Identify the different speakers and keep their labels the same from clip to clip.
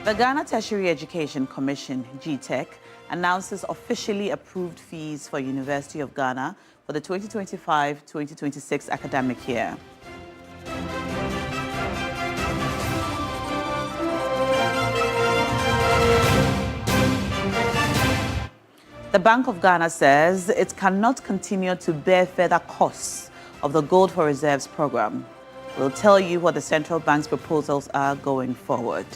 Speaker 1: The Ghana Tertiary Education Commission, GTEC, announces officially approved fees for University of Ghana for the 2025-2026 academic year. The Bank of Ghana says it cannot continue to bear further costs of the Gold for Reserves program. We'll tell you what the central bank's proposals are going forward.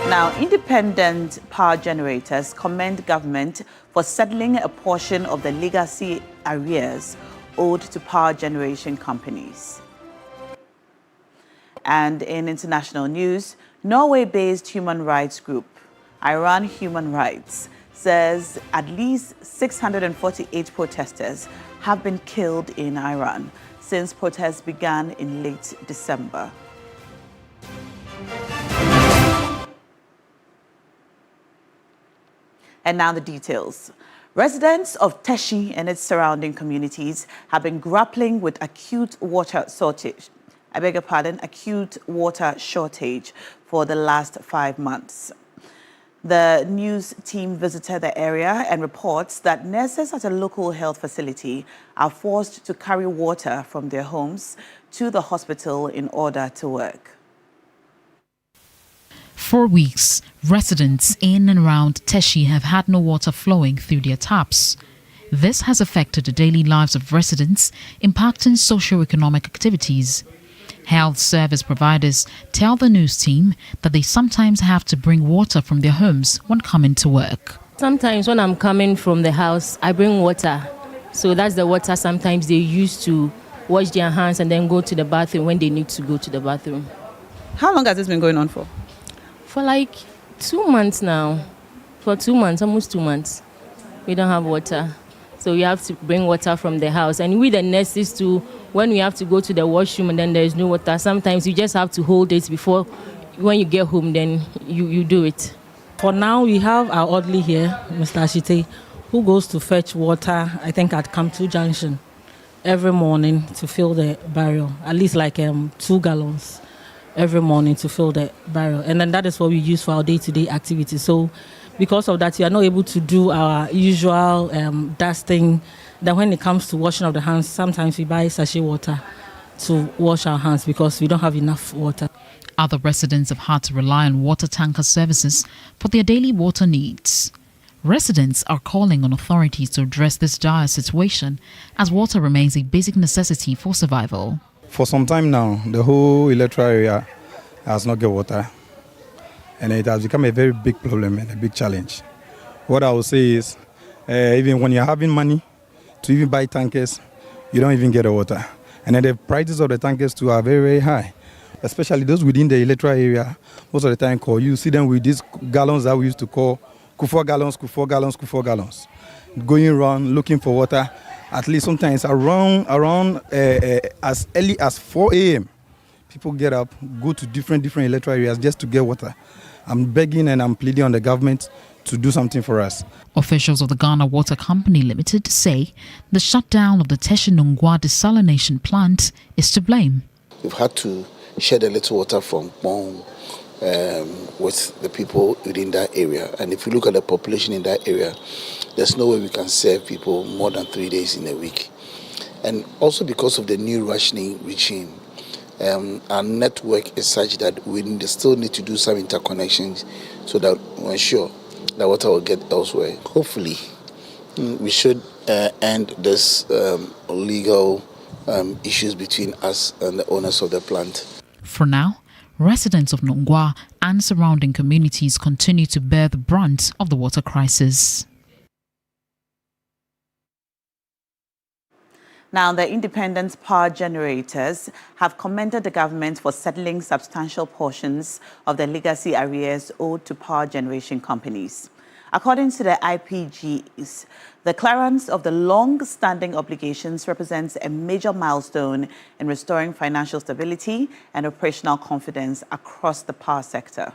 Speaker 1: Now, independent power generators commend government for settling a portion of the legacy arrears owed to power generation companies. And in international news, Norway-based human rights group, Iran Human Rights, says at least 648 protesters have been killed in Iran since protests began in late December. And now the details. Residents of Teshi and its surrounding communities have been grappling with acute water shortage. Acute water shortage for the last 5 months. The news team visited the area and reports that nurses at a local health facility are forced to carry water from their homes to the hospital in order to work.
Speaker 2: For weeks, residents in and around Teshi have had no water flowing through their taps. This has affected the daily lives of residents, impacting socio-economic activities. Health service providers tell the news team that they sometimes have to bring water from their homes when coming to work.
Speaker 3: Sometimes when I'm coming from the house, I bring water. So that's the water sometimes they use to wash their hands and then go to the bathroom when they need to go to the bathroom.
Speaker 1: How long has this been going on for?
Speaker 3: For like 2 months now. For 2 months, almost 2 months. We don't have water. So we have to bring water from the house. And with the nurses too, when we have to go to the washroom and then there is no water, sometimes you just have to hold it before, when you get home, then you do it.
Speaker 4: For now, we have our orderly here, Mr. Ashite, who goes to fetch water, I think at Kamtu Junction, every morning to fill the barrel, at least like 2 gallons every morning to fill the barrel. And then that is what we use for our day-to-day activities. So because of that, we are not able to do our usual dusting. Then when it comes to washing of the hands, sometimes we buy sachet water to wash our hands because we don't have enough water.
Speaker 2: Other residents have had to rely on water tanker services for their daily water needs. Residents are calling on authorities to address this dire situation as water remains a basic necessity for survival.
Speaker 5: For some time now, the whole electoral area has not got water. And it has become a very big problem and a big challenge. What I will say is, even when you're having money to even buy tankers, you don't even get the water. And then the prices of the tankers too are very, very high. Especially those within the electoral area, most of the time you see them with these gallons that we used to call Kufor gallons, going around looking for water, at least sometimes around as early as 4 a.m. People get up, go to different electoral areas just to get water. I'm begging and I'm pleading on the government to do something for us.
Speaker 2: Officials of the Ghana Water Company Limited say the shutdown of the Teshi-Nongua desalination plant is to blame.
Speaker 6: We've had to shed a little water from Bong with the people within that area. And if you look at the population in that area, there's no way we can serve people more than 3 days in a week. And also because of the new rationing regime, our network is such that we still need to do some interconnections so that we ensure that water will get elsewhere. Hopefully, we should end this legal issues between us and the owners of the plant.
Speaker 2: For now, residents of Nongua and surrounding communities continue to bear the brunt of the water crisis.
Speaker 1: Now, the independent power generators have commended the government for settling substantial portions of the legacy arrears owed to power generation companies. According to the IPGs, the clearance of the long-standing obligations represents a major milestone in restoring financial stability and operational confidence across the power sector.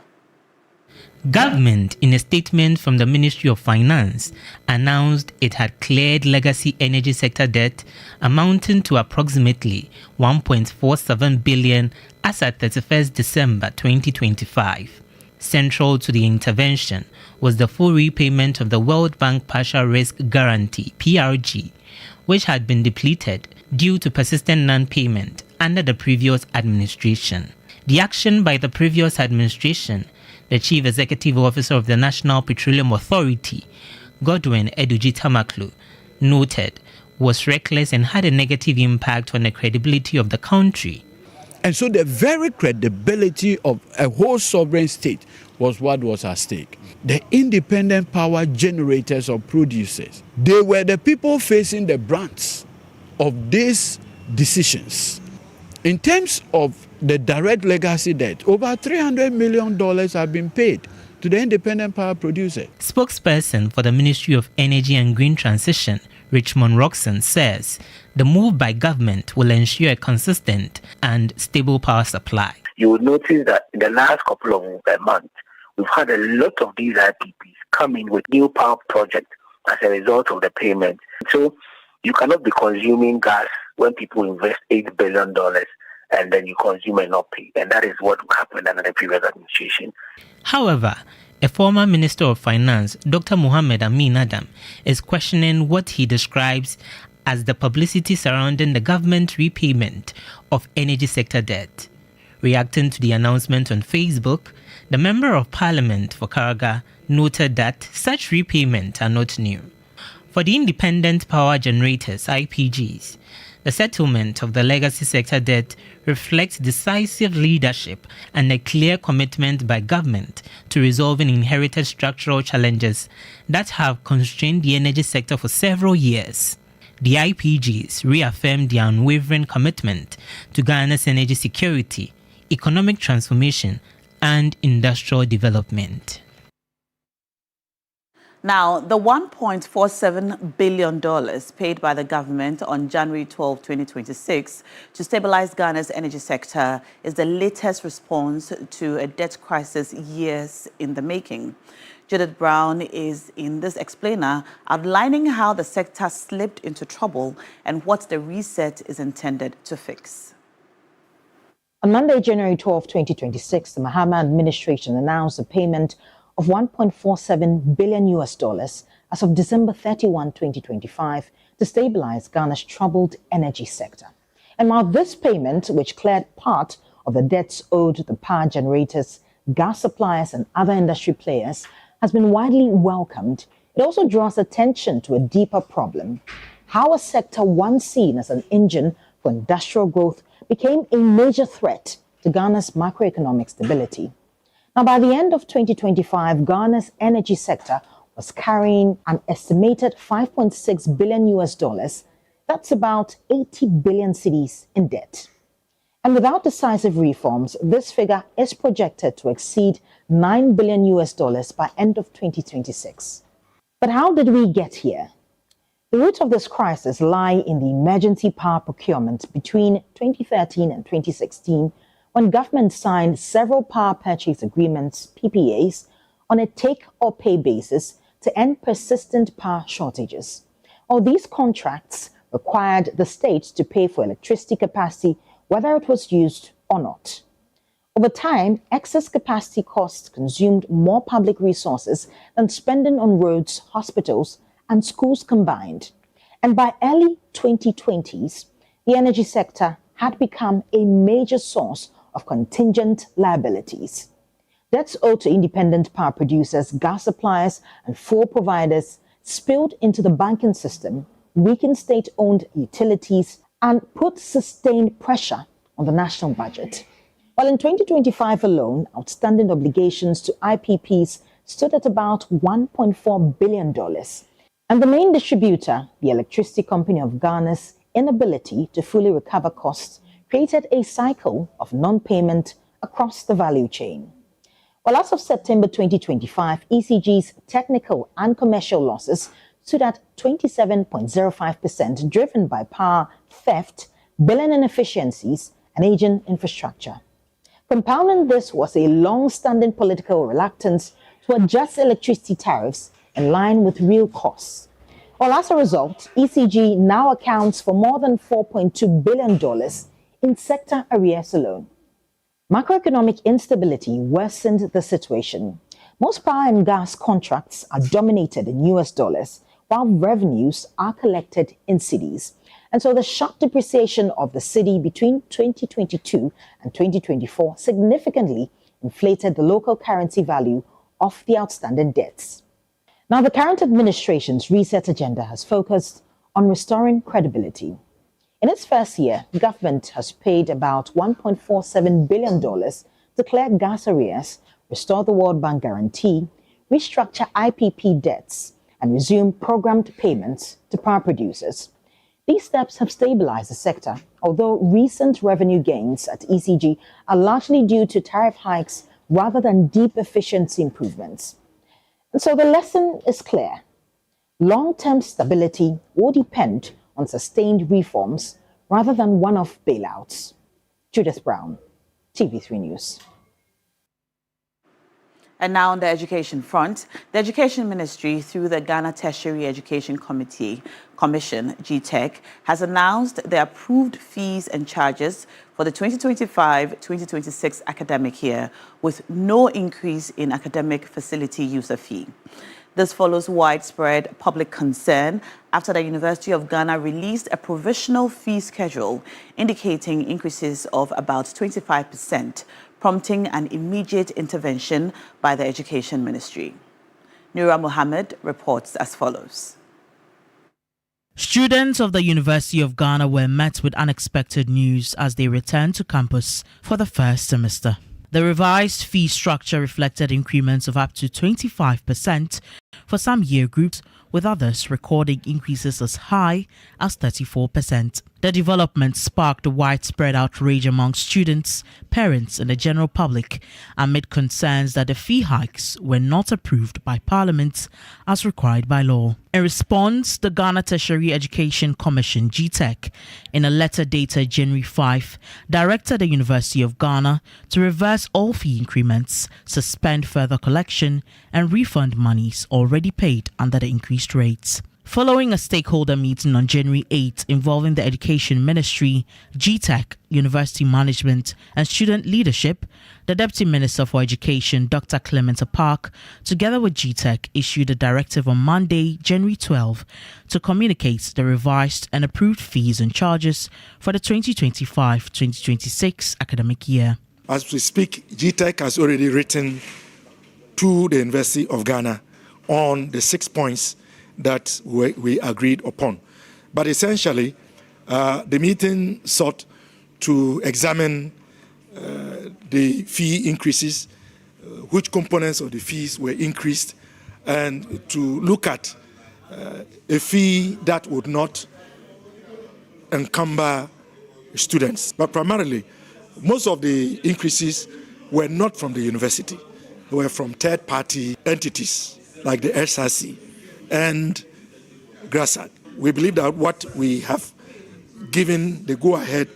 Speaker 7: Government, in a statement from the Ministry of Finance, announced it had cleared legacy energy sector debt amounting to approximately 1.47 billion as at 31st December 2025. Central to the intervention was the full repayment of the World Bank Partial Risk Guarantee (PRG), which had been depleted due to persistent non-payment under the previous administration. The action by the previous administration, the Chief Executive Officer of the National Petroleum Authority, Godwin Eduji Tamaklo, noted was reckless and had a negative impact on the credibility of the country.
Speaker 8: And so the very credibility of a whole sovereign state was what was at stake. The independent power generators or producers, they were the people facing the brunt of these decisions. In terms of the direct legacy debt, over $300 million have been paid to the independent power producer.
Speaker 7: Spokesperson for the Ministry of Energy and Green Transition, Richmond Roxon, says the move by government will ensure a consistent and stable power supply.
Speaker 9: You will notice that in the last couple of months, we've had a lot of these IPPs come in with new power projects as a result of the payment. So you cannot be consuming gas when people invest $8 billion and then you consume and not pay. And that is what happened under the previous administration.
Speaker 7: However, a former Minister of Finance, Dr. Mohammed Amin Adam, is questioning what he describes as the publicity surrounding the government repayment of energy sector debt. Reacting to the announcement on Facebook, the Member of Parliament for Karaga noted that such repayments are not new. For the independent power generators, IPGs, the settlement of the legacy sector debt reflects decisive leadership and a clear commitment by government to resolving inherited structural challenges that have constrained the energy sector for several years. The IPGs reaffirmed their unwavering commitment to Ghana's energy security, economic transformation, and industrial development.
Speaker 1: Now, the $1.47 billion paid by the government on January 12, 2026 to stabilize Ghana's energy sector is the latest response to a debt crisis years in the making. Judith Brown is in this explainer outlining how the sector slipped into trouble and what the reset is intended to fix.
Speaker 10: On Monday, January 12, 2026, the Mahama administration announced a payment of $1.47 billion as of December 31, 2025 to stabilize Ghana's troubled energy sector. And while this payment, which cleared part of the debts owed to the power generators, gas suppliers and other industry players, has been widely welcomed, it also draws attention to a deeper problem: how a sector once seen as an engine for industrial growth became a major threat to Ghana's macroeconomic stability. Now, by the end of 2025, Ghana's energy sector was carrying an estimated $5.6 billion. That's about 80 billion cedis in debt. And without decisive reforms, this figure is projected to exceed $9 billion by end of 2026. But how did we get here? The root of this crisis lie in the emergency power procurement between 2013 and 2016, when government signed several power purchase agreements, PPAs, on a take-or-pay basis to end persistent power shortages. All these contracts required the state to pay for electricity capacity, whether it was used or not. Over time, excess capacity costs consumed more public resources than spending on roads, hospitals, and schools combined. And by early 2020s, the energy sector had become a major source of contingent liabilities. Debts owed to independent power producers, gas suppliers, and fuel providers spilled into the banking system, weakened state-owned utilities, and put sustained pressure on the national budget. While in 2025 alone, outstanding obligations to IPPs stood at about $1.4 billion. And the main distributor, the Electricity Company of Ghana's inability to fully recover costs, created a cycle of non-payment across the value chain. Well, as of September 2025, ECG's technical and commercial losses stood at 27.05%, driven by power theft, billing inefficiencies, and aging infrastructure. Compounding this was a long-standing political reluctance to adjust electricity tariffs in line with real costs. Well, as a result, ECG now accounts for more than $4.2 billion in sector arrears alone. Macroeconomic instability worsened the situation. Most power and gas contracts are dominated in US dollars, while revenues are collected in cedis. And so the sharp depreciation of the cedi between 2022 and 2024 significantly inflated the local currency value of the outstanding debts. Now, the current administration's reset agenda has focused on restoring credibility. In its first year, the government has paid about $1.47 billion to clear gas arrears, restore the World Bank guarantee, restructure IPP debts, and resume programmed payments to power producers. These steps have stabilized the sector, although recent revenue gains at ECG are largely due to tariff hikes rather than deep efficiency improvements. And so the lesson is clear. Long-term stability will depend on sustained reforms rather than one-off bailouts. Judith Brown, TV3 News.
Speaker 1: And now on the education front, the Education Ministry, through the Ghana Tertiary Education Commission, GTEC, has announced the approved fees and charges for the 2025-2026 academic year, with no increase in academic facility user fee. This follows widespread public concern after the University of Ghana released a provisional fee schedule indicating increases of about 25%, prompting an immediate intervention by the Education Ministry. Nura Mohammed reports as follows.
Speaker 11: Students of the University of Ghana were met with unexpected news as they returned to campus for the first semester. The revised fee structure reflected increments of up to 25% for some year groups, with others recording increases as high as 34%. The development sparked widespread outrage among students, parents, and the general public amid concerns that the fee hikes were not approved by Parliament as required by law. In response, the Ghana Tertiary Education Commission, GTEC, in a letter dated January 5, directed the University of Ghana to reverse all fee increments, suspend further collection, and refund monies already paid under the increased rates. Following a stakeholder meeting on January 8 involving the Education Ministry, GTEC, University Management, and Student Leadership, the Deputy Minister for Education, Dr. Clement Park, together with GTEC, issued a directive on Monday, January 12, to communicate the revised and approved fees and charges for the 2025-2026 academic year.
Speaker 12: As we speak, GTEC has already written to the University of Ghana on the 6 points that we agreed upon. But essentially, the meeting sought to examine the fee increases, which components of the fees were increased, and to look at a fee that would not encumber students. But primarily, most of the increases were not from the university. They were from third-party entities like the SRC and GRASAD. We believe that what we have given the go-ahead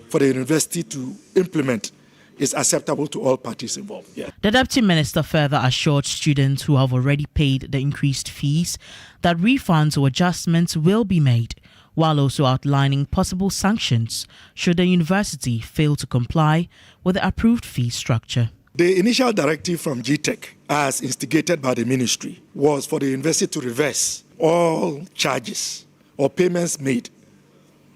Speaker 12: for the university to implement is acceptable to all parties involved. Yeah.
Speaker 11: The Deputy Minister further assured students who have already paid the increased fees that refunds or adjustments will be made, while also outlining possible sanctions should the university fail to comply with the approved fee structure.
Speaker 12: The initial directive from GTEC, as instigated by the ministry, was for the university to reverse all charges or payments made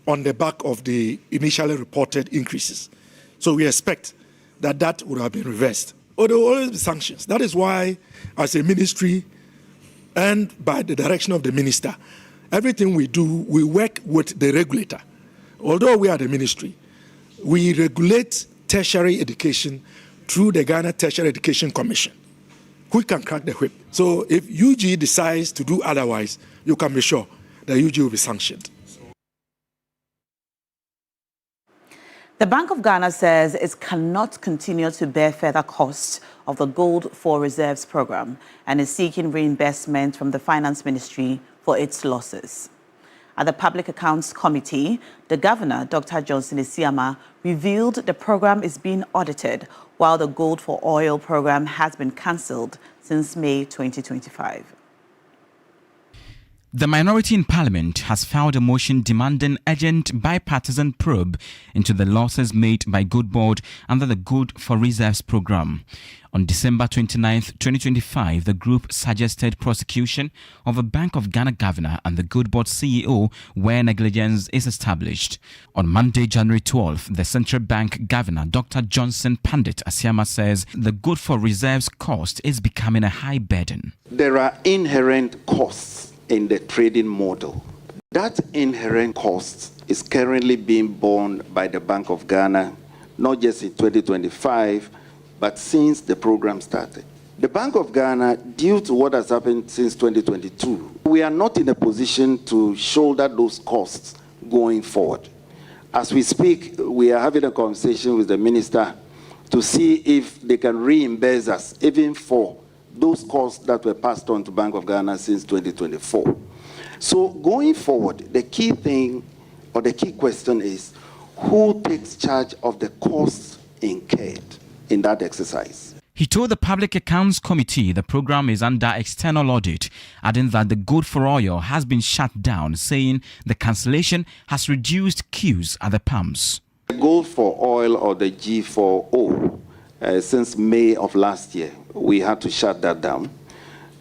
Speaker 12: on the back of the initially reported increases. So we expect that that would have been reversed. Or there will always be sanctions. That is why, as a ministry and by the direction of the minister, everything we do, we work with the regulator. Although we are the ministry, we regulate tertiary education through the Ghana Tertiary Education Commission, who can crack the whip. So if UG decides to do otherwise, you can be sure that UG will be sanctioned.
Speaker 1: The Bank of Ghana says it cannot continue to bear further costs of the Gold for Reserves program and is seeking reimbursement from the Finance Ministry for its losses. At the Public Accounts Committee, the Governor, Dr. Johnson Isiama, revealed the program is being audited, while the Gold for Oil program has been cancelled since May 2025.
Speaker 13: The minority in Parliament has filed a motion demanding urgent bipartisan probe into the losses made by Gold Board under the Gold for Reserves program. On December 29, 2025, the group suggested prosecution of a Bank of Ghana governor and the Gold Board CEO where negligence is established. On Monday, January 12, the Central Bank Governor, Dr. Johnson Pandit Asiama, says the Gold for Reserves cost is becoming a high burden.
Speaker 14: There are inherent costs in the trading model. That inherent cost is currently being borne by the Bank of Ghana, not just in 2025, but since the program started. The Bank of Ghana, due to what has happened since 2022, we are not in a position to shoulder those costs going forward. As we speak, we are having a conversation with the minister to see if they can reimburse us, even for those costs that were passed on to Bank of Ghana since 2024. So going forward, the key thing or the key question is who takes charge of the costs incurred in that exercise?
Speaker 13: He told the Public Accounts Committee the program is under external audit, adding that the Gold for Oil has been shut down, saying the cancellation has reduced queues at the pumps.
Speaker 14: The Gold for Oil, or the G4O, since May of last year, we had to shut that down.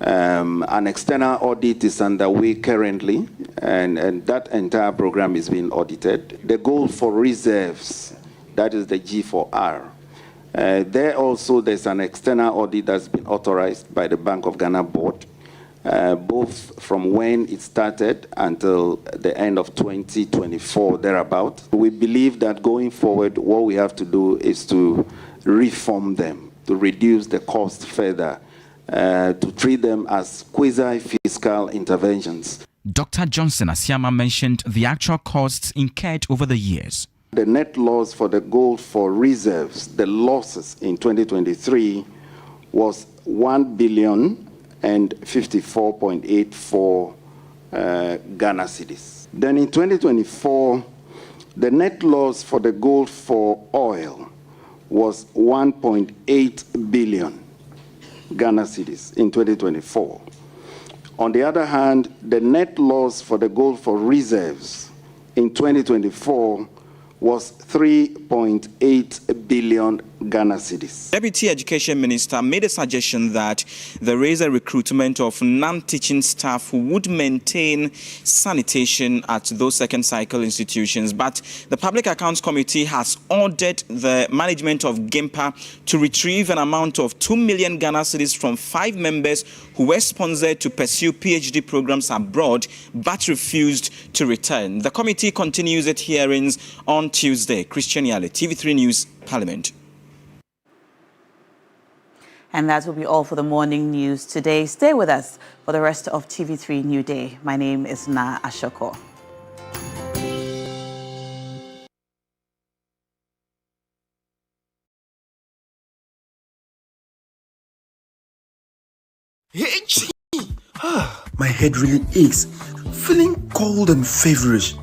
Speaker 14: An external audit is underway currently, and that entire program is being audited. The Gold for Reserves, that is the G4R. There also, there's an external audit that's been authorized by the Bank of Ghana board, both from when it started until the end of 2024, thereabout. We believe that going forward, what we have to do is to reform them, to reduce the cost further, to treat them as quasi-fiscal interventions.
Speaker 13: Dr. Johnson Asiama mentioned the actual costs incurred over the years.
Speaker 14: The net loss for the Gold for Reserves, the losses in 2023 was 1 billion and 54.84 Ghana cedis. Then in 2024, the net loss for the Gold for Oil was 1.8 billion Ghana cedis in 2024. On the other hand, the net loss for the Gold for Reserves in 2024 was 3.8 billion Ghana cedis.
Speaker 15: Deputy Education Minister made a suggestion that there is a recruitment of non-teaching staff who would maintain sanitation at those second cycle institutions. But the Public Accounts Committee has ordered the management of GIMPA to retrieve an amount of 2 million Ghana cedis from 5 members who were sponsored to pursue PhD programs abroad but refused to return. The committee continues its hearings on Tuesday. Christian Yale, TV3 News, Parliament.
Speaker 1: And that will be all for the morning news today. Stay with us for the rest of TV3 Newday. My name is Na Ashoko.
Speaker 16: Hey, my head really aches, feeling cold and feverish.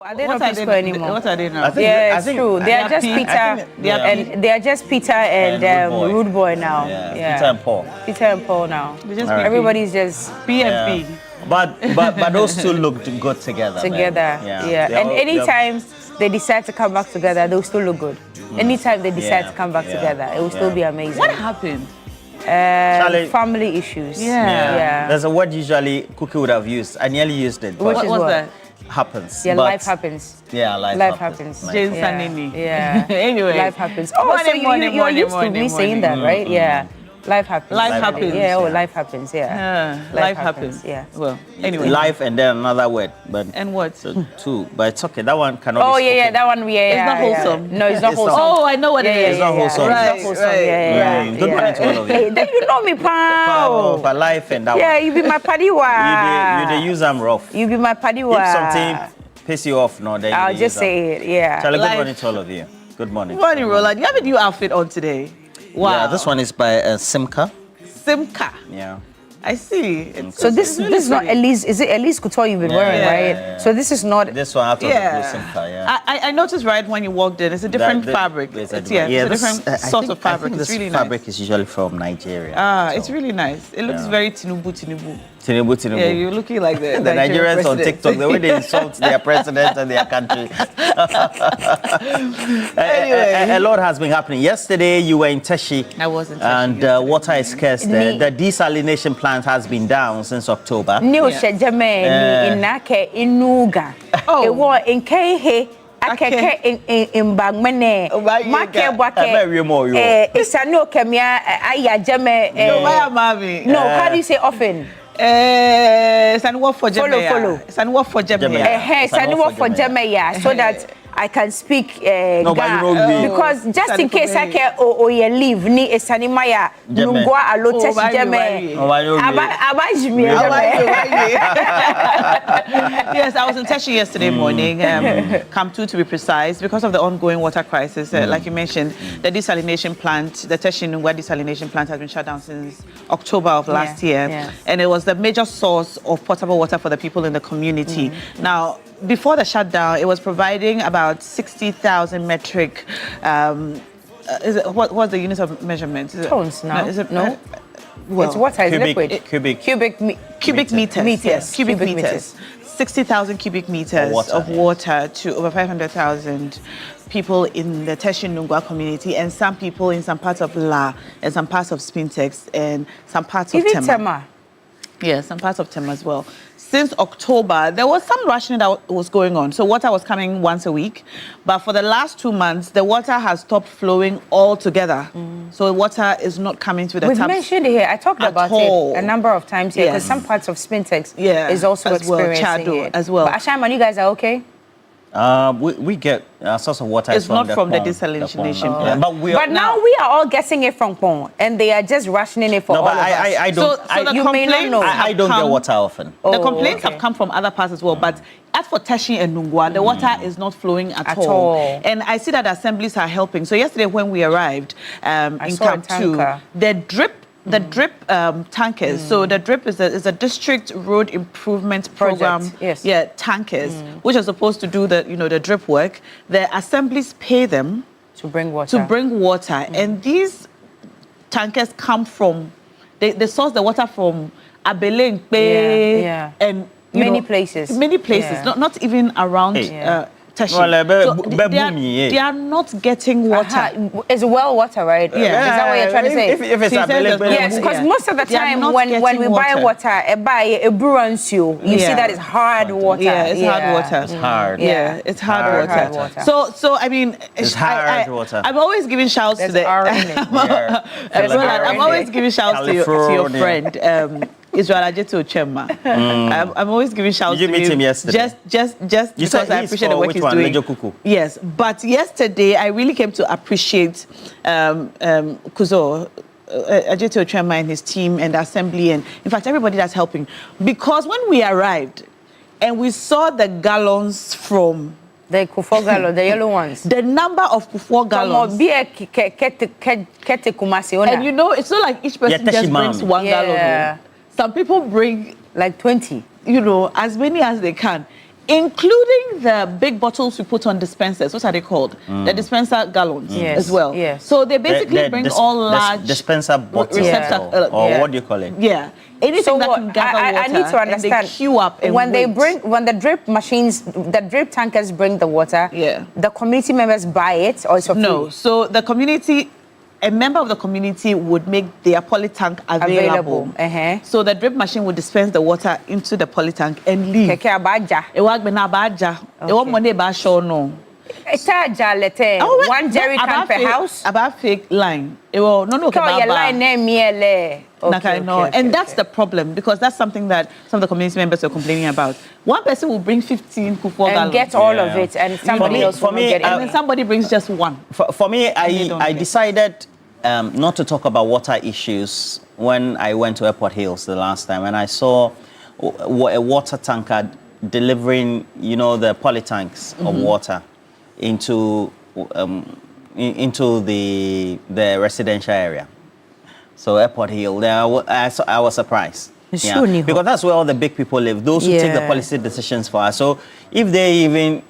Speaker 17: Are they not Pisco anymore?
Speaker 1: What are they now?
Speaker 17: It's true. They are just Peter and they are just Peter and Rude Boy now.
Speaker 18: Yeah. Peter and Paul.
Speaker 17: Peter and Paul now. Everybody's just
Speaker 1: PMP.
Speaker 18: But those two looked good together.
Speaker 17: Yeah. And anytime they decide to come back together, they'll still look good. Anytime they decide to come back together, it will still be amazing.
Speaker 1: What happened?
Speaker 17: Family issues. Yeah.
Speaker 18: There's a word usually Cookie would have used. I nearly used it.
Speaker 17: Which is what?
Speaker 1: That?
Speaker 18: Happens.
Speaker 17: Yeah, life happens.
Speaker 18: Yeah, life happens.
Speaker 1: James Sanini.
Speaker 17: Yeah.
Speaker 1: Anyway.
Speaker 17: Life happens. Oh, so you're used to me saying that, right? Yeah. Life happens.
Speaker 1: Life happens.
Speaker 17: Yeah, life happens. Yeah.
Speaker 1: Life happens.
Speaker 17: Yeah.
Speaker 1: Well, anyway.
Speaker 18: Life and then another word.
Speaker 1: And what?
Speaker 18: Two. But it's okay. That one cannot be
Speaker 17: spoken. That one,
Speaker 1: It's not wholesome.
Speaker 17: No, it's not wholesome.
Speaker 1: Oh, I know what it is.
Speaker 18: It's not wholesome.
Speaker 1: Right.
Speaker 18: Good morning to all of you.
Speaker 17: Hey, then you know me, pal.
Speaker 18: For life and that one.
Speaker 17: Yeah, you be my padiwa.
Speaker 18: You the use them rough.
Speaker 17: You be my padiwa.
Speaker 18: If something piss you off, no, then
Speaker 17: I'll just say it. Yeah.
Speaker 18: Charlie, good morning to all of you. Good morning.
Speaker 1: Good morning, Roland. You have a new outfit on today. Wow.
Speaker 18: Yeah, this one is by Simca.
Speaker 1: Simca.
Speaker 18: Yeah.
Speaker 1: I see.
Speaker 17: So this is not Elise. Is it Elise Couture you've been wearing, right?
Speaker 18: Yeah.
Speaker 17: So this is not.
Speaker 18: This one after the blue Simca, yeah.
Speaker 1: I noticed right when you walked in, it's a different fabric. It's a different sort of fabric. It's really nice.
Speaker 18: This fabric is usually from Nigeria.
Speaker 1: It's really nice. It looks very Tinubu.
Speaker 18: Tinubu.
Speaker 1: Yeah, you're looking like the
Speaker 18: Nigerians on TikTok, the way they insult their president and their country.
Speaker 1: Anyway.
Speaker 18: A lot has been happening. Yesterday, you were in Teshi.
Speaker 1: I was in Teshi.
Speaker 18: And water is scarce there. The desalination plant has been down since October.
Speaker 17: Akeke in Bagmane, Make Wake, Isano Kemia, Ayajame. No, how do you say often?
Speaker 1: Follow. Sanwo for Jamaica.
Speaker 17: Sanwo for Jamaica, so that I can speak Ghana. Because just in case I can or leave ni Esanimaya, Nungwa Alotes Jame.
Speaker 1: Yes, I was in Teshi yesterday morning, Kamtu to be precise, because of the ongoing water crisis. Like you mentioned, the desalination plant, the Teshi Nungwa desalination plant has been shut down since October of last year. And it was the major source of potable water for the people in the community. Now, before the shutdown, it was providing about 60,000 metric. What's the unit of measurement?
Speaker 17: Tons now. No.
Speaker 1: Well,
Speaker 17: it's water. It's liquid.
Speaker 1: Cubic meters. Yes, cubic meters. 60,000 cubic meters of water to over 500,000 people in the Teshi Nungwa community, and some people in some parts of La, and some parts of Spintex, and some parts of Tema. Yeah, some parts of Tema as well. Since October, there was some rationing that was going on. So water was coming once a week. But for the last 2 months, the water has stopped flowing altogether. So water is not coming to the taps.
Speaker 17: We've mentioned it here. I talked about it a number of times here, because some parts of Spintex is also experiencing it.
Speaker 1: As well.
Speaker 17: But Ashaiman, you guys are okay?
Speaker 18: We get a source of water.
Speaker 1: It's not from the desalination plant.
Speaker 18: But
Speaker 17: now we are all getting it from Pong, and they are just rationing it for all of us.
Speaker 18: I don't.
Speaker 17: You may not know.
Speaker 18: I don't get water often.
Speaker 1: The complaints have come from other parts as well, but as for Teshi and Nungwa, the water is not flowing at all. And I see that assemblies are helping. So yesterday when we arrived in Camp 2, the drip tankers. So the drip is a district road improvement program.
Speaker 17: Yes.
Speaker 1: Yeah, tankers, which are supposed to do the drip work. The assemblies pay them
Speaker 17: to bring water.
Speaker 1: And these tankers come from they source the water from Abele and
Speaker 17: many places.
Speaker 1: Not even around Teshi. They are not getting water.
Speaker 17: It's well water, right?
Speaker 1: Yeah.
Speaker 17: Is that what you're trying to say?
Speaker 18: If it's available.
Speaker 17: Yes, because most of the time when we buy water, you see that it's hard water.
Speaker 1: Yeah, it's hard water.
Speaker 18: It's hard.
Speaker 1: Yeah, it's hard water. So I mean,
Speaker 18: it's hard water.
Speaker 1: I'm always giving shouts to the. I'm always giving shouts to your friend. Israel Ajeto Chema. I'm always giving shouts to him.
Speaker 18: You meet him yesterday?
Speaker 1: Just because I appreciate the work he's doing. Yes, but yesterday I really came to appreciate Kuzo, Ajeto Chema and his team and the assembly, and in fact everybody that's helping. Because when we arrived and we saw the gallons from
Speaker 17: the Kufuor gallons, the yellow ones.
Speaker 1: The number of Kufuor gallons. And you know, it's not like each person just brings 1 gallon. Some people bring
Speaker 17: like 20.
Speaker 1: As many as they can. Including the big bottles we put on dispensers. What are they called? The dispenser gallons as well.
Speaker 17: Yes.
Speaker 1: So they basically bring all large
Speaker 18: dispenser bottles, or what do you call it?
Speaker 1: Yeah. Anything
Speaker 17: so
Speaker 1: that can gather water.
Speaker 17: I need to understand.
Speaker 1: And they queue up and
Speaker 17: when
Speaker 1: wait.
Speaker 17: when the drip machines, the drip tankers bring the water.
Speaker 1: Yeah.
Speaker 17: The community members buy it, or it's for free?
Speaker 1: No. So the community. A member of the community would make their poly tank available. So the drip machine would dispense the water into the poly tank and leave.
Speaker 17: Keke abaja. One jerry can per house.
Speaker 1: About fake line. No.
Speaker 17: Line
Speaker 1: And that's the problem, because that's something that some of the community members are complaining about. One person will bring 15 kufuor
Speaker 17: and
Speaker 1: gallons.
Speaker 17: get all of it, and somebody else will get it.
Speaker 1: And then somebody brings just one.
Speaker 18: For me, I decided not to talk about water issues when I went to Airport Hills the last time, and I saw a water tanker delivering, the poly tanks of water into the residential area. So Airport Hill, I was surprised. Because that's where all the big people live, those who take the policy decisions for us. So if they even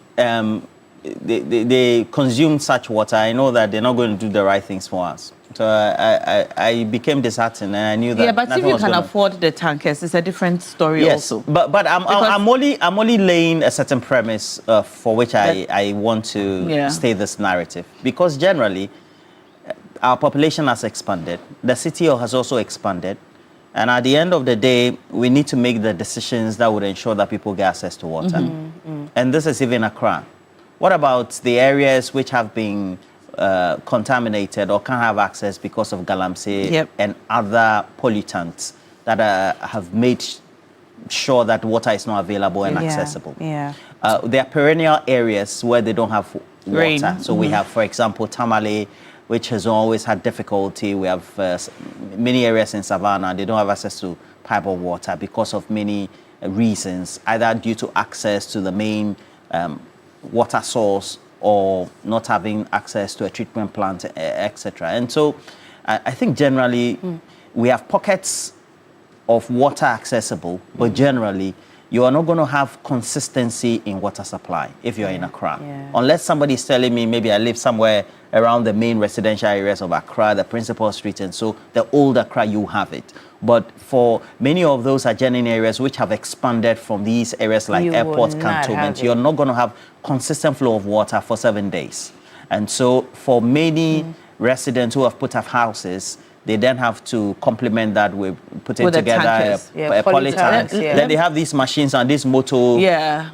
Speaker 18: they consume such water, I know that they're not going to do the right things for us. So I became disheartened, and I knew that.
Speaker 1: Yeah, but if you can afford the tankers, it's a different story also.
Speaker 18: But I'm only laying a certain premise for which I want to stay this narrative, because generally our population has expanded, the city has also expanded, and at the end of the day, we need to make the decisions that would ensure that people get access to water. And this is even Accra. What about the areas which have been contaminated or can't have access because of galamsey and other pollutants that have made sure that water is not available and accessible? There are perennial areas where they don't have water. So we have, for example, Tamale, which has always had difficulty. We have many areas in Savannah, they don't have access to pipe of water because of many reasons, either due to access to the main water source or not having access to a treatment plant, etc. And so I think generally we have pockets of water accessible, but generally you are not going to have consistency in water supply if you're in Accra. Unless somebody is telling me, maybe I live somewhere around the main residential areas of Accra, the principal street, and so the old Accra, you have it. But for many of those adjoining areas which have expanded from these areas like airport cantonment, you're not going to have consistent flow of water for 7 days. And so for many residents who have put up houses, they then have to complement that with putting together a poly tank. Then they have these machines and this motor.
Speaker 1: Let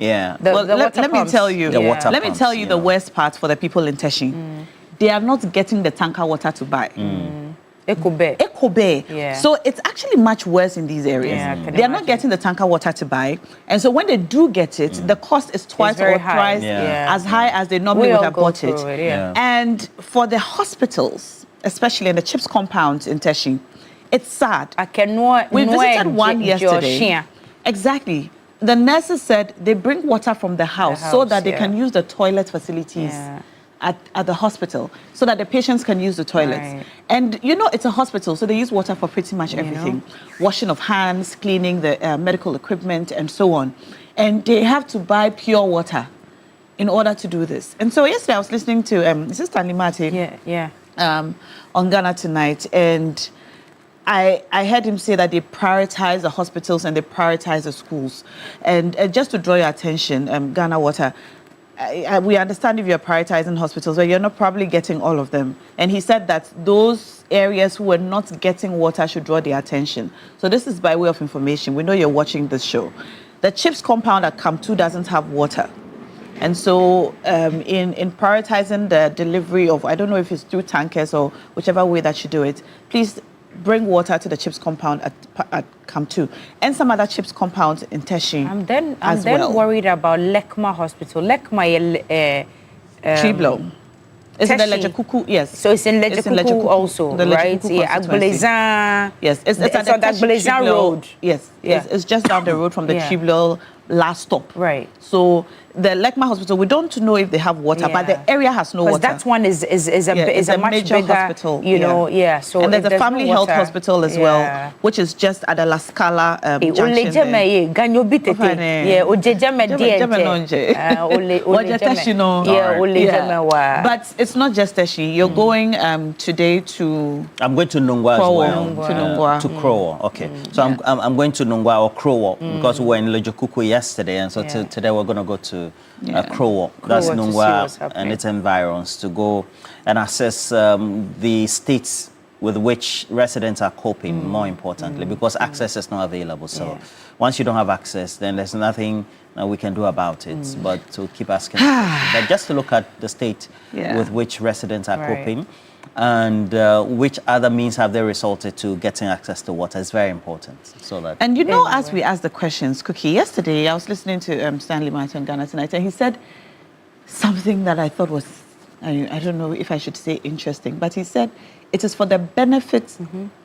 Speaker 1: me tell you. Let me tell you the worst part for the people in Teshi. They are not getting the tanker water to buy. Ekobe. So it's actually much worse in these areas. They are not getting the tanker water to buy. And so when they do get it, the cost is twice or thrice as high as they normally would have bought it. And for the hospitals, especially in the CHIPS compound in Teshi, it's sad. We visited one yesterday. Exactly. The nurses said they bring water from the house so that they can use the toilet facilities at the hospital, so that the patients can use the toilets. And it's a hospital, so they use water for pretty much everything. Washing of hands, cleaning the medical equipment, and so on. And they have to buy pure water in order to do this. And so yesterday I was listening to Sister Limate on Ghana Tonight, and I heard him say that they prioritize the hospitals and they prioritize the schools. And just to draw your attention, Ghana Water, we understand if you're prioritizing hospitals, but you're not probably getting all of them. And he said that those areas who are not getting water should draw their attention. So this is by way of information. We know you're watching this show. The CHIPS compound at Camp 2 doesn't have water. And so in prioritizing the delivery of, I don't know if it's through tankers or whichever way that you do it, please bring water to the CHIPS compound at Camp 2 and some other CHIPS compounds in Teshi. I'm then
Speaker 17: worried about Lekma Hospital. Lekma
Speaker 1: Triblo. It's in the Lejekuku, yes.
Speaker 17: So it's in Lejekuku also, right? Agbolezan.
Speaker 1: Yes, it's at the
Speaker 17: Agbolezan Road.
Speaker 1: Yes, it's just down the road from the Triblo last stop.
Speaker 17: Right.
Speaker 1: So the Lekma Hospital, we don't know if they have water, but the area has no water.
Speaker 17: Because that one is a much
Speaker 1: major
Speaker 17: bigger
Speaker 1: hospital,
Speaker 17: you know, So
Speaker 1: and there's a family health hospital as well, which is just at the La Scala junction there. But it's not just Teshi. You're going today to...
Speaker 18: I'm going to Nungwa as well. To Krowo. Okay. So I'm going to Nungwa or Krowo because we were in Lojokuku yesterday, and so today we're going to go to Krowo. That's Nungwa and its environs, to go and assess the states with which residents are coping, more importantly, because access is not available. So once you don't have access, then there's nothing we can do about it but to keep asking. But just to look at the state with which residents are coping, and which other means have they resorted to getting access to water is very important. So that
Speaker 1: and you know, as we ask the questions, Cookie, yesterday I was listening to Stanley Martin Ghana Tonight, and he said something that I thought was, I don't know if I should say interesting, but he said it is for the benefit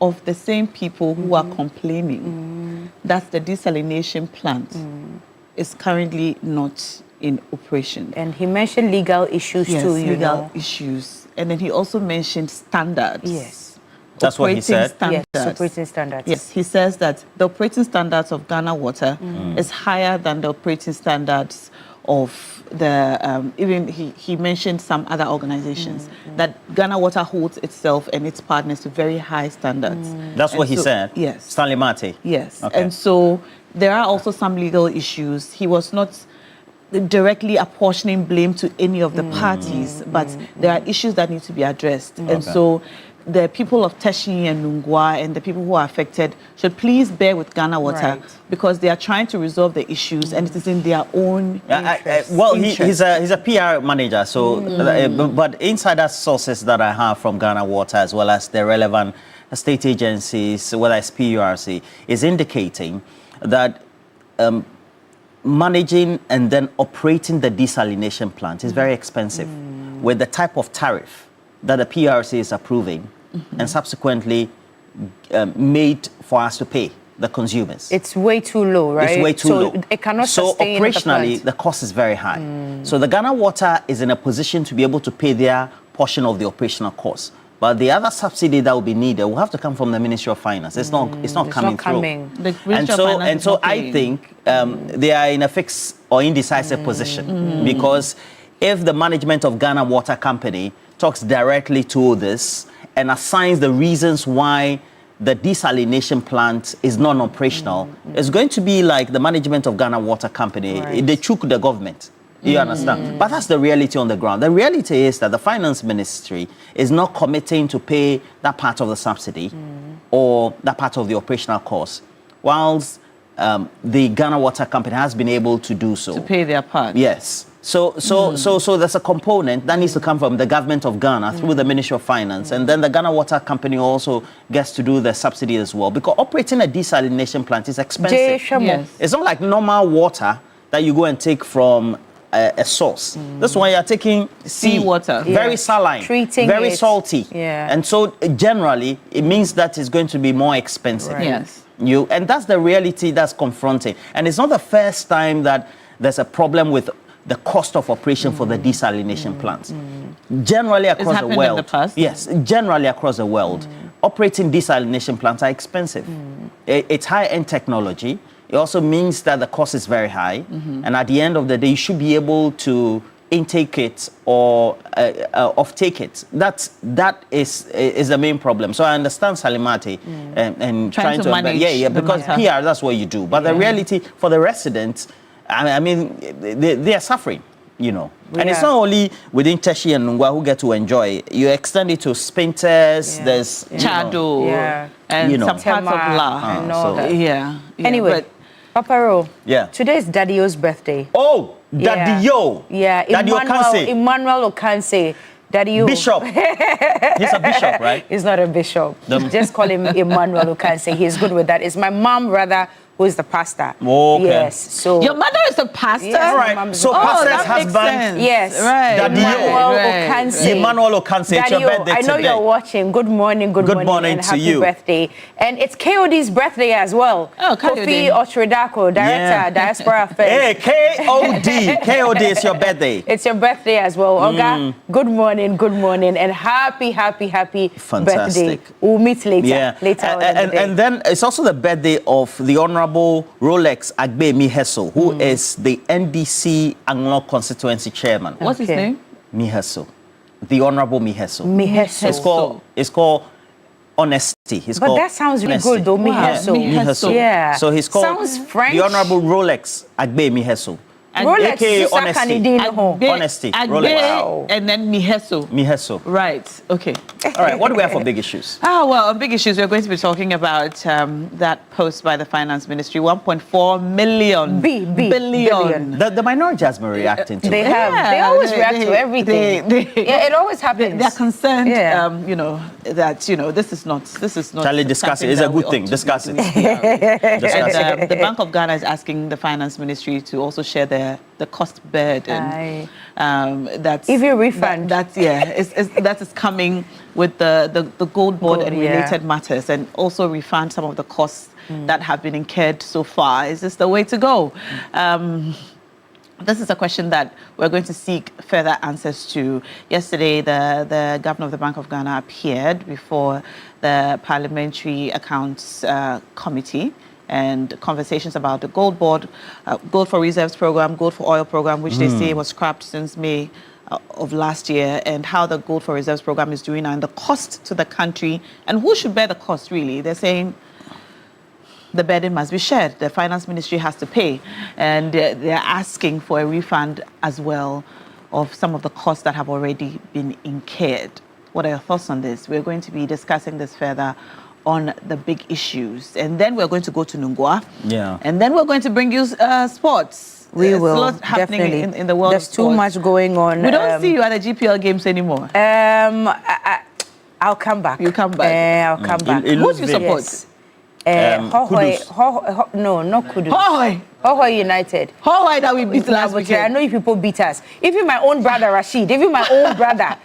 Speaker 1: of the same people who are complaining that the desalination plant is currently not in operation.
Speaker 17: And he mentioned legal issues too,
Speaker 1: legal issues. And then he also mentioned standards.
Speaker 17: Yes.
Speaker 18: That's what he said?
Speaker 17: Yes, operating standards.
Speaker 1: Yes, he says that the operating standards of Ghana Water is higher than the operating standards of the, even he mentioned some other organizations, that Ghana Water holds itself and its partners to very high standards.
Speaker 18: That's what he said?
Speaker 1: Yes.
Speaker 18: Stanley Mate?
Speaker 1: Yes.
Speaker 18: Okay.
Speaker 1: And so there are also some legal issues. He was not directly apportioning blame to any of the parties, but there are issues that need to be addressed. And so the people of Teshi and Nungwa and the people who are affected should please bear with Ghana Water because they are trying to resolve the issues and it is in their own
Speaker 18: he's a PR manager, so but insider sources that I have from Ghana Water, as well as the relevant state agencies, whether it's PURC, is indicating that managing and then operating the desalination plant is very expensive with the type of tariff that the PRC is approving and subsequently made for us to pay the consumers.
Speaker 17: It's way too low, right?
Speaker 18: It's way too low.
Speaker 17: It cannot
Speaker 18: so
Speaker 17: sustain
Speaker 18: operationally, the cost is very high. So the Ghana Water is in a position to be able to pay their portion of the operational cost. But the other subsidy that will be needed will have to come from the Ministry of Finance. It's not coming through. And so I think they are in a fixed or indecisive position because if the management of Ghana Water Company talks directly to this and assigns the reasons why the desalination plant is non-operational, it's going to be like the management of Ghana Water Company. They choke the government. You understand? But that's the reality on the ground. The reality is that the finance ministry is not committing to pay that part of the subsidy or that part of the operational cost, whilst the Ghana Water Company has been able to do so.
Speaker 1: To pay their part.
Speaker 18: Yes. So there's a component that needs to come from the government of Ghana through the Ministry of Finance, and then the Ghana Water Company also gets to do the subsidy as well, because operating a desalination plant is expensive.
Speaker 17: Yes.
Speaker 18: It's not like normal water that you go and take from a source. This one you're taking
Speaker 1: seawater,
Speaker 18: very saline,
Speaker 17: treating
Speaker 18: very
Speaker 17: it.
Speaker 18: salty, and so generally it means that it's going to be more expensive.
Speaker 1: Yes.
Speaker 18: And that's the reality that's confronting. And it's not the first time that there's a problem with the cost of operation for the desalination plants. Generally across the world,
Speaker 1: in the past?
Speaker 18: Yes, generally across the world, operating desalination plants are expensive. It's high-end technology. It also means that the cost is very high, and at the end of the day, you should be able to intake it or off-take it. That is the main problem. So I understand Salimate and trying to manage, because PR, that's what you do. But the reality for the residents, I mean, they are suffering, you know. And it's not only within Teshi and Nungwa who get to enjoy it. You extend it to Spintes, there's
Speaker 1: Chado, and some parts of La.
Speaker 17: Anyway, Papa Ro, today is Daddy Yo's birthday.
Speaker 18: Oh, Daddy Yo.
Speaker 17: Yeah, Emmanuel Okanse. Daddy Yo.
Speaker 18: Bishop. He's a bishop, right?
Speaker 17: He's not a bishop. Just call him Emmanuel Okanse. He's good with that. It's my mom, rather, who who is the pastor.
Speaker 18: Okay.
Speaker 17: Yes. So
Speaker 1: your mother is a pastor.
Speaker 17: Yes,
Speaker 18: all right. So pastor's husband.
Speaker 17: Yes.
Speaker 1: Right.
Speaker 17: Emmanuel Okanse.
Speaker 18: Emmanuel Okanse. It's your birthday
Speaker 17: I know
Speaker 18: today.
Speaker 17: you're watching. Good morning. Good morning, and
Speaker 18: to
Speaker 17: happy
Speaker 18: you.
Speaker 17: birthday. And it's KOD's birthday as well.
Speaker 1: Oh,
Speaker 17: Kofi Otredako, Director, Diaspora Affairs.
Speaker 18: Hey, KOD. KOD is your birthday.
Speaker 17: It's your birthday as well. Oga, good morning, and happy
Speaker 18: Fantastic.
Speaker 17: birthday. We'll meet later.
Speaker 18: Yeah.
Speaker 17: Later on in the day.
Speaker 18: And then it's also the birthday of the Honorable Rolex Agbe Miheso, who is the NDC Anglong constituency chairman.
Speaker 1: What's his name?
Speaker 18: Miheso. The Honorable Miheso.
Speaker 17: Miheso.
Speaker 18: It's called Honesty.
Speaker 17: But that sounds really good, though, Miheso.
Speaker 18: Miheso.
Speaker 17: Yeah.
Speaker 18: So he's called
Speaker 17: Sounds French.
Speaker 18: the Honorable Rolex Agbe Miheso.
Speaker 1: And
Speaker 17: Rolex
Speaker 18: AKA
Speaker 17: Susa
Speaker 18: Honesty.
Speaker 17: Kanidin.
Speaker 18: Honesty.
Speaker 1: Agbe,
Speaker 18: Rolex. Wow.
Speaker 1: and then Miheso.
Speaker 18: Right.
Speaker 1: Okay.
Speaker 18: All right. What do we have for big issues?
Speaker 1: Well, on big issues, we're going to be talking about that post by the Finance Ministry, 1.4 million billion.
Speaker 18: The minority has been reacting to
Speaker 17: They
Speaker 18: it.
Speaker 17: have. They always react to everything. It always happens.
Speaker 1: They're concerned, that this is not.
Speaker 18: Charlie, discuss it. It's a good thing. Discuss it.
Speaker 1: And the Bank of Ghana is asking the Finance Ministry to also share the cost burden. That's
Speaker 17: if you refund.
Speaker 1: That is coming with the gold board and related matters, and also refund some of the costs that have been incurred so far. Is this the way to go? This is a question that we're going to seek further answers to. Yesterday, the governor of the Bank of Ghana appeared before the Parliamentary Accounts Committee, and conversations about the gold board, gold for reserves program, gold for oil program, which they say was scrapped since May of last year, and how the gold for reserves program is doing now, and the cost to the country, and who should bear the cost, really. They're saying the burden must be shared. The Finance Ministry has to pay, and they're asking for a refund as well of some of the costs that have already been incurred. What are your thoughts on this? We're going to be discussing this further on the big issues, and then we're going to go to Nungua, and then we're going to bring you sports.
Speaker 17: We will.
Speaker 1: A lot happening in the world.
Speaker 17: There's
Speaker 1: of sports.
Speaker 17: too much going on.
Speaker 1: We don't see you at the GPL games anymore.
Speaker 17: I'll come back.
Speaker 1: You come back.
Speaker 17: I'll come back.
Speaker 1: Who do you support?
Speaker 17: Yes. No, not Kudus. Hohoi United.
Speaker 1: Hohoi that we beat last weekend.
Speaker 17: I know you people beat us. Even my own brother Rashid, even my own brother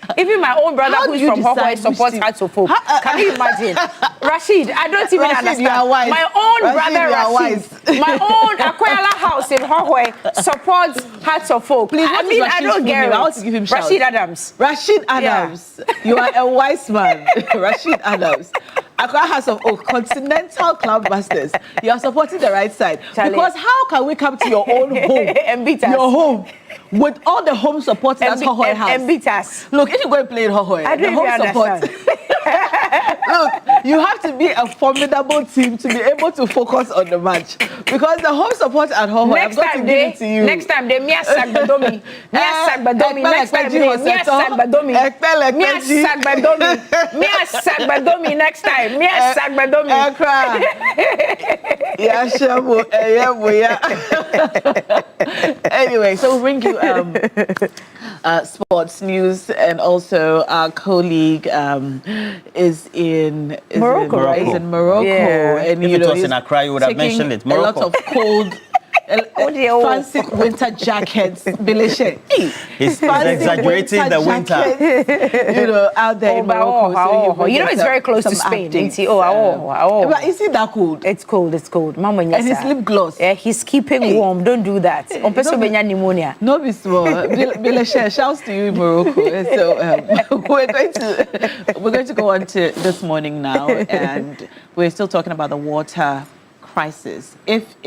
Speaker 17: who's from Hohoi supports Hatofo. Can you imagine? Rashid, I don't even understand.
Speaker 1: You are wise.
Speaker 17: My own brother
Speaker 1: Rashid,
Speaker 17: my own Akwela house in Hohoi supports Hatofo.
Speaker 1: Please,
Speaker 17: I don't get it.
Speaker 1: I want to give him
Speaker 17: Rashid Adams.
Speaker 1: Rashid Adams. Yeah. You are a wise man. Rashid Adams. Accra House of Oak, Continental Club Masters. You are supporting the right side. Charlie. Because how can we come to your own home?
Speaker 17: And beat us.
Speaker 1: Your home. With all the home support that's Hohoi has.
Speaker 17: And beat us.
Speaker 1: Look, if you go and play in Hohoi,
Speaker 17: I don't
Speaker 1: the home support. Look, you have to be a formidable team to be able to focus on the match. Because the home support at Hohoi, I'm going to give it to you.
Speaker 17: Next time, they Mia Sagbadomi. Mia Sagbadomi. Next time, they Mia Sagbadomi. Mia Sagbadomi. Mia Sagbadomi next time. Mia Sagbadomi.
Speaker 1: Yeah, sure. Anyway, so we'll bring you sports news, and also our colleague is in
Speaker 17: Morocco, right?
Speaker 1: Is in Morocco.
Speaker 17: Yeah.
Speaker 1: And
Speaker 18: if it was in Accra, you would have mentioned it. Morocco.
Speaker 1: A lot of cold, fancy winter jackets.
Speaker 18: He's exaggerating the winter.
Speaker 1: Out there in Morocco.
Speaker 17: It's very close to Spain.
Speaker 1: But is it that cold?
Speaker 17: It's cold.
Speaker 1: And his lip gloss.
Speaker 17: Yeah, he's keeping warm. Don't do that. Pneumonia.
Speaker 1: No, be small. Bilashe, shouts to you in Morocco. So we're going to go on to this morning now, and we're still talking about the water crisis. If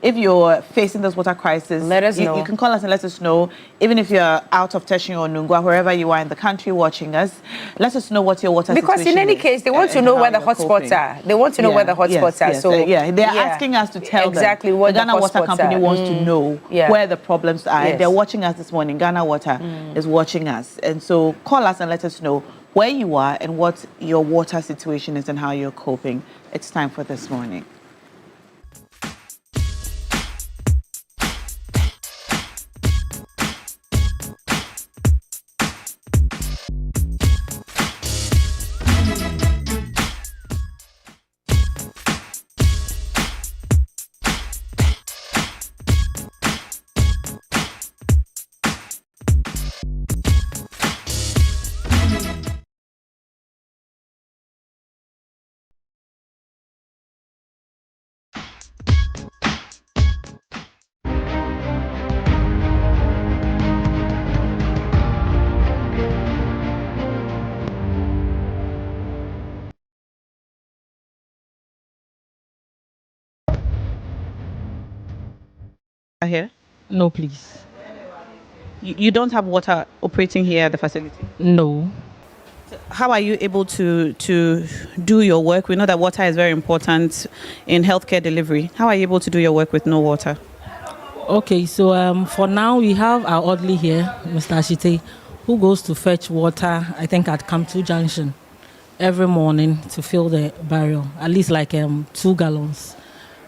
Speaker 1: you're facing this water crisis,
Speaker 17: let us know.
Speaker 1: You can call us and let us know. Even if you're out of Teshin or Nungua, wherever you are in the country watching us, let us know what your water situation is.
Speaker 17: Because in any case, they want to know where the hotspots are. They want to know where the hotspots are. So
Speaker 1: they're asking us to tell
Speaker 17: exactly
Speaker 1: them.
Speaker 17: What
Speaker 1: the Ghana Water Company wants to know where the problems are.
Speaker 17: Yes.
Speaker 1: They're watching us this morning. Ghana Water is watching us, and so call us and let us know where you are and what your water situation is and how you're coping. It's time for This Morning. Here?
Speaker 4: No, please.
Speaker 1: You don't have water operating here at the facility?
Speaker 4: No.
Speaker 1: How are you able to do your work? We know that water is very important in healthcare delivery. How are you able to do your work with no water?
Speaker 4: Okay, so for now we have our orderly here, Mr. Ashite, who goes to fetch water, I think at Kamtu Junction, every morning to fill the barrel, at least like 2 gallons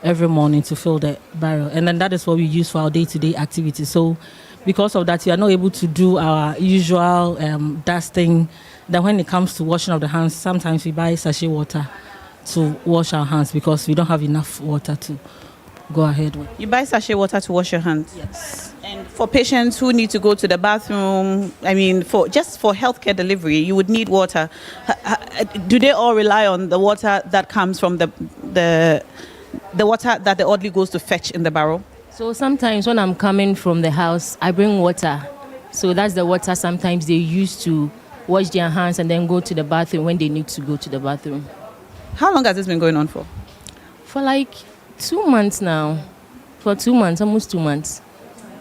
Speaker 4: every morning to fill the barrel. And then that is what we use for our day-to-day activities. So because of that, we are not able to do our usual dusting. Then when it comes to washing of the hands, sometimes we buy sachet water to wash our hands because we don't have enough water to go ahead with.
Speaker 1: You buy sachet water to wash your hands?
Speaker 4: Yes.
Speaker 1: And for patients who need to go to the bathroom, I mean, for healthcare delivery, you would need water. Do they all rely on the water that comes from the water that the orderly goes to fetch in the barrel?
Speaker 3: So sometimes when I'm coming from the house, I bring water. So that's the water sometimes they use to wash their hands and then go to the bathroom when they need to go to the bathroom.
Speaker 1: How long has this been going on for?
Speaker 3: For like 2 months now. For 2 months, almost 2 months.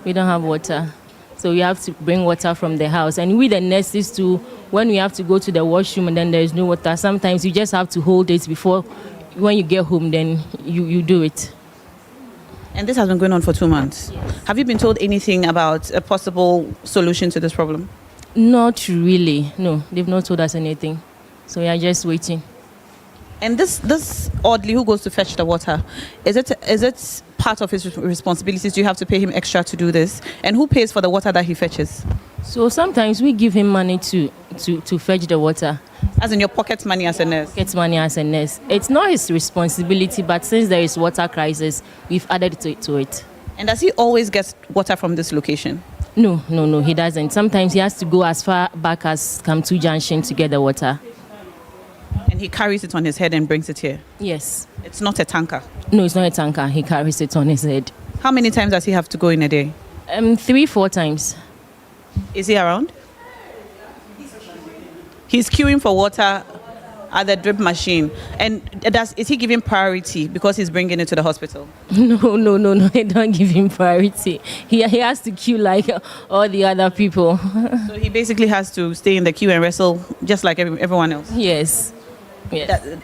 Speaker 3: We don't have water. So we have to bring water from the house. And we the nurses too, when we have to go to the washroom and then there is no water, sometimes you just have to hold it before, when you get home, then you do it.
Speaker 1: And this has been going on for 2 months. Yes. Have you been told anything about a possible solution to this problem?
Speaker 3: Not really. No, they've not told us anything. So we are just waiting.
Speaker 1: And this orderly who goes to fetch the water, is it part of his responsibilities? Do you have to pay him extra to do this? And who pays for the water that he fetches?
Speaker 3: So sometimes we give him money to fetch the water.
Speaker 1: As in your pocket money as a nurse?
Speaker 3: Pocket money as a nurse. It's not his responsibility, but since there is water crisis, we've added to it.
Speaker 1: And does he always get water from this location?
Speaker 3: No, he doesn't. Sometimes he has to go as far back as Kamtu Junction to get the water.
Speaker 1: And he carries it on his head and brings it here?
Speaker 3: Yes.
Speaker 1: It's not a tanker?
Speaker 3: No, it's not a tanker. He carries it on his head.
Speaker 1: How many times does he have to go in a day?
Speaker 3: 3-4 times.
Speaker 1: Is he around? He's queuing for water at the drip machine. And is he giving priority because he's bringing it to the hospital?
Speaker 3: No. They don't give him priority. He has to queue like all the other people.
Speaker 1: So he basically has to stay in the queue and wrestle just like everyone else?
Speaker 3: Yes.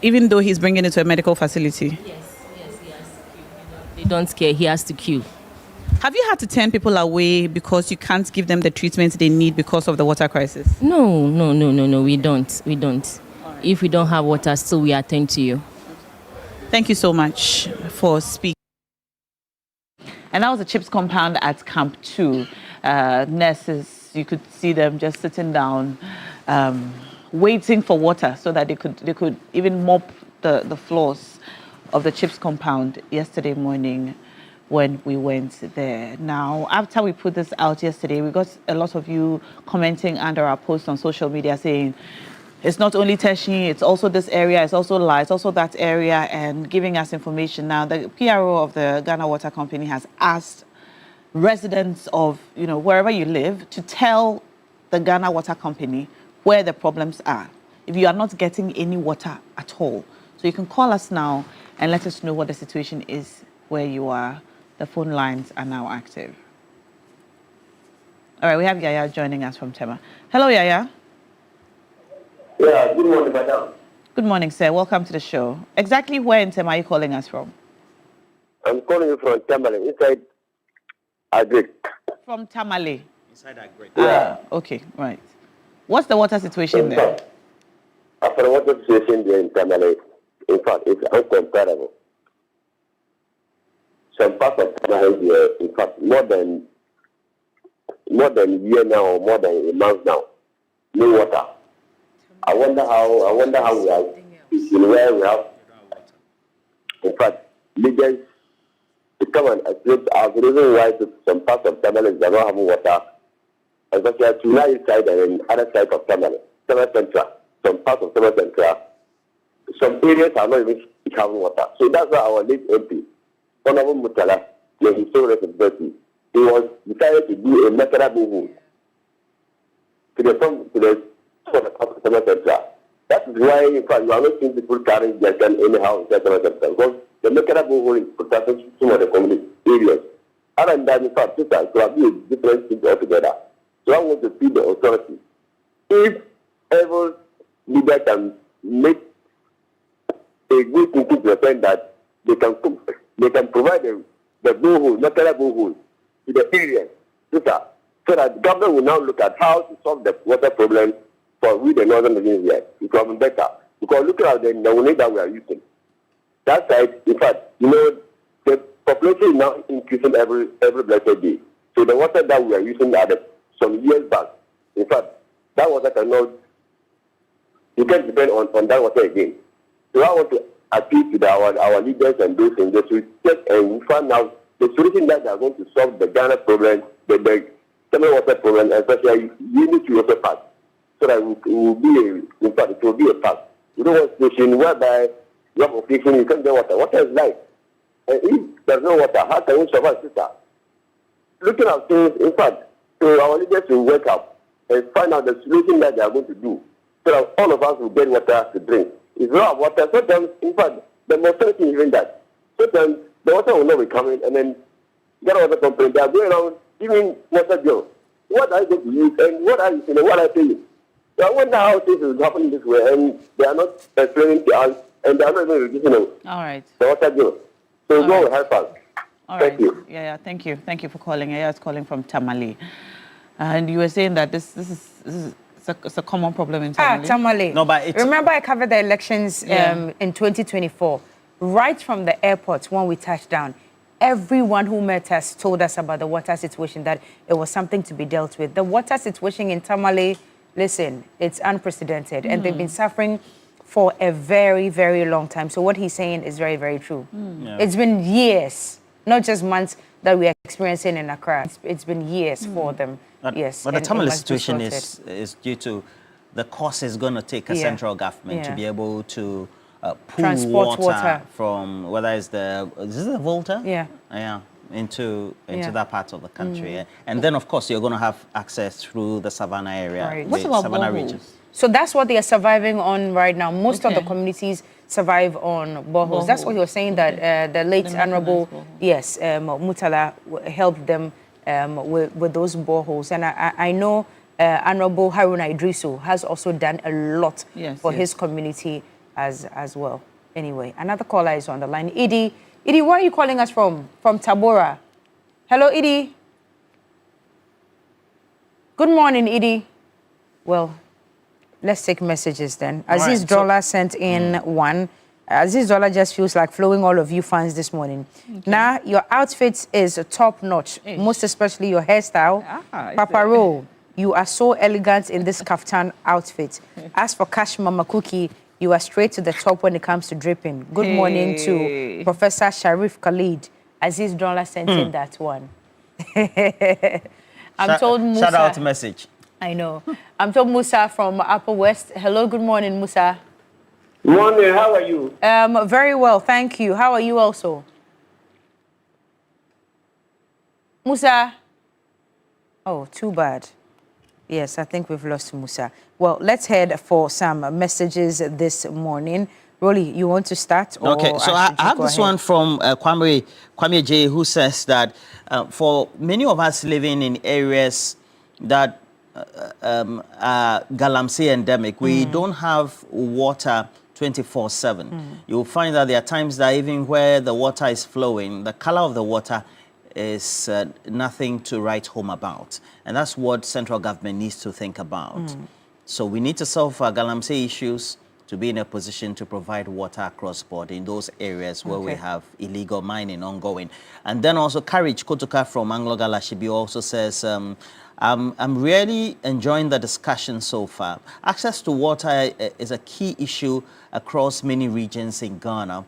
Speaker 1: Even though he's bringing it to a medical facility?
Speaker 3: Yes, he has to queue. They don't care. He has to queue.
Speaker 1: Have you had to turn people away because you can't give them the treatment they need because of the water crisis?
Speaker 3: No, we don't. Right. If we don't have water, still we attend to you.
Speaker 1: Thank you so much for speaking. And that was the CHIPS compound at Camp 2. Nurses, you could see them just sitting down, waiting for water so that they could even mop the floors of the CHIPS compound yesterday morning when we went there. Now, after we put this out yesterday, we got a lot of you commenting under our post on social media saying, it's not only Teshi, it's also this area, it's also La, it's also that area, and giving us information. Now, the PRO of the Ghana Water Company has asked residents of, wherever you live to tell the Ghana Water Company where the problems are, if you are not getting any water at all. So you can call us now and let us know what the situation is where you are. The phone lines are now active. All right, we have Yaya joining us from Tema. Hello, Yaya.
Speaker 19: Yeah, good morning, madam.
Speaker 1: Good morning, sir. Welcome to the show. Exactly where in Tema are you calling us from?
Speaker 19: I'm calling you from Tamale, inside Agric.
Speaker 1: From Tamale?
Speaker 18: Inside Agric.
Speaker 19: Yeah.
Speaker 1: Okay, right. What's the water situation there?
Speaker 19: After the water situation there in Tamale, in fact, it's uncomparable. Some parts of Tamale, in fact, more than a year now, or more than a month now, no water. I wonder how we are in where we have. In fact, leaders to come and address our reason why some parts of Tamale do not have water, especially to Tula side and other side of Tamale, Central, some parts of Tamale Central, some areas are not even having water. So that's why our late MP, Honorable Mutala, the historic representative, he was decided to do a measurable to the that is why, in fact, you are not seeing people carrying jerrycan anyhow in Central Central, because the measurable hole is protecting some of the community areas Other than that, in fact, it will be a different thing altogether. So I want to see the authority. If every leader can make a good thing to the extent that they can provide the borehole, natural borehole, to the area, so that the government will now look at how to solve the water problem for we the northern region here. It will be better. Because look at the money that we are using. That side, in fact, the population is now increasing every blessed day. So the water that we are using some years back, in fact, that water cannot, you can't depend on that water again. So I want to appeal to our leaders and those in the to check and find out the solution that they are going to solve the Ghana problem, the summer water problem, especially unity water pass. So that it will be a pass. You don't want a station whereby you have a station, you can't get water. Water is life. And if there's no water, how can we survive, sister? Looking at things, in fact, so our leaders will wake up and find out the solution that they are going to do, so that all of us will get water to drink. If we have water, sometimes, in fact, the mortality is even that. Sometimes the water will not be coming, and then get water company, they are going around giving water bills. What are you going to use, and what are you saying, what are you saying? So I wonder how things is happening this way, and they are not explaining to us, and they are not even reducing the water bill. So God will help us. Thank you.
Speaker 1: Yeah, thank you. Thank you for calling. I was calling from Tamale. And you were saying that this is a common problem in Tamale.
Speaker 17: Tamale.
Speaker 1: No, but
Speaker 17: remember I covered the elections in 2024. Right from the airport when we touched down, everyone who met us told us about the water situation, that it was something to be dealt with. The water situation in Tamale, listen, it's unprecedented. And they've been suffering for a very, very long time. So what he's saying is very, very true. It's been years, not just months, that we are experiencing in Accra. It's been years for them.
Speaker 18: But the Tamale situation is due to the cost is going to take a central government to be able to pull
Speaker 17: transport
Speaker 18: water from, whether it's the Volta?
Speaker 17: Yeah.
Speaker 18: Into that part of the country. And then, of course, you're going to have access through the Savannah area,
Speaker 17: Right.
Speaker 18: the
Speaker 17: What about
Speaker 18: Savannah
Speaker 17: boreholes?
Speaker 18: region.
Speaker 17: So that's what they are surviving on right now. Most of the communities survive on boreholes. That's what he was saying, that the late Honorable, Mutala helped them with those boreholes. And I know Honorable Haruna Idrisu has also done a lot for his community as well. Anyway, another caller is on the line. Edie, where are you calling us from? From Tabora. Hello, Edie. Good morning, Edie. Well, let's take messages then. Aziz Dollar sent in one. Aziz Dollar just feels like flowing all of you fans this morning. Now, your outfit is top notch, most especially your hairstyle. Papa Ro, you are so elegant in this kaftan outfit. As for Cash Mama Cookie, you are straight to the top when it comes to dripping. Good morning to Professor Sharif Khalid. Aziz Dollar sent in that one. I'm told Musa.
Speaker 18: Shout out message.
Speaker 17: I know. I'm told Musa from Upper West. Hello, good morning, Musa.
Speaker 19: Morning, how are you?
Speaker 17: Very well, thank you. How are you also? Musa? Oh, too bad. Yes, I think we've lost Musa. Well, let's head for some messages this morning. Rolly, you want to start?
Speaker 18: Okay, so I have this one from Kwame J, who says that for many of us living in areas that are Galamsey endemic, we don't have water 24/7. You'll find that there are times that even where the water is flowing, the color of the water is nothing to write home about. And that's what central government needs to think about. So we need to solve our Galamsey issues to be in a position to provide water across board in those areas where we have illegal mining ongoing. And then also Courage Kotuka from Anglo-Gala Shibi also says, I'm really enjoying the discussion so far. Access to water is a key issue across many regions in Ghana,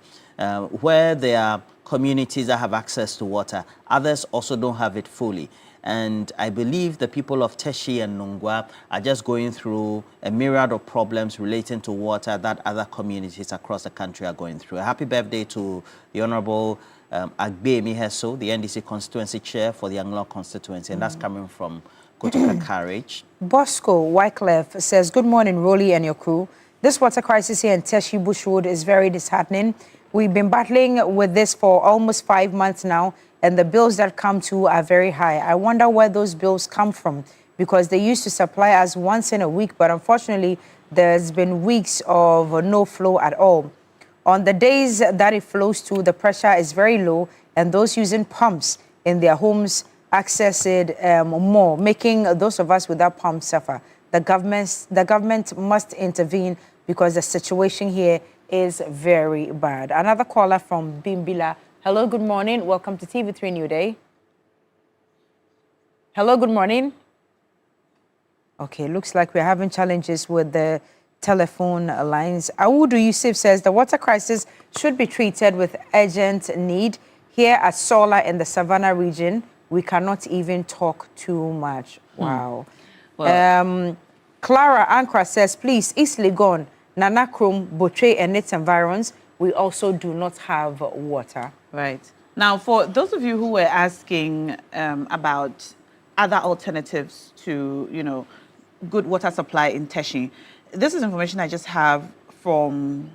Speaker 18: where there are communities that have access to water. Others also don't have it fully. And I believe the people of Teshi and Nungwa are just going through a myriad of problems relating to water that other communities across the country are going through. A happy birthday to the Honorable Agbe Miheso, the NDC constituency chair for the Anglo constituency, and that's coming from Kotuka Courage.
Speaker 17: Bosco Wycliffe says, good morning, Rolly and your crew. This water crisis here in Teshi Bush Road is very disheartening. We've been battling with this for almost 5 months now, and the bills that come to are very high. I wonder where those bills come from, because they used to supply us once in a week, but unfortunately, there's been weeks of no flow at all. On the days that it flows to, the pressure is very low, and those using pumps in their homes access it more, making those of us without pumps suffer. The government must intervene, because the situation here is very bad. Another caller from Bimbila. Hello, good morning. Welcome to TV3 Newday. Hello, good morning. Okay, looks like we're having challenges with the telephone lines. Awudu Yusuf says the water crisis should be treated with urgent need. Here at Sola in the Savannah region, we cannot even talk too much. Wow. Well. Clara Ankra says, please, East Legon, Nanakrum, Botre and its environs, we also do not have water.
Speaker 1: Right. Now, for those of you who were asking about other alternatives to, good water supply in Teshi, this is information I just have from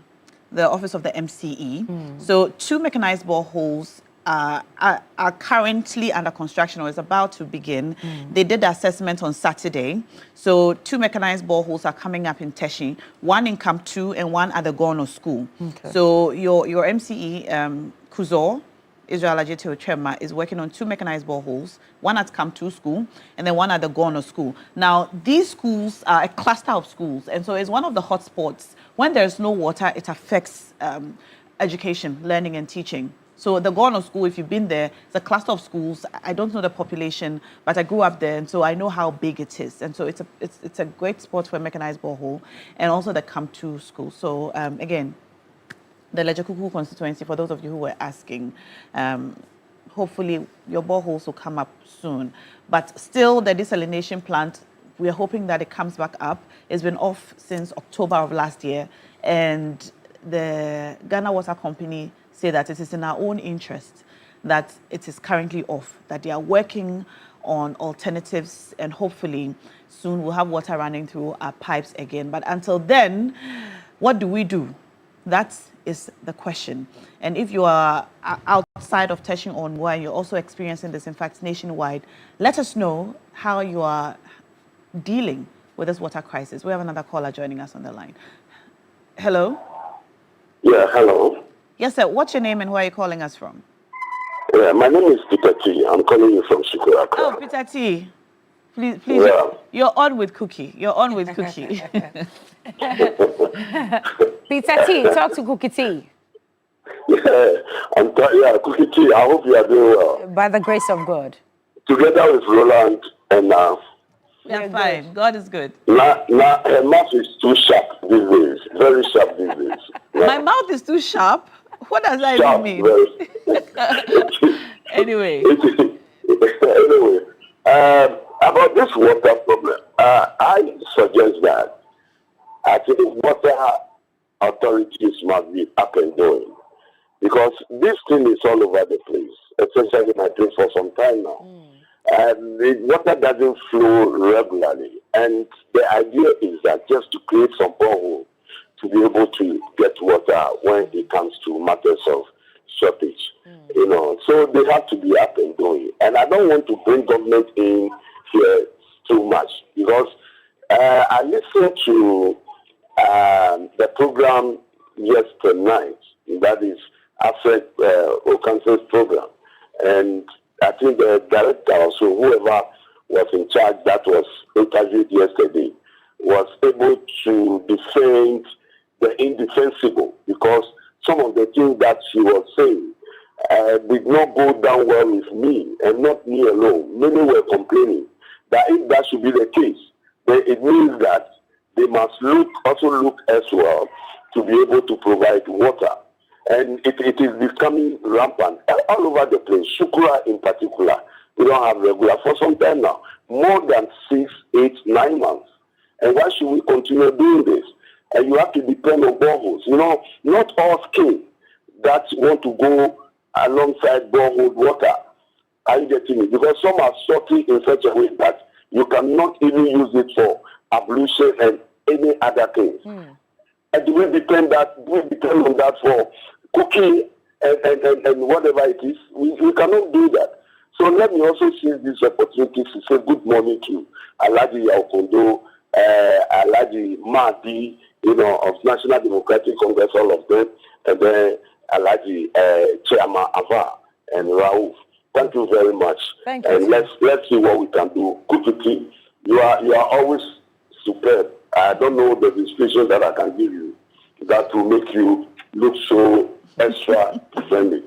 Speaker 1: the office of the MCE. So 2 mechanized boreholes are currently under construction, or is about to begin. They did the assessment on Saturday. So 2 mechanized boreholes are coming up in Teshi, one in Camp 2 and one at the Gorno School. Okay. So your MCE, Kuzo, Israel Ajete Ochema, is working on 2 mechanized boreholes, one at Camp 2 School and then one at the Gorno School. Now, these schools are a cluster of schools, and so it's one of the hotspots. When there's no water, it affects education, learning and teaching. So the Gorno School, if you've been there, it's a cluster of schools. I don't know the population, but I grew up there, and so I know how big it is. And so it's a great spot for a mechanized borehole, and also the Camp 2 School. So again, the Lejakuku constituency, for those of you who were asking, hopefully your boreholes will come up soon. But still, the desalination plant, we're hoping that it comes back up. It's been off since October of last year, and the Ghana Water Company say that it is in our own interest that it is currently off, that they are working on alternatives, and hopefully soon we'll have water running through our pipes again. But until then, what do we do? That is the question. And if you are outside of Teshi or Nwa and you're also experiencing this, in fact, nationwide, let us know how you are dealing with this water crisis. We have another caller joining us on the line. Hello?
Speaker 19: Yeah, hello.
Speaker 1: Yes, sir. What's your name and where are you calling us from?
Speaker 19: Yeah, my name is Peter T. I'm calling you from Sukuraka.
Speaker 1: Oh, Peter T. Please, yeah. You're on with Cookie. You're on with Cookie.
Speaker 17: Peter T, talk to Cookie T.
Speaker 19: Yeah, Cookie T, I hope you are doing well.
Speaker 17: By the grace of God.
Speaker 19: Together with Roland and
Speaker 1: we're fine. God is good.
Speaker 19: Now, her mouth is too sharp these days. Very sharp these days.
Speaker 1: My mouth is too sharp? What does that even mean? Anyway.
Speaker 19: About this water problem, I suggest that I think water authorities must be up and going, because this thing is all over the place, especially in my place for some time now. And the water doesn't flow regularly, and the idea is that just to create some borehole to be able to get water when it comes to matters of shortage, so they have to be up and going. And I don't want to bring government in here too much, because I listened to the program yesterday night, that is Afrec Okanse's program, and I think the director, also whoever was in charge that was interviewed yesterday, was able to defend the indefensible, because some of the things that she was saying did not go down well with me, and not me alone. Many were complaining that if that should be the case, then it means that they must also look as well to be able to provide water. And it is becoming rampant all over the place. Shukura in particular, we don't have regular for some time now, more than 6, 8, 9 months. And why should we continue doing this? And you have to depend on boreholes. Not all skin that want to go alongside borehole water. Are you getting me? Because some are salty in such a way that you cannot even use it for ablution and any other things. And we depend on that for cooking. and whatever it is, we cannot do that. So let me also seize this opportunity to say good morning to Alhaji Yaokondo, Alhaji Mahdi, of National Democratic Congress, all of them, and then Alhaji Chairman Ava and Raouf. Thank you very much.
Speaker 17: Thank you.
Speaker 19: And let's see what we can do. Kutuki, you are always superb. I don't know the description that I can give you that will make you look so extra friendly.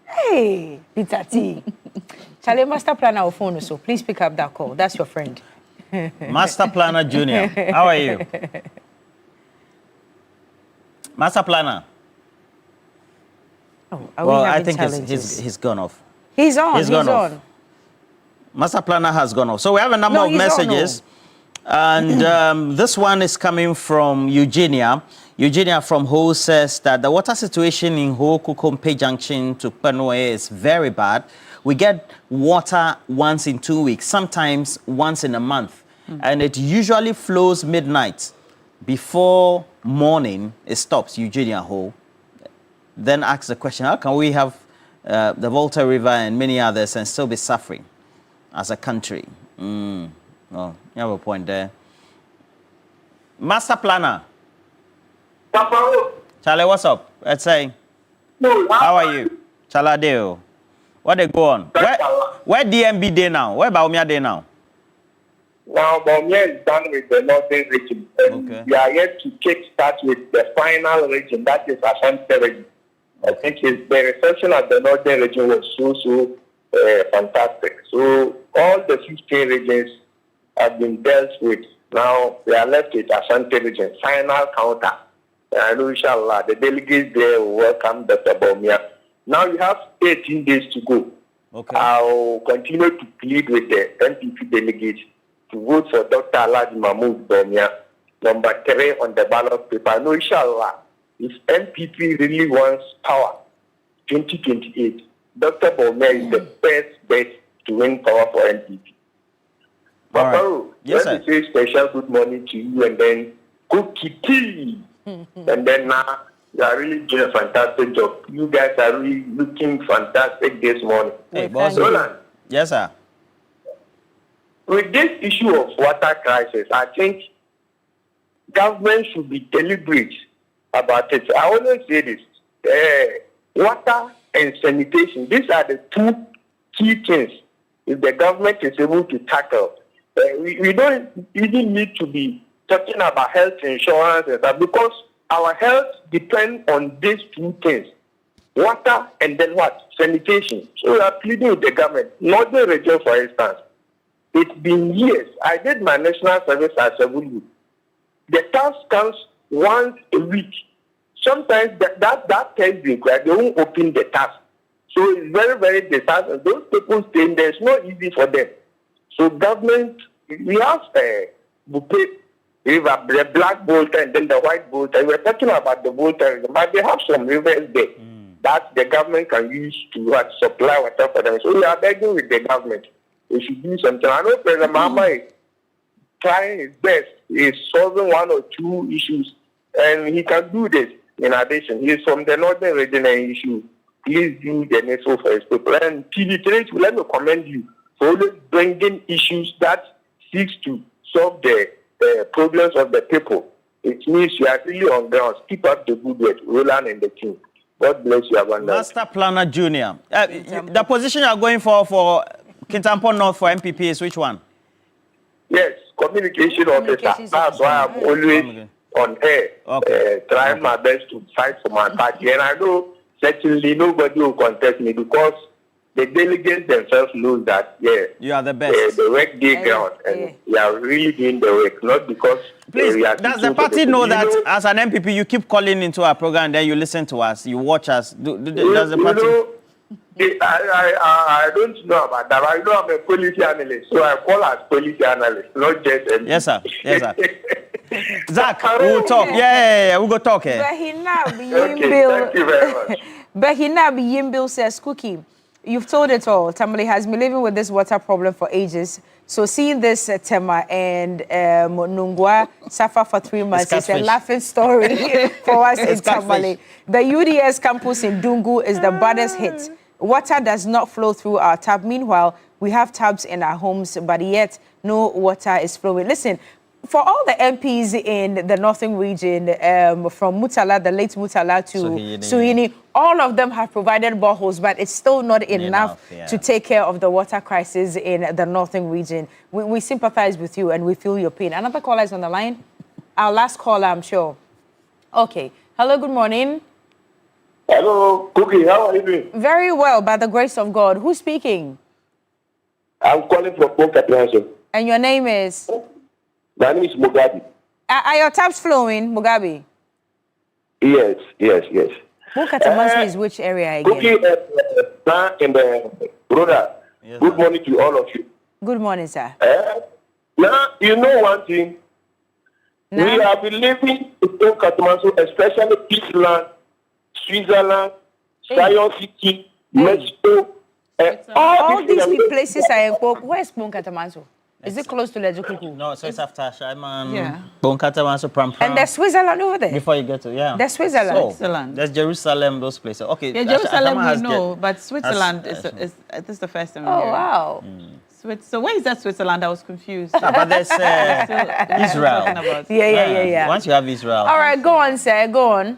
Speaker 17: Hey, Peter T. Charlie, Master Planner of phone, so please pick up that call. That's your friend.
Speaker 18: Master Planner Junior, how are you? Master Planner.
Speaker 17: Oh,
Speaker 18: well, I think he's gone off.
Speaker 17: He's on.
Speaker 18: He's gone off. Master Planner has gone off. So we have a number of messages. And this one is coming from Eugenia. Eugenia from Ho says that the water situation in Ho Kukompe Junction to Panoe is very bad. We get water once in 2 weeks, sometimes once in a month. And it usually flows midnight. Before morning, it stops, Eugenia Ho. Then asks the question, how can we have the Volta River and many others and still be suffering as a country? Well, you have a point there. Master Planner. Charlie, what's up? Let's say. How are you? Chaladeo. What they go on? Where DMB day now? Where Baumia day now?
Speaker 20: Now, Baumia is done with the northern region. Okay. We are yet to kickstart with the final region, that is Ashanti region. I think the reception at the northern region was so fantastic. So all the 15 regions have been dealt with. Now we are left with Ashanti region, final counter. And inshallah, the delegates there will welcome Dr. Baumia. Now you have 18 days to go. Okay. I'll continue to plead with the NPP delegates to vote for Dr. Alhaji Mahmoud Baumia, number 3 on the ballot paper. No, inshallah, if NPP really wants power, 2028, Dr. Baumia is the best bet to win power for NPP. Papa, yes, let me say special good morning to you, and then cookie tea. And then now you are really doing a fantastic job. You guys are really looking fantastic this morning.
Speaker 18: Hey, boss.
Speaker 20: Roland.
Speaker 18: Yes, sir.
Speaker 20: With this issue of water crisis, I think government should be deliberate about it. I always say this. Water and sanitation, these are the two key things if the government is able to tackle. We don't even need to be talking about health insurance and stuff, because our health depends on these two things. Water and then what? Sanitation. So we are pleading with the government. Northern region, for instance, it's been years. I did my national service as a woman. The task comes once a week. Sometimes that tells you that they won't open the task. So it's very, very disastrous. Those people staying there, it's not easy for them. So government, we have Bupe River, the black Volta and then the white Volta. We're talking about the Volta, but they have some rivers there that the government can use to supply water for them. So we are begging with the government. We should do something. I know President Mama is trying his best. He's solving one or two issues, and he can do this. In addition, he is from the northern region, and he should please do the necessary for his people. And TV3, let me commend you for always bringing issues that seeks to solve the problems of the people. It means you are really on ground. Keep up the good work, Roland and the team. God bless you, abundantly.
Speaker 18: Master Planner Junior. The position you are going for Kintampo North for MPP is which one?
Speaker 20: Yes, communication officer. That's why I'm always on air, trying my best to fight for my party. And I know certainly nobody will contest me, because the delegates themselves know that,
Speaker 18: you are the best.
Speaker 20: The work day ground, and we are really doing the work, not because...
Speaker 18: Please, does the party know that as an MPP you keep calling into our program and then you listen to us, you watch us? Does the party...
Speaker 20: I don't know about that. I know I'm a policy analyst, so I call as policy analyst, not just MPP.
Speaker 18: Yes, sir. Yes, sir. Zach, we'll talk. Yeah, we'll go talk here.
Speaker 17: But he now be
Speaker 20: Thank you very much.
Speaker 17: But he now be Yimbil says, Cookie, You've told it all. Tamale has been living with this water problem for ages. So seeing this Tema and Nungwa suffer for 3 months is a laughing story for us in Tamale. The UDS campus in Dungu is the baddest hit. Water does not flow through our tap. Meanwhile, we have taps in our homes, but yet no water is flowing. Listen, for all the MPs in the northern region, from Mutala, the late Mutala to Suhini, all of them have provided boreholes, but it's still not enough to take care of the water crisis in the northern region. We sympathize with you and we feel your pain. Another caller is on the line. Our last caller, I'm sure. Okay. Hello, good morning.
Speaker 20: Hello, Cookie, how are you doing?
Speaker 17: Very well, by the grace of God. Who's speaking?
Speaker 20: I'm calling from Bonka.
Speaker 17: And your name is?
Speaker 20: My name is Mugabe.
Speaker 17: Are your taps flowing, Mugabe?
Speaker 20: Yes.
Speaker 17: Bonka is which area again?
Speaker 20: Cookie, and brother, yes, good morning to all of you.
Speaker 17: Good morning, sir.
Speaker 20: Now, you know one thing. We have been living in Bonka, especially Switzerland, Sion City, Mexico, and
Speaker 17: all these places are in Bonka. Where's Bonka? Is it close to Lejukuku?
Speaker 18: No, so it's after Shaiman. Yeah. Bonkatamanso,
Speaker 17: and there's Switzerland over there.
Speaker 18: Before you get to,
Speaker 17: there's Switzerland.
Speaker 18: So, there's Jerusalem, those places. Okay.
Speaker 1: Yeah, Jerusalem we know, but Switzerland is this is the first time.
Speaker 17: Oh, wow.
Speaker 1: So where is that Switzerland? I was confused.
Speaker 18: But there's Israel.
Speaker 17: Yeah.
Speaker 18: Once you have Israel.
Speaker 17: All right, go on, sir. Go on.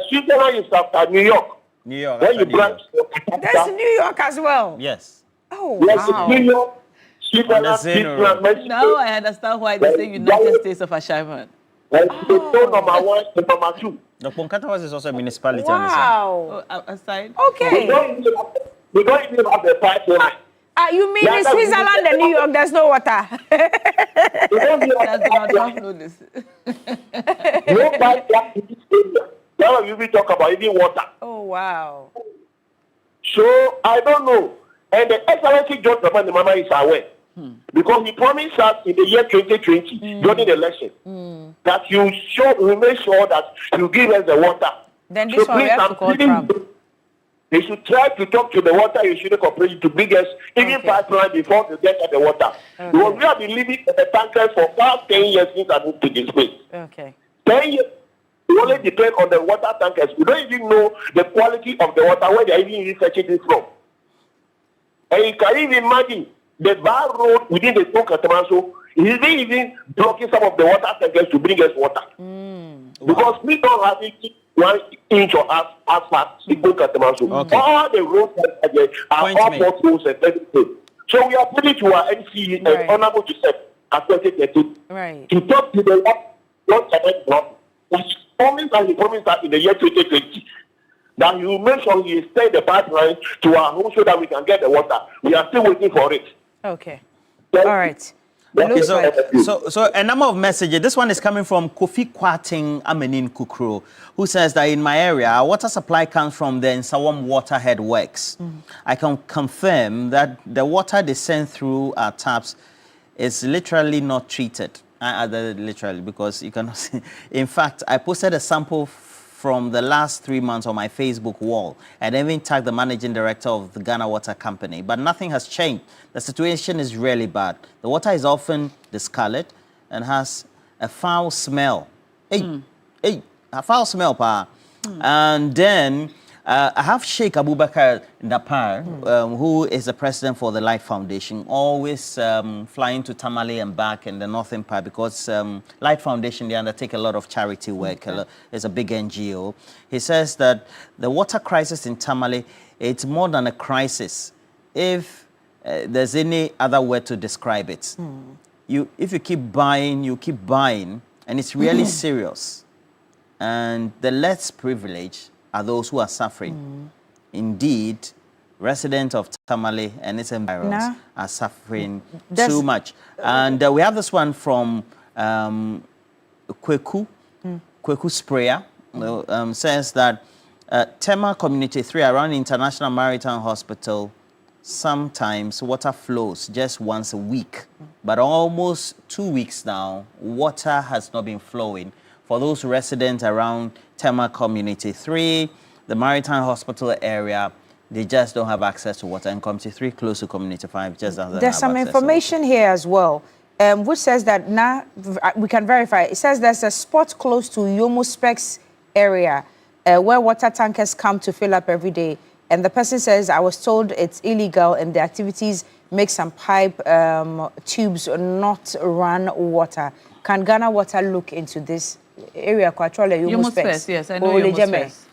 Speaker 20: Switzerland is after New York.
Speaker 18: New York.
Speaker 20: When you branch,
Speaker 17: there's New York as well.
Speaker 18: Yes.
Speaker 17: Oh,
Speaker 20: yes,
Speaker 17: wow.
Speaker 20: New York.
Speaker 1: Now I understand why they say United States of Ashaiman.
Speaker 20: Number 1 and number 2.
Speaker 18: The Ponkatawas is also a municipality.
Speaker 17: Wow.
Speaker 1: Aside.
Speaker 17: Okay.
Speaker 20: We don't even have the pipeline.
Speaker 17: You mean in Switzerland and New York, there's no water?
Speaker 20: No pipeline in this area. Now you will talk about even water.
Speaker 17: Oh, wow.
Speaker 20: So, I don't know. And the Excellency John Mama is aware. Because he promised us in the year 2020, during the election, that you will make sure that you give us the water.
Speaker 17: Then this one we have to call Trump.
Speaker 20: They should try to talk to the water utility corporation to bring us even pipeline before they get at the water. Because we have been living in the tankers for past 10 years since I moved to this place.
Speaker 17: Okay.
Speaker 20: 10 years. We only depend on the water tankers. We don't even know the quality of the water, where they are even researching it from. And you can even imagine the bar road within the Spoke Catamaso is even blocking some of the water tankers to bring us water. Because we don't have 1 inch of asphalt in Spoke Catamaso. All the roads are all potholes and everything. So we are putting to our NC and Honorable Joseph at 2013 to talk to the Lord Connect. He promised that in the year 2020. That he will make sure he extend the pipeline to our home so that we can get the water. We are still waiting for it.
Speaker 17: Okay. All right.
Speaker 18: Okay, so a number of messages. This one is coming from Kofi Kwating Amenin Kukro, who says that in my area, our water supply comes from the Nsawam Waterhead Works. I can confirm that the water they send through our taps is literally not treated. Literally, because you cannot see. In fact, I posted a sample from the last 3 months on my Facebook wall and even tagged the managing director of the Ghana Water Company. But nothing has changed. The situation is really bad. The water is often discolored and has a foul smell. A foul smell, pa. And then I have Sheikh Abubakar Napar, who is the president for the Light Foundation, always flying to Tamale and back in the northern part because Light Foundation, they undertake a lot of charity work. It's a big NGO. He says that the water crisis in Tamale, it's more than a crisis. If there's any other word to describe it. If you keep buying, and it's really serious. And the less privileged are those who are suffering. Indeed, residents of Tamale and its environs are suffering too much. And we have this one from Kweku Sprayer, says that Tema Community 3 around International Maritime Hospital, sometimes water flows just once a week. But almost 2 weeks now, water has not been flowing. For those residents around Tema Community 3, the Maritime Hospital area, They just don't have access to water. And Community 3, close to Community 5, just doesn't
Speaker 17: There's
Speaker 18: have
Speaker 17: some
Speaker 18: access
Speaker 17: information here as well, which says that now we can verify. It says there's a spot close to Yomo Specs area where water tankers come to fill up every day. And the person says, I was told it's illegal and the activities make some pipe tubes not run water. Can Ghana Water look into this area?
Speaker 1: Yomo Specs, yes, I know Yomo Specs.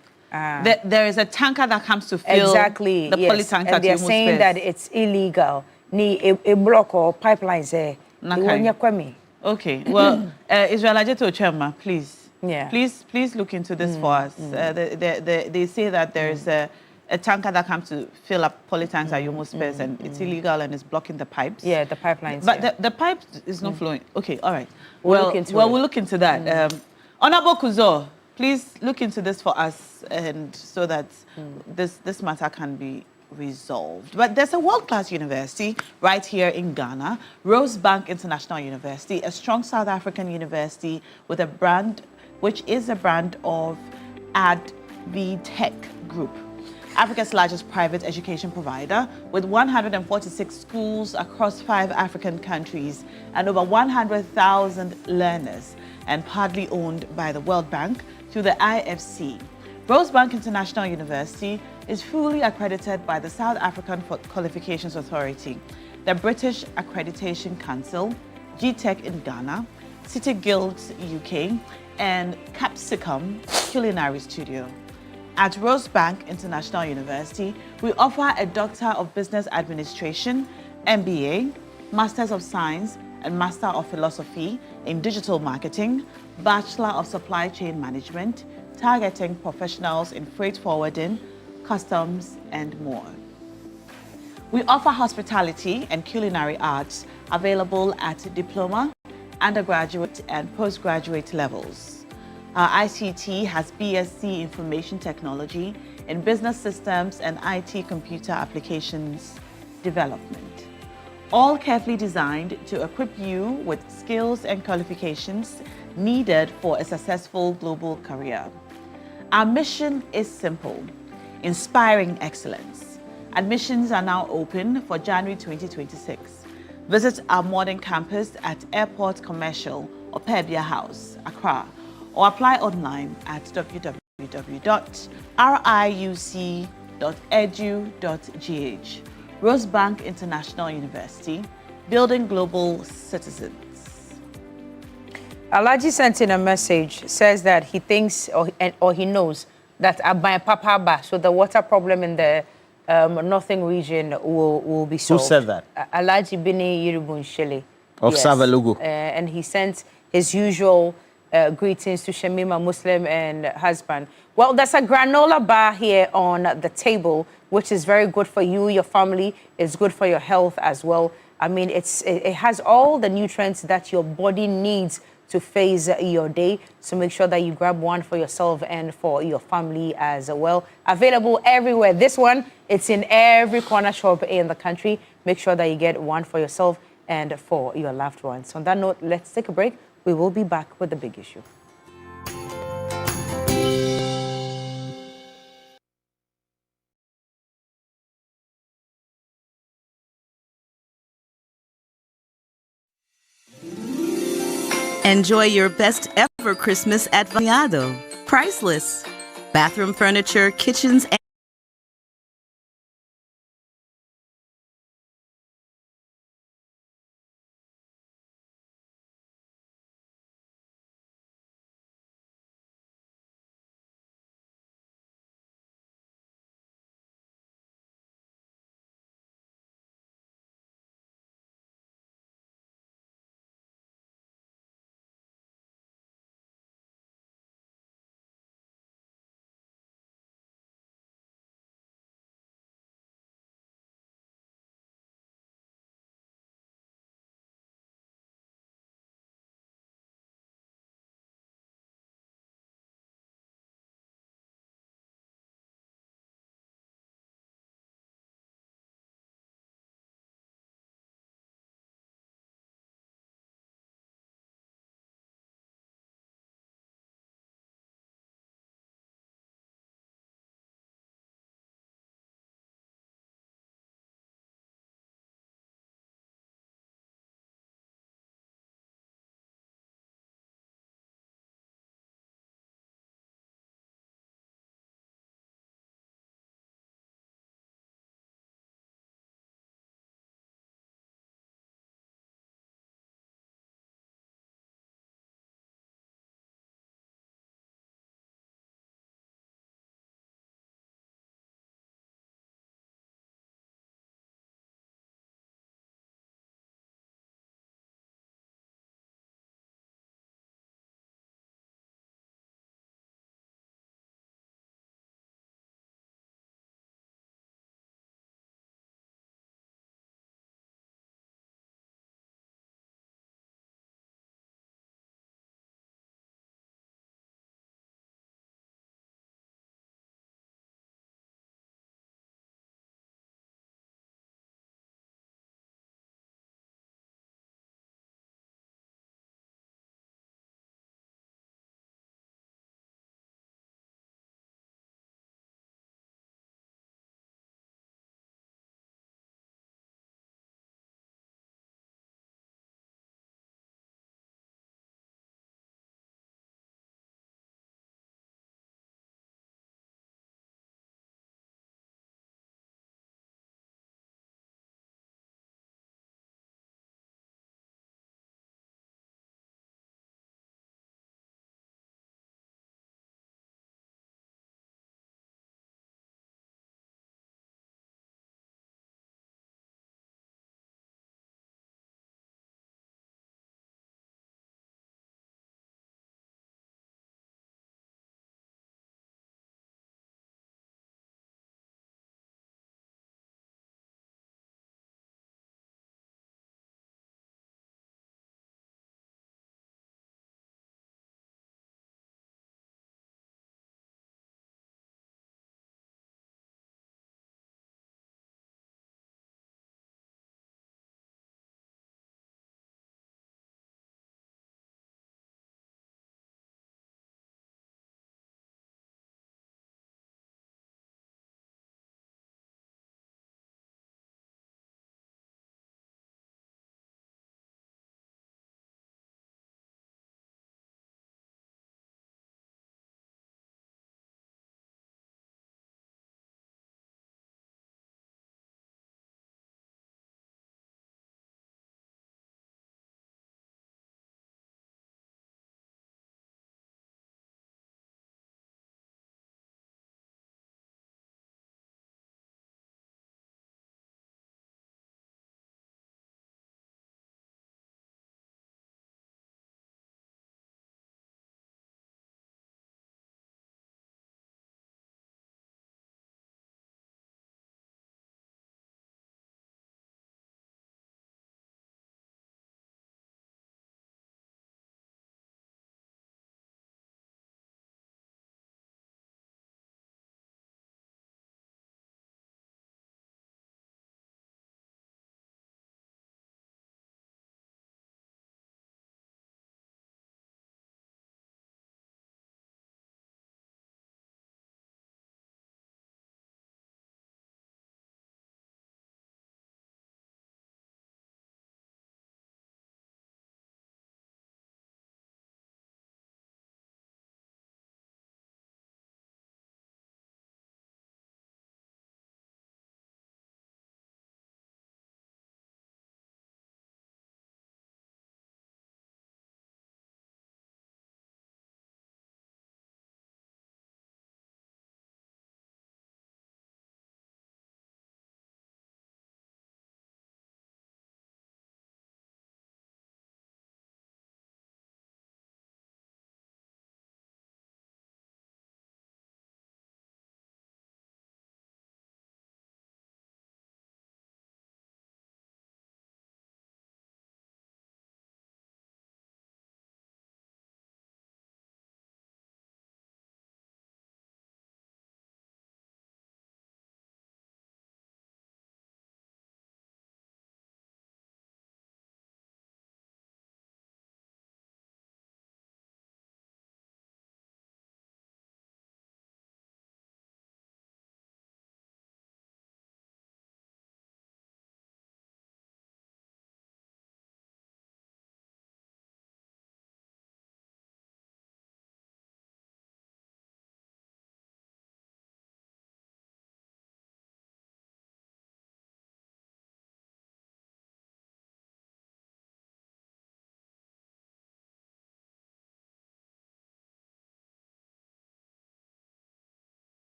Speaker 1: There is a tanker that comes to fill
Speaker 17: exactly,
Speaker 1: the
Speaker 17: yes.
Speaker 1: polytanker.
Speaker 17: And they're saying that it's illegal. Ni a block or pipelines there.
Speaker 1: Okay. Well, Israel Ajeto Chema, please.
Speaker 17: Yeah.
Speaker 1: Please look into this for us. They say that there is a tanker that comes to fill up polytanks at Yomo Specs and it's illegal and it's blocking the pipes.
Speaker 17: Yeah, the pipelines.
Speaker 1: But the pipe is not flowing. Okay, all right.
Speaker 17: We'll
Speaker 1: look into that. Honorable Kuzo, please look into this for us and so that this matter can be resolved. But there's a world-class university right here in Ghana, Rosebank International University, a strong South African university with a brand, which is a brand of AdVTech Group, Africa's largest private education provider, with 146 schools across 5 African countries and over 100,000 learners, and partly owned by the World Bank through the IFC. Rosebank International University is fully accredited by the South African Qualifications Authority, the British Accreditation Council, GTech in Ghana, City Guilds UK, and Capsicum Culinary Studio. At Rosebank International University, we offer a Doctor of Business Administration, MBA, Masters of Science, and Master of Philosophy in Digital Marketing, Bachelor of Supply Chain Management, targeting professionals in freight forwarding, customs, and more. We offer hospitality and culinary arts available at diploma, undergraduate, and postgraduate levels. Our ICT has BSc Information Technology in Business Systems and IT Computer Applications Development. All carefully designed to equip you with skills and qualifications needed for a successful global career. Our mission is simple: inspiring excellence. Admissions are now open for January 2026. Visit our modern campus at Airport Commercial or Pebia House, Accra, or apply online at www.riuc.edu.gh. Rosebank International University, building global citizens.
Speaker 17: Alaji sent in a message, says that he thinks or he knows that Abai Papaba, so the water problem in the northern region will be solved.
Speaker 18: Who said that?
Speaker 17: Alaji Bini Yirubun Shele.
Speaker 18: Of Savalugu.
Speaker 17: And he sent his usual greetings to Shamima, Muslim and husband. Well, there's a granola bar here on the table, which is very good for you, your family. It's good for your health as well. I mean, it has all the nutrients that your body needs to face your day. So make sure that you grab one for yourself and for your family as well. Available everywhere. This one, it's in every corner shop in the country. Make sure that you get one for yourself and for your loved ones. On that note, let's take a break. We will be back with the big issue.
Speaker 21: Enjoy your best ever Christmas at Vallado. Priceless. Bathroom furniture, kitchens, and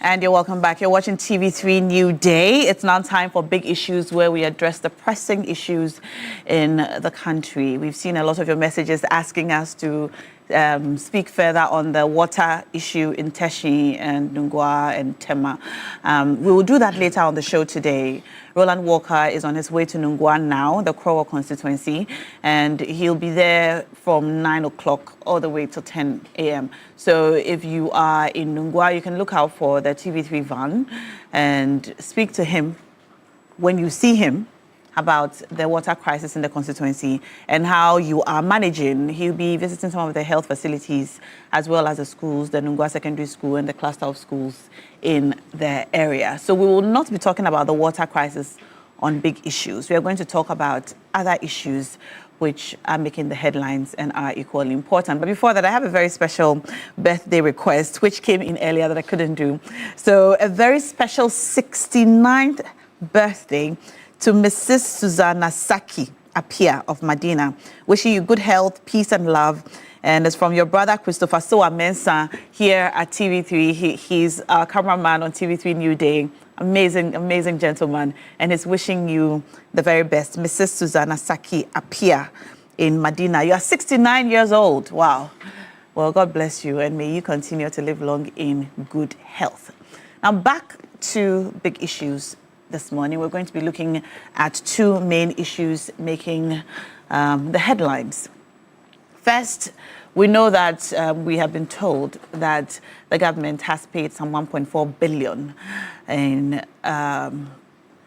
Speaker 1: And you're welcome back. You're watching TV3 Newday. It's now time for big issues where we address the pressing issues in the country. We've seen a lot of your messages asking us to speak further on the water issue in Teshi and Nungwa and Tema. We will do that later on the show today. Roland Walker is on his way to Nungwa now, the Krowo constituency, and he'll be there from 9 o'clock all the way till 10 a.m. So if you are in Nungwa, you can look out for the TV3 van and speak to him when you see him about the water crisis in the constituency and how you are managing. He'll be visiting some of the health facilities as well as the schools, the Nungwa Secondary School and the cluster of schools in the area. So we will not be talking about the water crisis on big issues. We are going to talk about other issues which are making the headlines and are equally important. But before that, I have a very special birthday request, which came in earlier that I couldn't do. So a very special 69th birthday to Mrs. Susanna Saki Apia of Medina. Wishing you good health, peace and love. And it's from your brother, Christopher Soa Mensah, here at TV3. He's our cameraman on TV3 Newday. Amazing, amazing gentleman. And he's wishing you the very best. Mrs. Susanna Saki Apia in Medina. You are 69 years old. Wow. Well, God bless you. And may you continue to live long in good health. Now, back to big issues. This morning, we're going to be looking at two main issues making the headlines. First, we know that we have been told that the government has paid some 1.4 billion in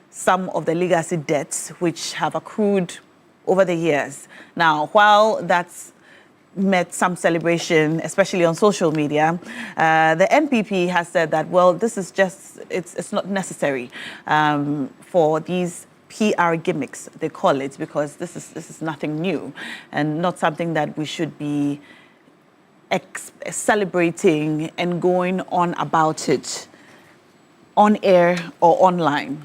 Speaker 1: some of the legacy debts which have accrued over the years. Now, while that's met some celebration, especially on social media, the NPP has said that, well, this is just, it's not necessary for these PR gimmicks, they call it, because this is nothing new and not something that we should be celebrating and going on about it on air or online.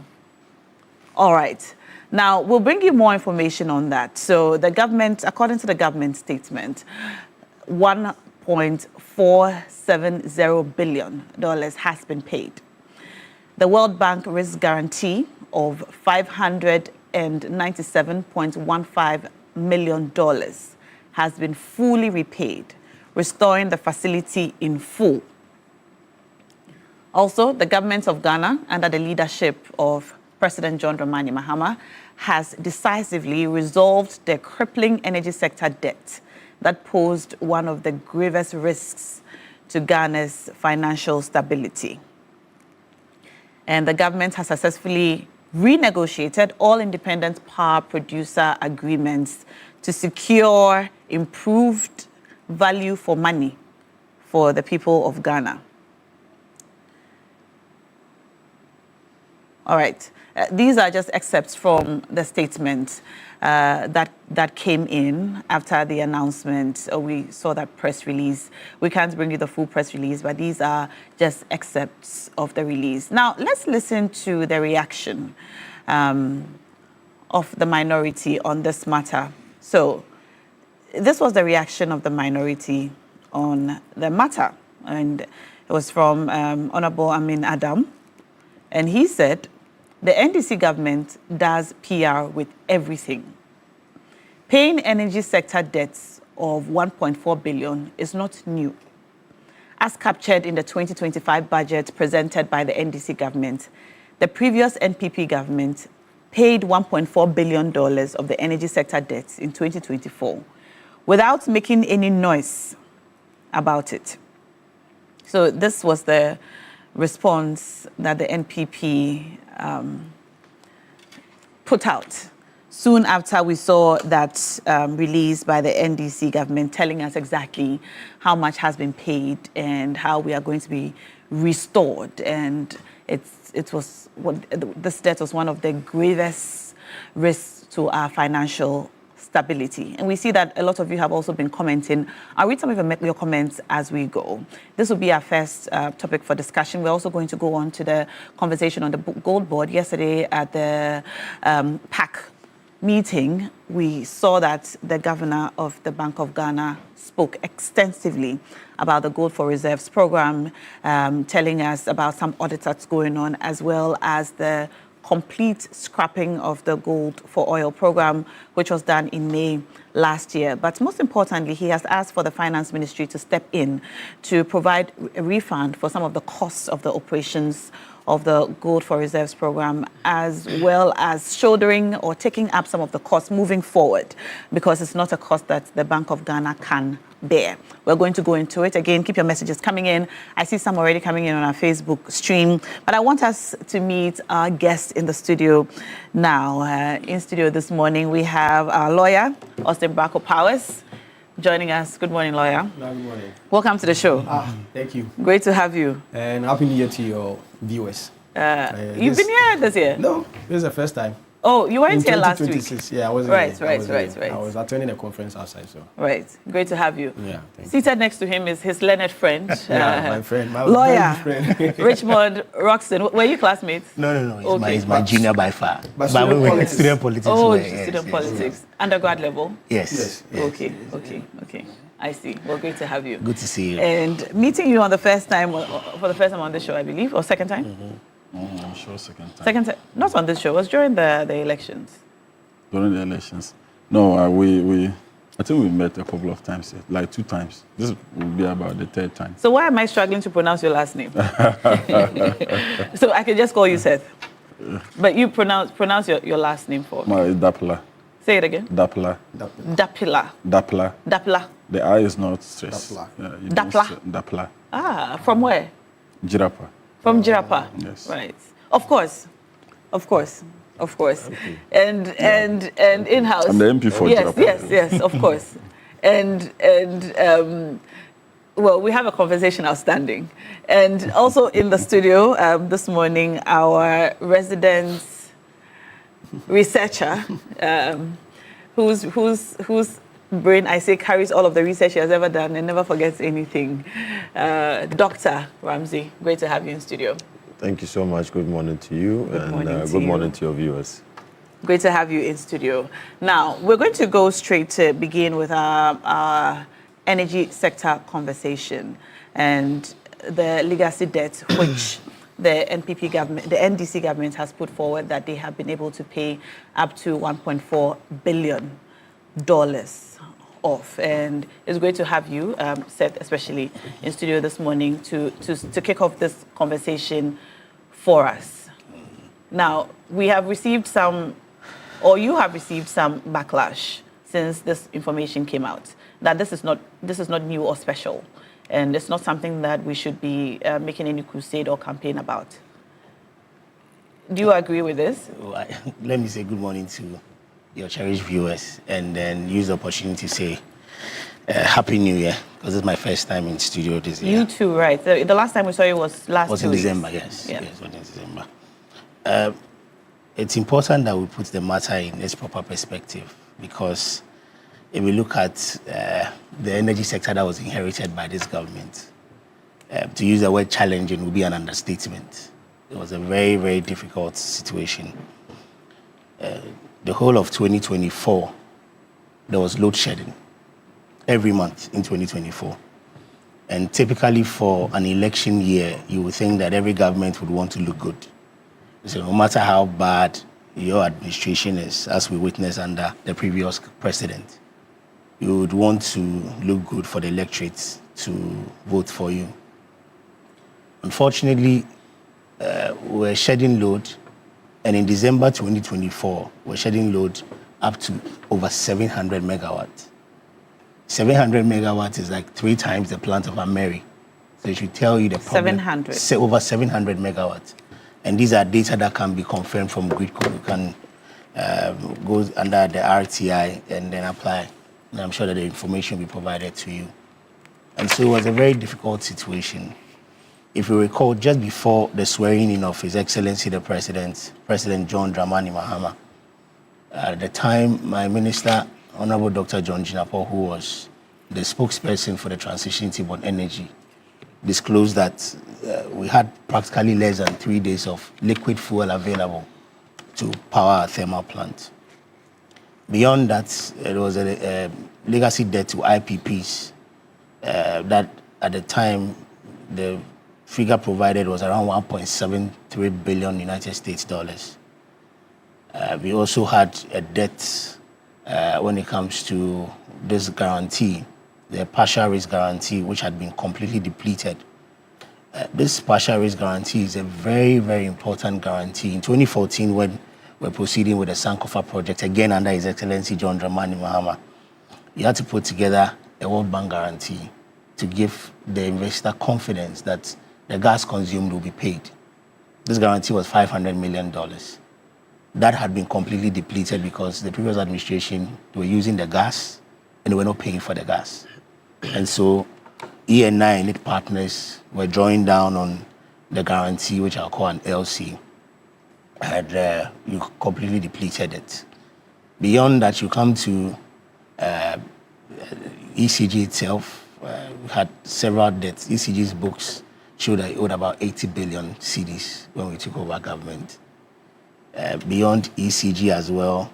Speaker 1: All right. Now, we'll bring you more information on that. So the government, according to the government statement, $1.470 billion has been paid. The World Bank risk guarantee of $597.15 million has been fully repaid, restoring the facility in full. Also, the government of Ghana, under the leadership of President John Dramani Mahama, has decisively resolved the crippling energy sector debt that posed one of the gravest risks to Ghana's financial stability. And the government has successfully renegotiated all independent power producer agreements to secure improved value for money for the people of Ghana. All right. These are just excerpts from the statement that came in after the announcement. We saw that press release. We can't bring you the full press release, but these are just excerpts of the release. Now, let's listen to the reaction of the minority on this matter. So, this was the reaction of the minority on the matter. And it was from Honorable Amin Adam. And he said, the NDC government does PR with everything. Paying energy sector debts of 1.4 billion is not new. As captured in the 2025 budget presented by the NDC government, the previous NPP government paid $1.4 billion of the energy sector debts in 2024 without making any noise about it. So this was the response that the NPP put out soon after we saw that release by the NDC government telling us exactly how much has been paid and how we are going to be restored. And this debt was one of the gravest risks to our financial stability. And we see that a lot of you have also been commenting. I'll read some of your comments as we go. This will be our first topic for discussion. We're also going to go on to the conversation on the gold board. Yesterday at the PAC meeting, we saw that the governor of the Bank of Ghana spoke extensively about the Gold for Reserves program, telling us about some audits that's going on, as well as the complete scrapping of the Gold for Oil program, which was done in May last year. But most importantly, he has asked for the Finance Ministry to step in to provide a refund for some of the costs of the operations of the Gold for Reserves program, as well as shouldering or taking up some of the costs moving forward, because it's not a cost that the Bank of Ghana can bear. We're going to go into it. Again, keep your messages coming in. I see some already coming in on our Facebook stream, but I want us to meet our guest in the studio now. In studio this morning, we have our lawyer, Austin Bracco Powers, joining us. Good morning, lawyer.
Speaker 5: Good morning.
Speaker 1: Welcome to the show.
Speaker 5: Thank you.
Speaker 1: Great to have you.
Speaker 5: And Happy New Year to your viewers.
Speaker 1: You've been here this year?
Speaker 5: No, this is the first time.
Speaker 1: Oh, you weren't here last week?
Speaker 5: Yeah, I wasn't
Speaker 1: right,
Speaker 5: here.
Speaker 1: Right.
Speaker 5: I was attending a conference outside, so.
Speaker 1: Right. Great to have you.
Speaker 5: Yeah.
Speaker 1: Seated next to him is his learned friend.
Speaker 5: My friend. My
Speaker 1: lawyer.
Speaker 5: Friend.
Speaker 1: Richmond Roxton. Were you classmates?
Speaker 22: No. He's my junior by far.
Speaker 5: But we were
Speaker 22: student politics.
Speaker 1: Oh, student politics. Undergrad level?
Speaker 22: Yes.
Speaker 1: Okay. I see. Well, great to have you.
Speaker 22: Good to see you.
Speaker 1: And meeting you on the first time, for the first time on the show, I believe, or second time?
Speaker 23: I'm sure second time.
Speaker 1: Second time. Not on this show. It was during the elections.
Speaker 23: During the elections? No, I think we met a couple of times, like 2 times. This will be about the 3rd time.
Speaker 1: So why am I struggling to pronounce your last name? So I can just call you Seth. But you pronounce your last name for me.
Speaker 23: It's Dapla.
Speaker 1: Say it again.
Speaker 23: Dapla.
Speaker 1: Dapla.
Speaker 23: The I is not stressed.
Speaker 1: Dapla.
Speaker 23: Dapla.
Speaker 1: Ah, from where?
Speaker 23: Jirapa.
Speaker 1: From Jirapa.
Speaker 23: Yes.
Speaker 1: Right. Of course. Okay. And in-house.
Speaker 23: I'm the MP for Jirapa.
Speaker 1: Yes, of course. Well, we have a conversation outstanding. And also in the studio this morning, our resident researcher, whose brain, I say, carries all of the research he has ever done and never forgets anything. Dr. Ramsey, great to have you in studio.
Speaker 24: Thank you so much. Good morning to you. Good morning to your viewers.
Speaker 1: Great to have you in studio. Now, we're going to go straight to begin with our energy sector conversation and the legacy debt, which the NPP government, the NDC government has put forward that they have been able to pay up to $1.4 billion off. And it's great to have you, Seth, especially in studio this morning to kick off this conversation for us. Now, we have received some, or you have received some backlash since this information came out, that this is not new or special, and it's not something that we should be making any crusade or campaign about. Do you agree with this?
Speaker 22: Well, let me say good morning to your cherished viewers, and then use the opportunity to say Happy New Year, because it's my first time in studio this year.
Speaker 1: You too, right. The last time we saw you was
Speaker 22: in December, yes.
Speaker 1: Yeah.
Speaker 22: Yes, was in December. It's important that we put the matter in its proper perspective, because if we look at the energy sector that was inherited by this government, to use the word challenging would be an understatement. It was a very, very difficult situation. The whole of 2024, there was load shedding every month in 2024. And typically for an election year, you would think that every government would want to look good. So no matter how bad your administration is, as we witnessed under the previous president, you would want to look good for the electorate to vote for you. Unfortunately, we're shedding load, and in December 2024, we're shedding load up to over 700 megawatts. 700 megawatts is like 3 times the plant of Ameri. So it should tell you the problem.
Speaker 1: 700.
Speaker 22: Over 700 megawatts. And these are data that can be confirmed from Gridco. You can go under the RTI and then apply. And I'm sure that the information will be provided to you. And so it was a very difficult situation. If you recall, just before the swearing in of His Excellency the President, President John Dramani Mahama, at the time, my minister, Honorable Dr. John Jinapor, who was the spokesperson for the transition team on energy, disclosed that we had practically less than 3 days of liquid fuel available to power our thermal plant. Beyond that, there was a legacy debt to IPPs that at the time the figure provided was around 1.73 billion United States dollars. We also had a debt when it comes to this guarantee, the partial risk guarantee, which had been completely depleted. This partial risk guarantee is a very, very important guarantee. In 2014, when we're proceeding with the Sankofa project, again under His Excellency John Dramani Mahama, you had to put together a World Bank guarantee to give the investor confidence that the gas consumed will be paid. This guarantee was $500 million. That had been completely depleted because the previous administration were using the gas and they were not paying for the gas. And so ENI and its partners were drawing down on the guarantee, which I'll call an LC, and you completely depleted it. Beyond that, you come to ECG itself. We had several debts. ECG's books showed that it owed about 80 billion cedis when we took over government. Beyond ECG as well,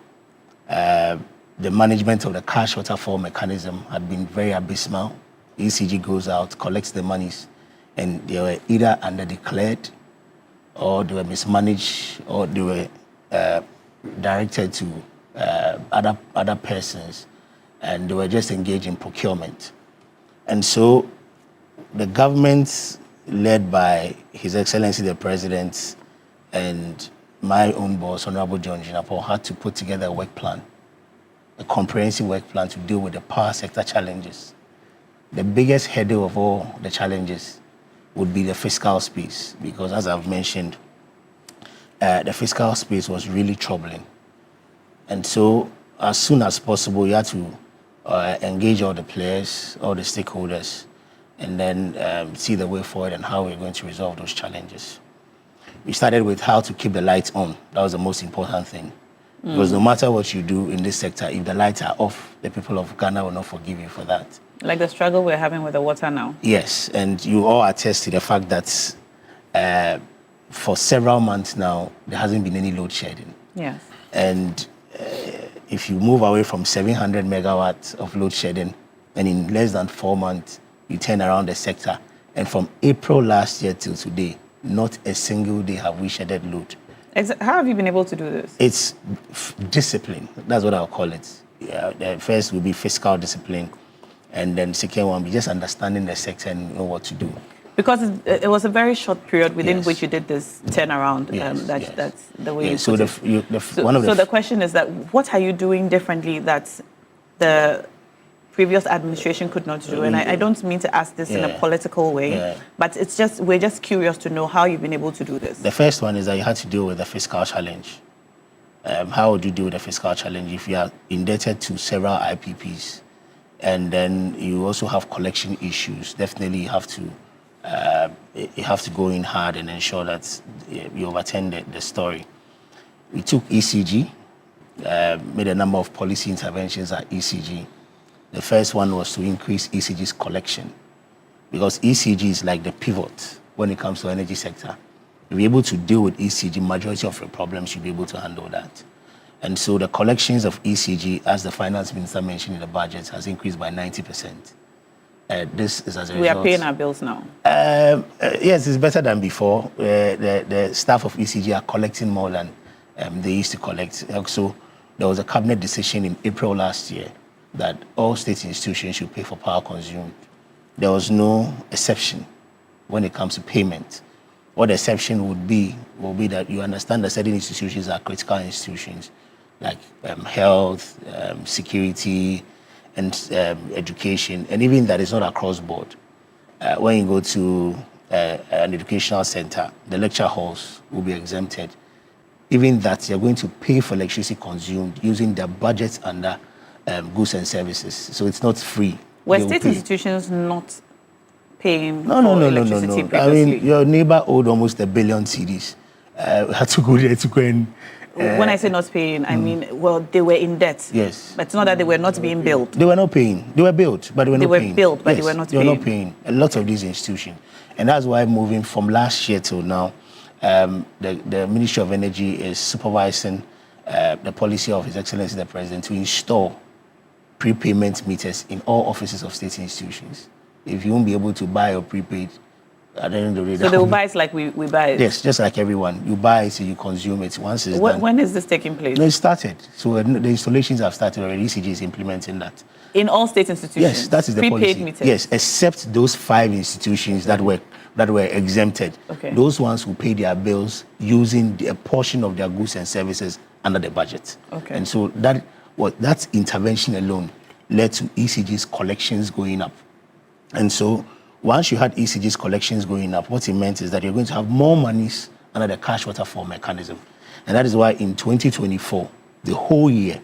Speaker 22: the management of the cash waterfall mechanism had been very abysmal. ECG goes out, collects the monies, and they were either underdeclared or they were mismanaged or they were directed to other persons, and they were just engaged in procurement. And so the government, led by His Excellency the President and my own boss, Honorable John Jinapor, had to put together a work plan, a comprehensive work plan to deal with the power sector challenges. The biggest headache of all the challenges would be the fiscal space, because as I've mentioned, the fiscal space was really troubling. And so as soon as possible, you had to engage all the players, all the stakeholders, and then see the way forward and how we're going to resolve those challenges. We started with how to keep the lights on. That was the most important thing. Because no matter what you do in this sector, if the lights are off, the people of Ghana will not forgive you for that.
Speaker 1: Like the struggle we're having with the water now.
Speaker 22: Yes, and you all attest to the fact that for several months now, there hasn't been any load shedding.
Speaker 1: Yes.
Speaker 22: And if you move away from 700 megawatts of load shedding, and in less than 4 months, you turn around the sector. And from April last year till today, not a single day have we shedded load.
Speaker 1: How have you been able to do this?
Speaker 22: It's discipline. That's what I'll call it. The first will be fiscal discipline. And then second one will be just understanding the sector and know what to do.
Speaker 1: Because it was a very short period within which you did this turnaround. That's the way you put it. So the question is that what are you doing differently that the previous administration could not do? And I don't mean to ask this in a political way, but it's just we're just curious to know how you've been able to do this.
Speaker 22: The first one is that you had to deal with the fiscal challenge. How would you deal with the fiscal challenge if you are indebted to several IPPs, and then you also have collection issues? Definitely, you have to go in hard and ensure that you overturn the story. We took ECG, made a number of policy interventions at ECG. The first one was to increase ECG's collection, because ECG is like the pivot when it comes to the energy sector. If you're able to deal with ECG, majority of your problems, you'll be able to handle that. And so the collections of ECG, as the finance minister mentioned in the budget, has increased by 90%. This is as a result.
Speaker 1: We are paying our bills now.
Speaker 22: Yes, it's better than before. The staff of ECG are collecting more than they used to collect. So there was a cabinet decision in April last year that all state institutions should pay for power consumed. There was no exception when it comes to payment. What the exception will be that you understand that certain institutions are critical institutions, like health, security, and education, and even that is not across board. When you go to an educational center, the lecture halls will be exempted. Even that, you're going to pay for electricity consumed using their budgets under goods and services. So it's not free.
Speaker 1: Were state institutions not paying
Speaker 22: No.
Speaker 1: previously?
Speaker 22: I mean, your neighbor owed almost 1 billion cedis. We had to go there to go and...
Speaker 1: when I say not paying, I mean, well, they were in debt.
Speaker 22: Yes.
Speaker 1: But it's not that they were not being billed.
Speaker 22: They were not paying. They were billed, but they were not paying.
Speaker 1: They were billed, but
Speaker 22: yes,
Speaker 1: they were not
Speaker 22: paying. They were not paying. A lot of these institutions. And that's why moving from last year till now, the Ministry of Energy is supervising the policy of His Excellency the President to install prepayment meters in all offices of state institutions. If you won't be able to buy or prepaid, at the end of the day...
Speaker 1: So they will buy it like we buy it?
Speaker 22: Yes, just like everyone. You buy it, so you consume it. Once it's done.
Speaker 1: When is this taking place?
Speaker 22: No, it started. So the installations have started already. ECG is implementing that.
Speaker 1: In all state institutions?
Speaker 22: Yes, that is the policy.
Speaker 1: Prepaid meters?
Speaker 22: Yes, except those 5 institutions that were exempted.
Speaker 1: Okay.
Speaker 22: Those ones will pay their bills using a portion of their goods and services under the budget.
Speaker 1: Okay.
Speaker 22: And so that intervention alone led to ECG's collections going up. And so once you had ECG's collections going up, what it meant is that you're going to have more monies under the cash waterfall mechanism. And that is why in 2024, the whole year,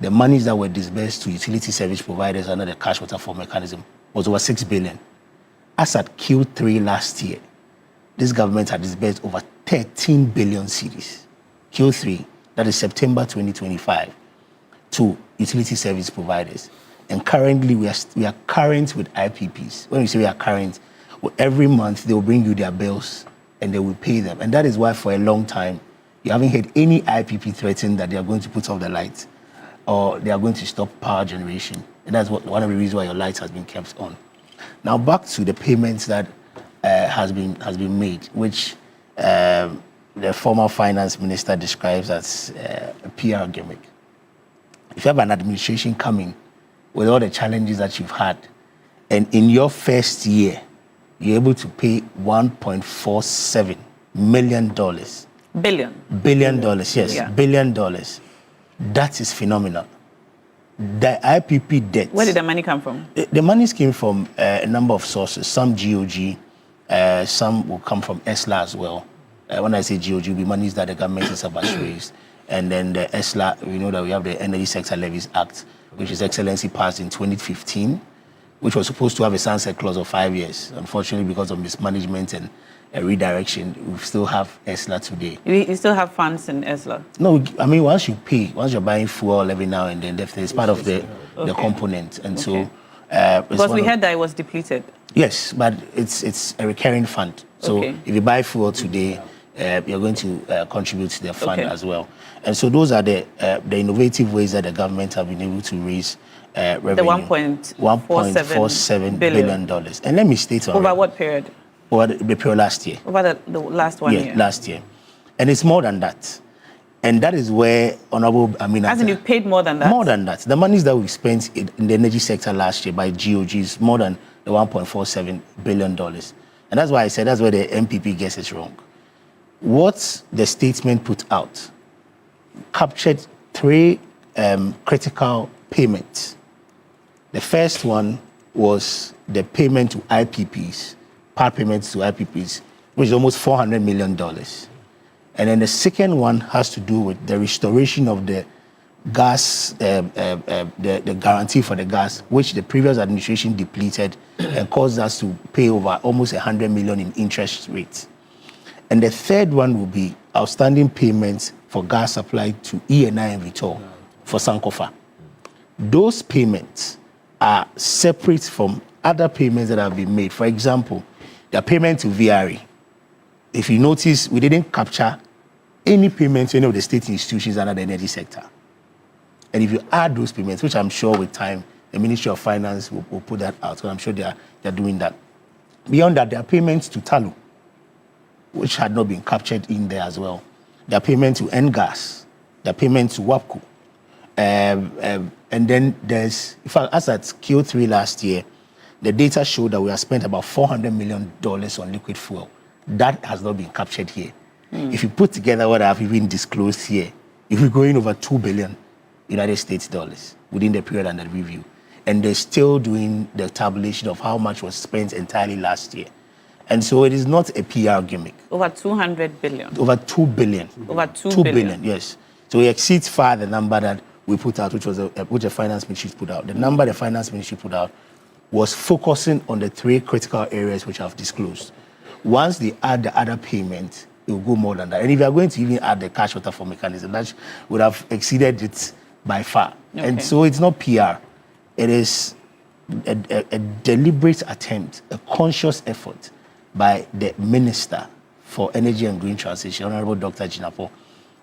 Speaker 22: the monies that were disbursed to utility service providers under the cash waterfall mechanism was over 6 billion. As at Q3 last year, this government had disbursed over 13 billion cedis. Q3, that is September 2025, to utility service providers. And currently, we are current with IPPs. When we say we are current, every month they will bring you their bills and they will pay them. And that is why for a long time, you haven't heard any IPP threaten that they are going to put off the lights or they are going to stop power generation. And that's one of the reasons why your lights has been kept on. Now back to the payments that has been made, which the former finance minister describes as a PR gimmick. If you have an administration coming with all the challenges that you've had, and in your first year, you're able to pay $1.47 million. Billion dollars, yes, yeah. $1 billion. That is phenomenal. The IPP debt.
Speaker 1: Where did the money come from?
Speaker 22: The monies came from a number of sources. Some GOG, some will come from ESLA as well. When I say GOG, will be monies that the government has raised. And then the ESLA, we know that we have the Energy Sector Levies Act, which His Excellency passed in 2015, which was supposed to have a sunset clause of 5 years. Unfortunately, because of mismanagement and redirection, we still have ESLA today.
Speaker 1: You still have funds in ESLA?
Speaker 22: No, I mean, once you're buying fuel every now and then, definitely it's part of the component. And so...
Speaker 1: because we heard that it was depleted.
Speaker 22: Yes, but it's a recurring fund. So if you buy fuel today, you're going to contribute to the fund as well. And so those are the innovative ways that the government have been able to raise revenue.
Speaker 1: The $1.47 billion.
Speaker 22: And let me state on
Speaker 1: over what period?
Speaker 22: Over the period last year.
Speaker 1: Over the last 1 year?
Speaker 22: Yeah, last year. And it's more than that. And that is where Honorable Amina...
Speaker 1: As in you paid more than that?
Speaker 22: More than that. The monies that we spent in the energy sector last year by GOG is more than the $1.47 billion. And that's why I said that's where the MPP gets it wrong. What the statement put out captured 3 critical payments. The first one was the payment to IPPs, part payments to IPPs, which is almost $400 million. And then the second one has to do with the restoration of the gas, the guarantee for the gas, which the previous administration depleted and caused us to pay over almost $100 million in interest rates. And the third one will be outstanding payments for gas supply to ENI and Vitor for Sankofa. Those payments are separate from other payments that have been made. For example, the payment to VRE. If you notice, we didn't capture any payment to any of the state institutions under the energy sector. And if you add those payments, which I'm sure with time, the Ministry of Finance will put that out, because I'm sure they're doing that. Beyond that, there are payments to TALU, which had not been captured in there as well. There are payments to NGAS, there are payments to WAPCO. And then there's, in fact, as at Q3 last year, the data showed that we have spent about $400 million on liquid fuel. That has not been captured here. If you put together what I've even disclosed here, if we're going over $2 billion United States dollars within the period under review, and they're still doing the tabulation of how much was spent entirely last year. And so it is not a PR gimmick.
Speaker 1: Over 200 billion.
Speaker 22: Over 2 billion.
Speaker 1: Over 2
Speaker 22: billion, yes. So it exceeds far the number that we put out, which the finance ministry put out. The number the finance ministry put out was focusing on the 3 critical areas which I've disclosed. Once they add the other payment, it will go more than that. And if you are going to even add the cash waterfall mechanism, that would have exceeded it by far. Okay. And so it's not PR. It is a deliberate attempt, a conscious effort by the Minister for Energy and Green Transition, Honorable Dr. Jinapo,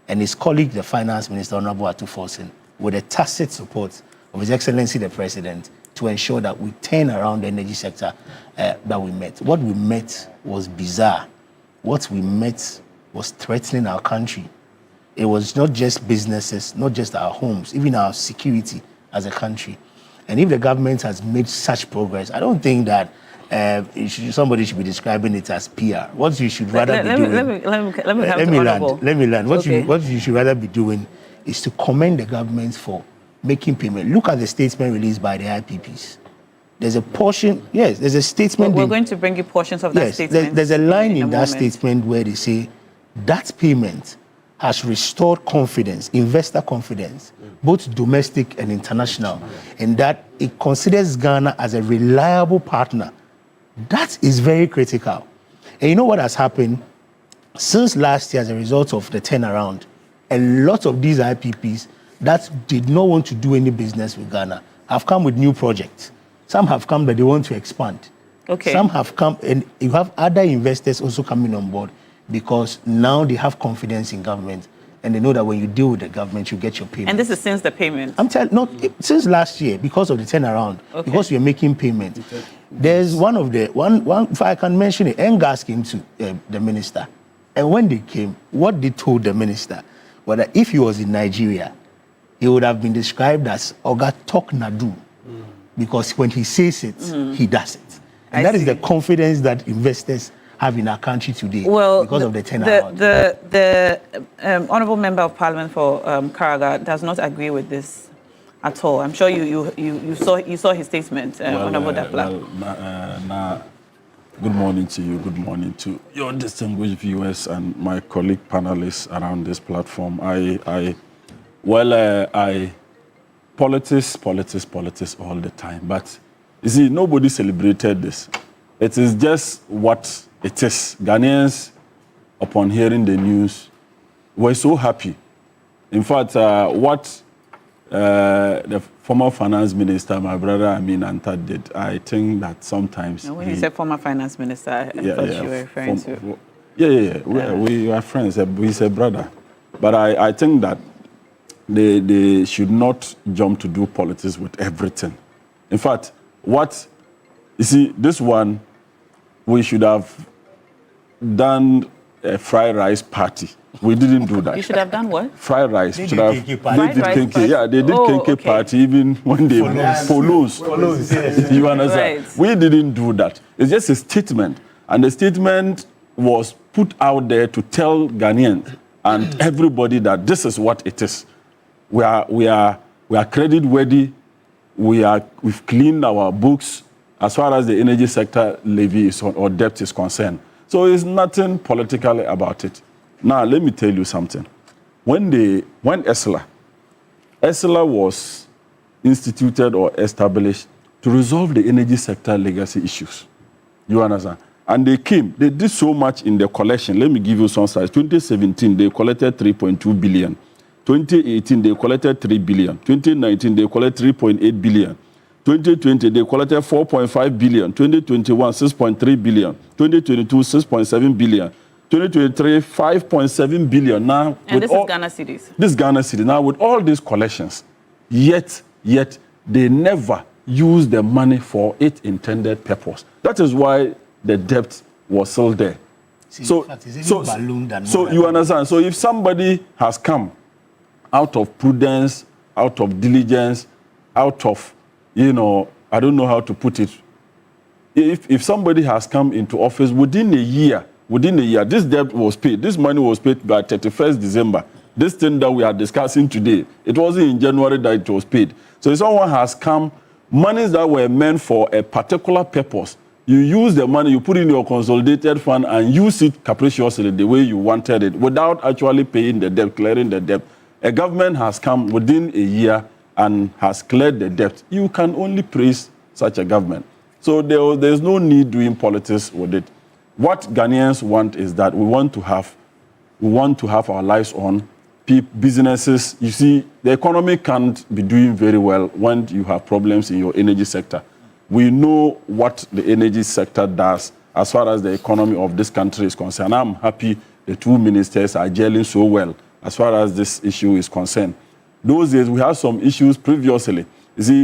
Speaker 22: and his colleague, the Finance Minister, Honorable Atuforsen, with the tacit support of His Excellency the President, to ensure that we turn around the energy sector that we met. What we met was bizarre. What we met was threatening our country. It was not just businesses, not just our homes, even our security as a country. And if the government has made such progress, I don't think that somebody should be describing it as PR. What you should rather be doing... Let me land. What you should rather be doing is to commend the government for making payment. Look at the statement released by the IPPs. There's a portion, yes, there's a statement.
Speaker 1: We're going to bring you portions of that statement.
Speaker 22: There's a line in that statement where they say that payment has restored confidence, investor confidence, both domestic and international, and that it considers Ghana as a reliable partner. That is very critical. And you know what has happened? Since last year, as a result of the turnaround, a lot of these IPPs that did not want to do any business with Ghana have come with new projects. Some have come that they want to expand.
Speaker 1: Okay.
Speaker 22: Some have come, and you have other investors also coming on board because now they have confidence in government and they know that when you deal with the government, you get your payment.
Speaker 1: And this is since the payment?
Speaker 22: Since last year, because of the turnaround, because we are making payment. There's one, if I can mention it, NGAS came to the minister. And when they came, what they told the minister was that if he was in Nigeria, he would have been described as Oga Tok Nadu, because when he says it, he does it. And that is the confidence that investors have in our country today because of the turnaround.
Speaker 1: The Honourable Member of Parliament for Karaga does not agree with this at all. I'm sure you saw his statement, Honourable Dapla.
Speaker 23: Good morning to you. Good morning to your distinguished viewers and my colleague panelists around this platform. Politics all the time. But you see, nobody celebrated this. It is just what it is. Ghanaians, upon hearing the news, were so happy. In fact, what the former finance minister, my brother Amin Anta, did, I think that sometimes...
Speaker 1: When you said former finance minister, I thought you were referring to...
Speaker 23: We are friends. He's a brother. But I think that they should not jump to do politics with everything. In fact, you see, this one, we should have done a fried rice party. We didn't do that.
Speaker 1: You should have done what?
Speaker 23: Fried rice.
Speaker 1: They
Speaker 23: did
Speaker 1: Oh,
Speaker 23: kenke party even when they follows. You understand?
Speaker 1: Right.
Speaker 23: We didn't do that. It's just a statement. And the statement was put out there to tell Ghanaians and everybody that this is what it is. We are credit worthy. We've cleaned our books as far as the energy sector levy or debt is concerned. So there's nothing political about it. Now let me tell you something. When ESLA was instituted or established to resolve the energy sector legacy issues, you understand? And they did so much in the collection. Let me give you some size. 2017, they collected 3.2 billion. 2018, they collected 3 billion. 2019, they collected 3.8 billion. 2020, they collected 4.5 billion. 2021, 6.3 billion. 2022, 6.7 billion. 2023, 5.7 billion. Now,
Speaker 1: and this is Ghana cedis.
Speaker 23: This Ghana cedis. Now, with all these collections, yet they never use the money for its intended purpose. That is why the debt was still there. So you understand. So if somebody has come out of prudence, out of diligence, out of, I don't know how to put it. If somebody has come into office within a year, this debt was paid. This money was paid by 31st December. This thing that we are discussing today, it wasn't in January that it was paid. So if someone has come, monies that were meant for a particular purpose, you use the money, you put in your consolidated fund and use it capriciously the way you wanted it without actually paying the debt, clearing the debt. A government has come within a year and has cleared the debt. You can only praise such a government. So there's no need doing politics with it. What Ghanaians want is that we want to have our lives on. Businesses, you see, the economy can't be doing very well when you have problems in your energy sector. We know what the energy sector does as far as the economy of this country is concerned. I'm happy the two ministers are gelling so well as far as this issue is concerned. Those days, we had some issues previously. You see,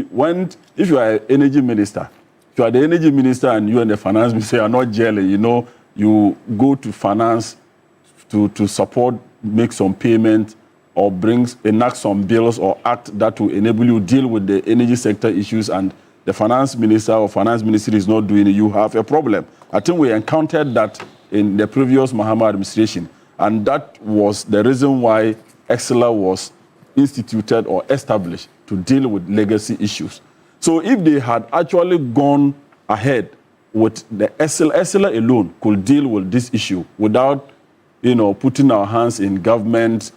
Speaker 23: if you are an energy minister, if you are the energy minister and you and the finance minister are not gelling, you go to finance to support, make some payment, or enact some bills or act that will enable you deal with the energy sector issues, and the finance minister or finance ministry is not doing it, you have a problem. I think we encountered that in the previous Mahama administration, and that was the reason why EXILA was instituted or established to deal with legacy issues. So if they had actually gone ahead with the EXILA alone could deal with this issue without, putting our hands in government,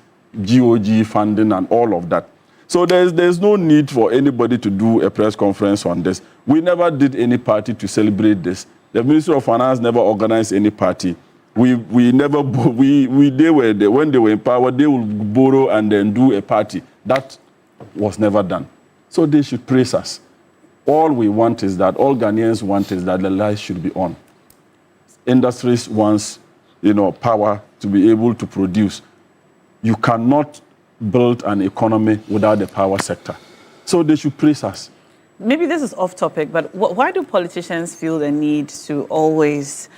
Speaker 23: GOG funding and all of that. So there's no need for anybody to do a press conference on this. We never did any party to celebrate this. The Ministry of Finance never organized any party. When they were in power, they would borrow and then do a party. That was never done. So they should praise us. All Ghanaians want is that the lights should be on. Industries wants, power to be able to produce. You cannot build an economy without the power sector. So they should praise us.
Speaker 1: Maybe this is off topic, but why do politicians feel the need to always,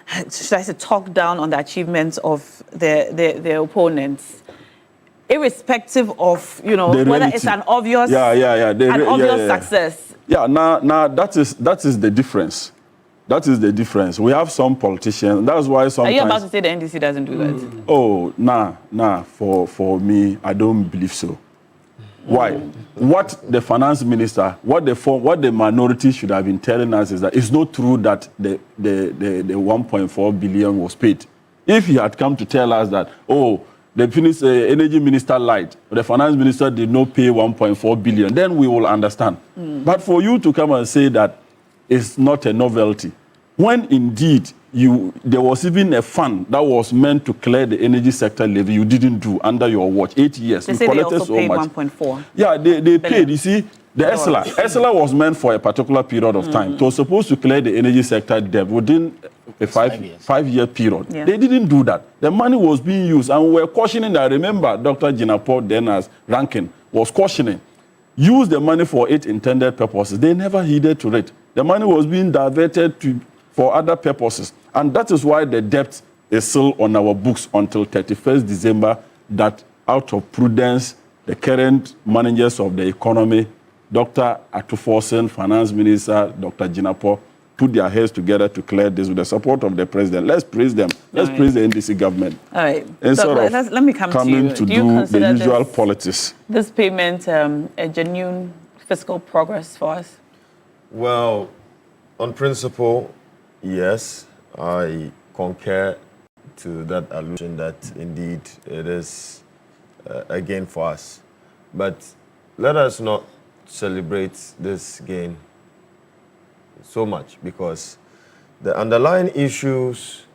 Speaker 1: should I say, talk down on the achievements of their opponents, irrespective of, whether it's an obvious, success?
Speaker 23: Yeah, now that is the difference. That is the difference. We have some politicians. That's why sometimes... Are
Speaker 1: you about to say the NDC doesn't do that?
Speaker 23: Oh, nah. For me, I don't believe so. Why? What the finance minister, what the minority should have been telling us is that it's not true that the 1.4 billion was paid. If he had come to tell us that, the energy minister lied, the finance minister did not pay 1.4 billion, then we will understand. But for you to come and say that it's not a novelty, when indeed there was even a fund that was meant to clear the energy sector levy, you didn't do under your watch. 8 years.
Speaker 1: They say they also paid 1.4.
Speaker 23: Yeah, they paid. You see, the EXILA was meant for a particular period of time. It was supposed to clear the energy sector debt within a 5-year period. Yeah. They didn't do that. The money was being used, and we were cautioning that. I remember Dr. Jinapo, then as ranking, was cautioning. Use the money for its intended purposes. They never heeded to it. The money was being diverted for other purposes. And that is why the debt is still on our books until 31st December, that out of prudence, the current managers of the economy, Dr. Atuforsen, Finance Minister, Dr. Jinapo, put their heads together to clear this with the support of the president. Let's praise them. Let's praise the NDC government.
Speaker 1: All right.
Speaker 23: Let
Speaker 1: me come to you.
Speaker 23: Do the usual politics.
Speaker 1: This payment a genuine fiscal progress for us?
Speaker 24: Well, on principle, yes, I concur to that allusion that indeed it is a gain for us. But let us not celebrate this gain so much, because the underlying issues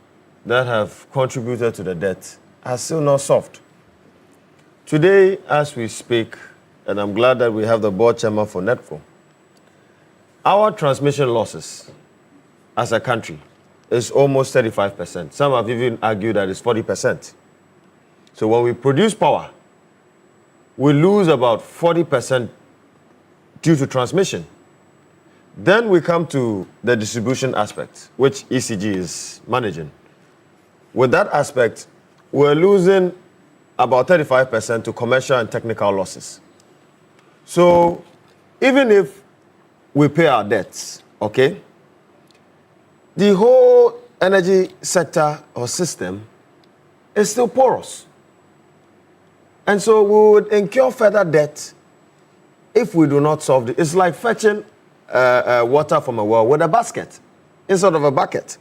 Speaker 24: that have contributed to the debt are still not solved. Today, as we speak, and I'm glad that we have the board chairman for NETFO, our transmission losses as a country is almost 35%. Some have even argued that it's 40%. So when we produce power, we lose about 40% due to transmission. Then we come to the distribution aspect, which ECG is managing. With that aspect, we're losing about 35% to commercial and technical losses. So even if we pay our debts, okay, the whole energy sector or system is still porous. And so we would incur further debt if we do not solve it. It's like fetching water from a well with a basket instead of a bucket.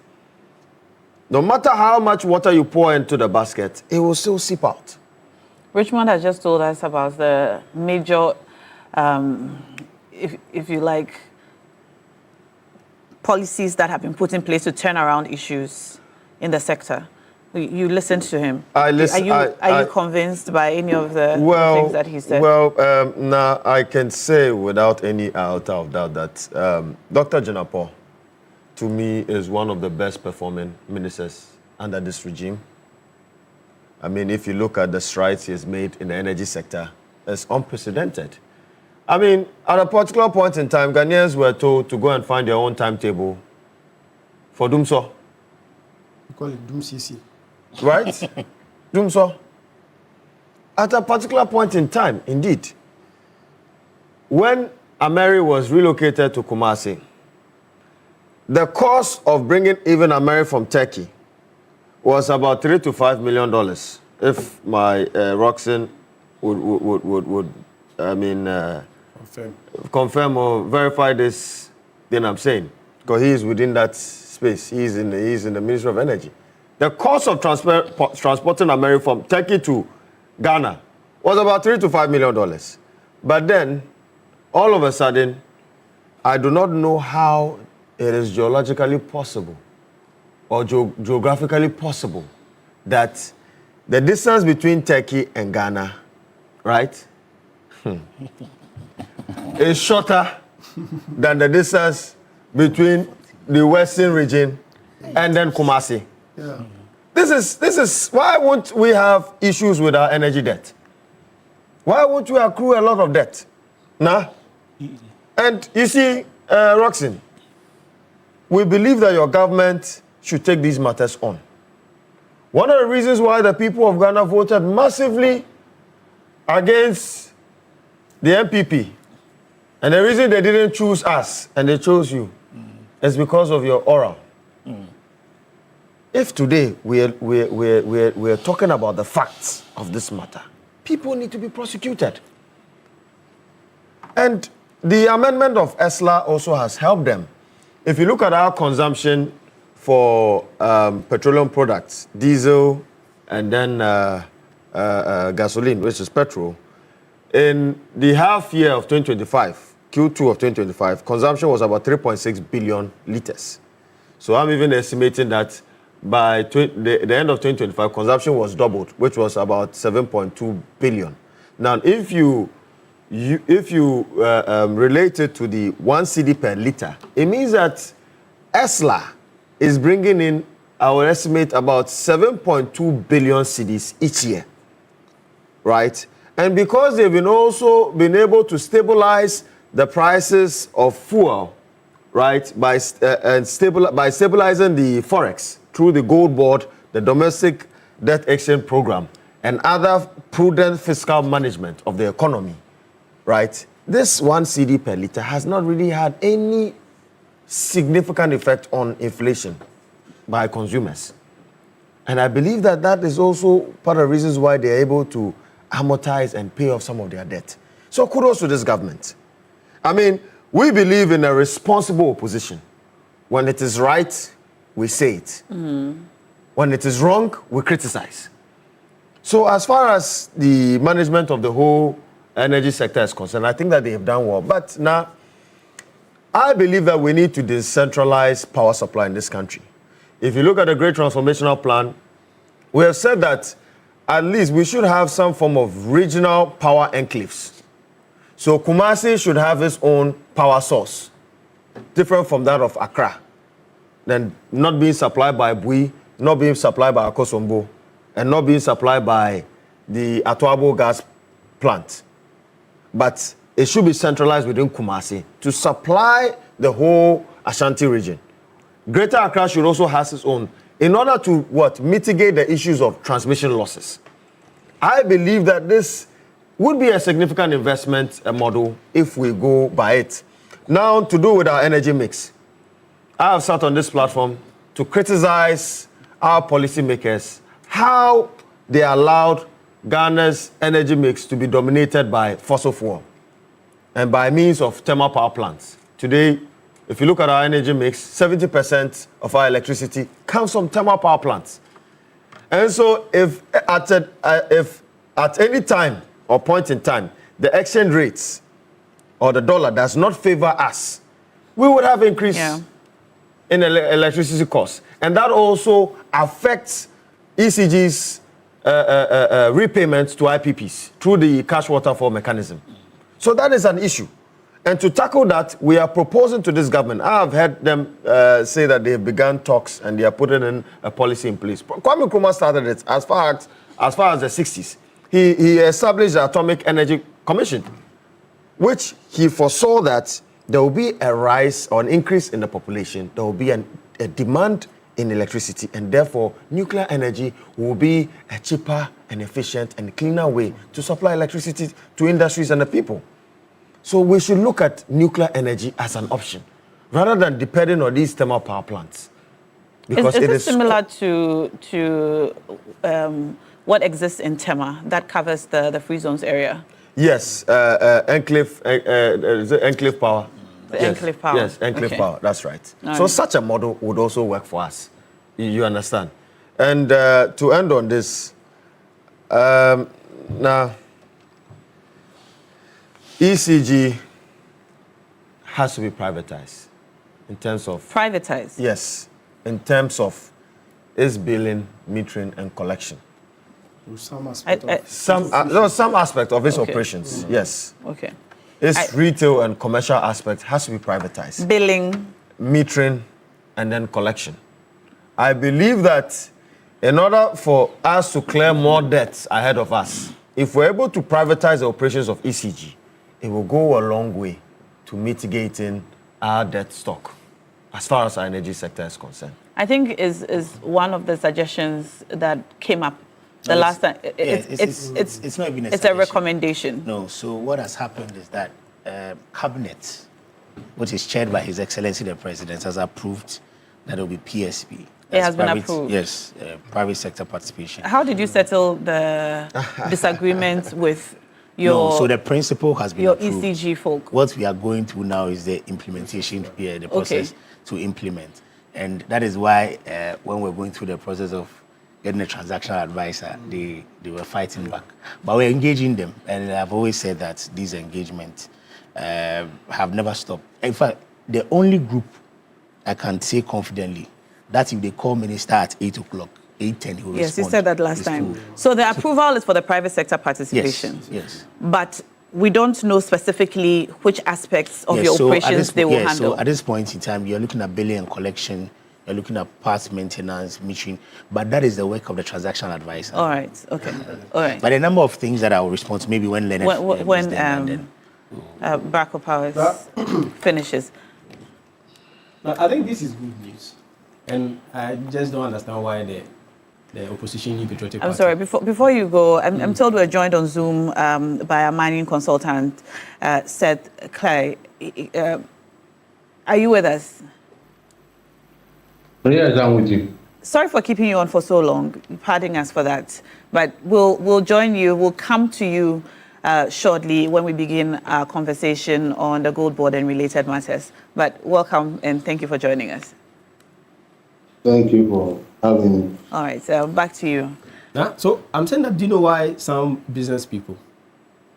Speaker 24: No matter how much water you pour into the basket, it will still seep out.
Speaker 1: Richmond has just told us about the major, if you like, policies that have been put in place to turn around issues in the sector. You listened to him. Are you convinced by any of the things that he said?
Speaker 24: Well, now I can say without any iota of doubt that Dr. Jinapo, to me, is one of the best performing ministers under this regime. I mean, if you look at the strides he has made in the energy sector, it's unprecedented. I mean, at a particular point in time, Ghanaians were told to go and find their own timetable for Dumso.
Speaker 5: We call it Doom CC.
Speaker 24: Right? Dumso. At a particular point in time, indeed, when Ameri was relocated to Kumasi, the cost of bringing even Ameri from Turkey was about $3 to $5 million. If my Roxanne would confirm or verify this thing I'm saying, because he is within that space. He's in the Ministry of Energy. The cost of transporting Ameri from Turkey to Ghana was about $3 to $5 million. But then, all of a sudden, I do not know how it is geologically possible or geographically possible that the distance between Turkey and Ghana, right, is shorter than the distance between the western region and then Kumasi.
Speaker 5: Yeah.
Speaker 24: This is why won't we have issues with our energy debt? Why won't we accrue a lot of debt? Nah? And you see, Roxanne, we believe that your government should take these matters on. One of the reasons why the people of Ghana voted massively against the MPP, and the reason they didn't choose us and they chose you, is because of your aura. If today we're talking about the facts of this matter, people need to be prosecuted. And the amendment of ESLA also has helped them. If you look at our consumption for petroleum products, diesel, and then gasoline, which is petrol, in the half year of 2025, Q2 of 2025, consumption was about 3.6 billion liters. So I'm even estimating that by the end of 2025, consumption was doubled, which was about 7.2 billion. Now, if you relate it to the 1 cedi per liter, it means that ESLA is bringing in, I would estimate, about 7.2 billion cedis each year, right? And because they've also been able to stabilize the prices of fuel, right, by stabilizing the forex through the gold board, the domestic debt exchange program, and other prudent fiscal management of the economy, right? This 1 cedi per liter has not really had any significant effect on inflation by consumers. And I believe that that is also part of the reasons why they're able to amortize and pay off some of their debt. So kudos to this government. I mean, we believe in a responsible opposition. When it is right, we say it. When it is wrong, we criticize. So as far as the management of the whole energy sector is concerned, I think that they have done well. But now, I believe that we need to decentralize power supply in this country. If you look at the Great Transformational Plan, we have said that at least we should have some form of regional power enclaves. So Kumasi should have its own power source, different from that of Accra, then not being supplied by Bui, not being supplied by Akosombo, and not being supplied by the Atuabo gas plant. But it should be centralized within Kumasi to supply the whole Ashanti region. Greater Accra should also have its own, in order to mitigate the issues of transmission losses. I believe that this would be a significant investment model if we go by it. Now, to do with our energy mix, I have sat on this platform to criticize our policymakers, how they allowed Ghana's energy mix to be dominated by fossil fuel and by means of thermal power plants. Today, if you look at our energy mix, 70% of our electricity comes from thermal power plants. And so if at any time or point in time, the exchange rates or the dollar does not favor us, we would have increase in electricity costs. And that also affects ECG's repayments to IPPs through the cash waterfall mechanism. So that is an issue. And to tackle that, we are proposing to this government. I have heard them say that they have begun talks and they are putting in a policy in place. Kwame Nkrumah started it as far as far as the 60s. He established the Atomic Energy Commission, which he foresaw that there will be a rise or an increase in the population. There will be a demand in electricity, and therefore nuclear energy will be a cheaper and efficient and cleaner way to supply electricity to industries and the people. So we should look at nuclear energy as an option rather than depending on these thermal power plants.
Speaker 1: Because is it similar to what exists in Tema that covers the free zones area?
Speaker 24: Yes, enclave power.
Speaker 1: The enclave power.
Speaker 24: Yes, enclave power. That's right.
Speaker 1: All
Speaker 24: So
Speaker 1: right.
Speaker 24: such a model would also work for us. You understand? And to end on this, now ECG has to be privatized in terms of
Speaker 1: privatized.
Speaker 24: Yes, in terms of its billing, metering, and collection.
Speaker 5: Some aspect
Speaker 24: Some aspect of its
Speaker 1: Okay.
Speaker 24: operations. Yes.
Speaker 1: Okay.
Speaker 24: Its retail and commercial aspect has to be privatized.
Speaker 1: Billing,
Speaker 24: metering, and then collection. I believe that in order for us to clear more debts ahead of us, if we're able to privatize the operations of ECG, it will go a long way to mitigating our debt stock as far as our energy sector is concerned.
Speaker 1: I think is one of the suggestions that came up the last time.
Speaker 22: It's not even a
Speaker 1: it's a
Speaker 22: suggestion.
Speaker 1: recommendation.
Speaker 22: No, so what has happened is that Cabinet, which is chaired by His Excellency the President, has approved that it will be PSP.
Speaker 1: It has been
Speaker 22: private,
Speaker 1: approved.
Speaker 22: Yes, private sector participation.
Speaker 1: How did you settle the disagreement with your
Speaker 22: No, so the principle has been
Speaker 1: your
Speaker 22: approved.
Speaker 1: ECG folk?
Speaker 22: What we are going through now is the implementation, the process to implement. And that is why when we're going through the process of getting a transactional advisor, they were fighting back. But we're engaging them. And I've always said that these engagements have never stopped. In fact, the only group I can say confidently that if they call minister at 8 o'clock, 8:10, he will
Speaker 1: Yes, you
Speaker 22: respond.
Speaker 1: said that last
Speaker 22: It's
Speaker 1: time.
Speaker 22: to-
Speaker 1: So the approval is for the private sector participation.
Speaker 22: Yes.
Speaker 1: But we don't know specifically which aspects of
Speaker 22: Yes,
Speaker 1: your
Speaker 22: so at
Speaker 1: operations
Speaker 22: this
Speaker 1: they
Speaker 22: po-
Speaker 1: will
Speaker 22: yes,
Speaker 1: handle.
Speaker 22: So at this point in time, you're looking at billing and collection, you're looking at parts maintenance, metering, but that is the work of the transactional advisor.
Speaker 1: All right. Okay. All right.
Speaker 22: But a number of things that I will respond to, maybe when Leonard
Speaker 1: When Barack Powers finishes.
Speaker 5: But I think this is good news, and I just don't understand why the opposition New Patriotic
Speaker 1: I'm
Speaker 5: Party.
Speaker 1: sorry, before you go, I'm told we're joined on Zoom by a mining consultant, Seth Clay. Are you with us?
Speaker 2: Yes, I'm with you.
Speaker 1: Sorry for keeping you on for so long. Pardon us for that. But we'll join you. We'll come to you shortly when we begin our conversation on the gold board and related matters. But welcome and thank you for joining us.
Speaker 2: Thank you for having me.
Speaker 1: All right, so back to you.
Speaker 5: So I'm saying that, do you know why some business people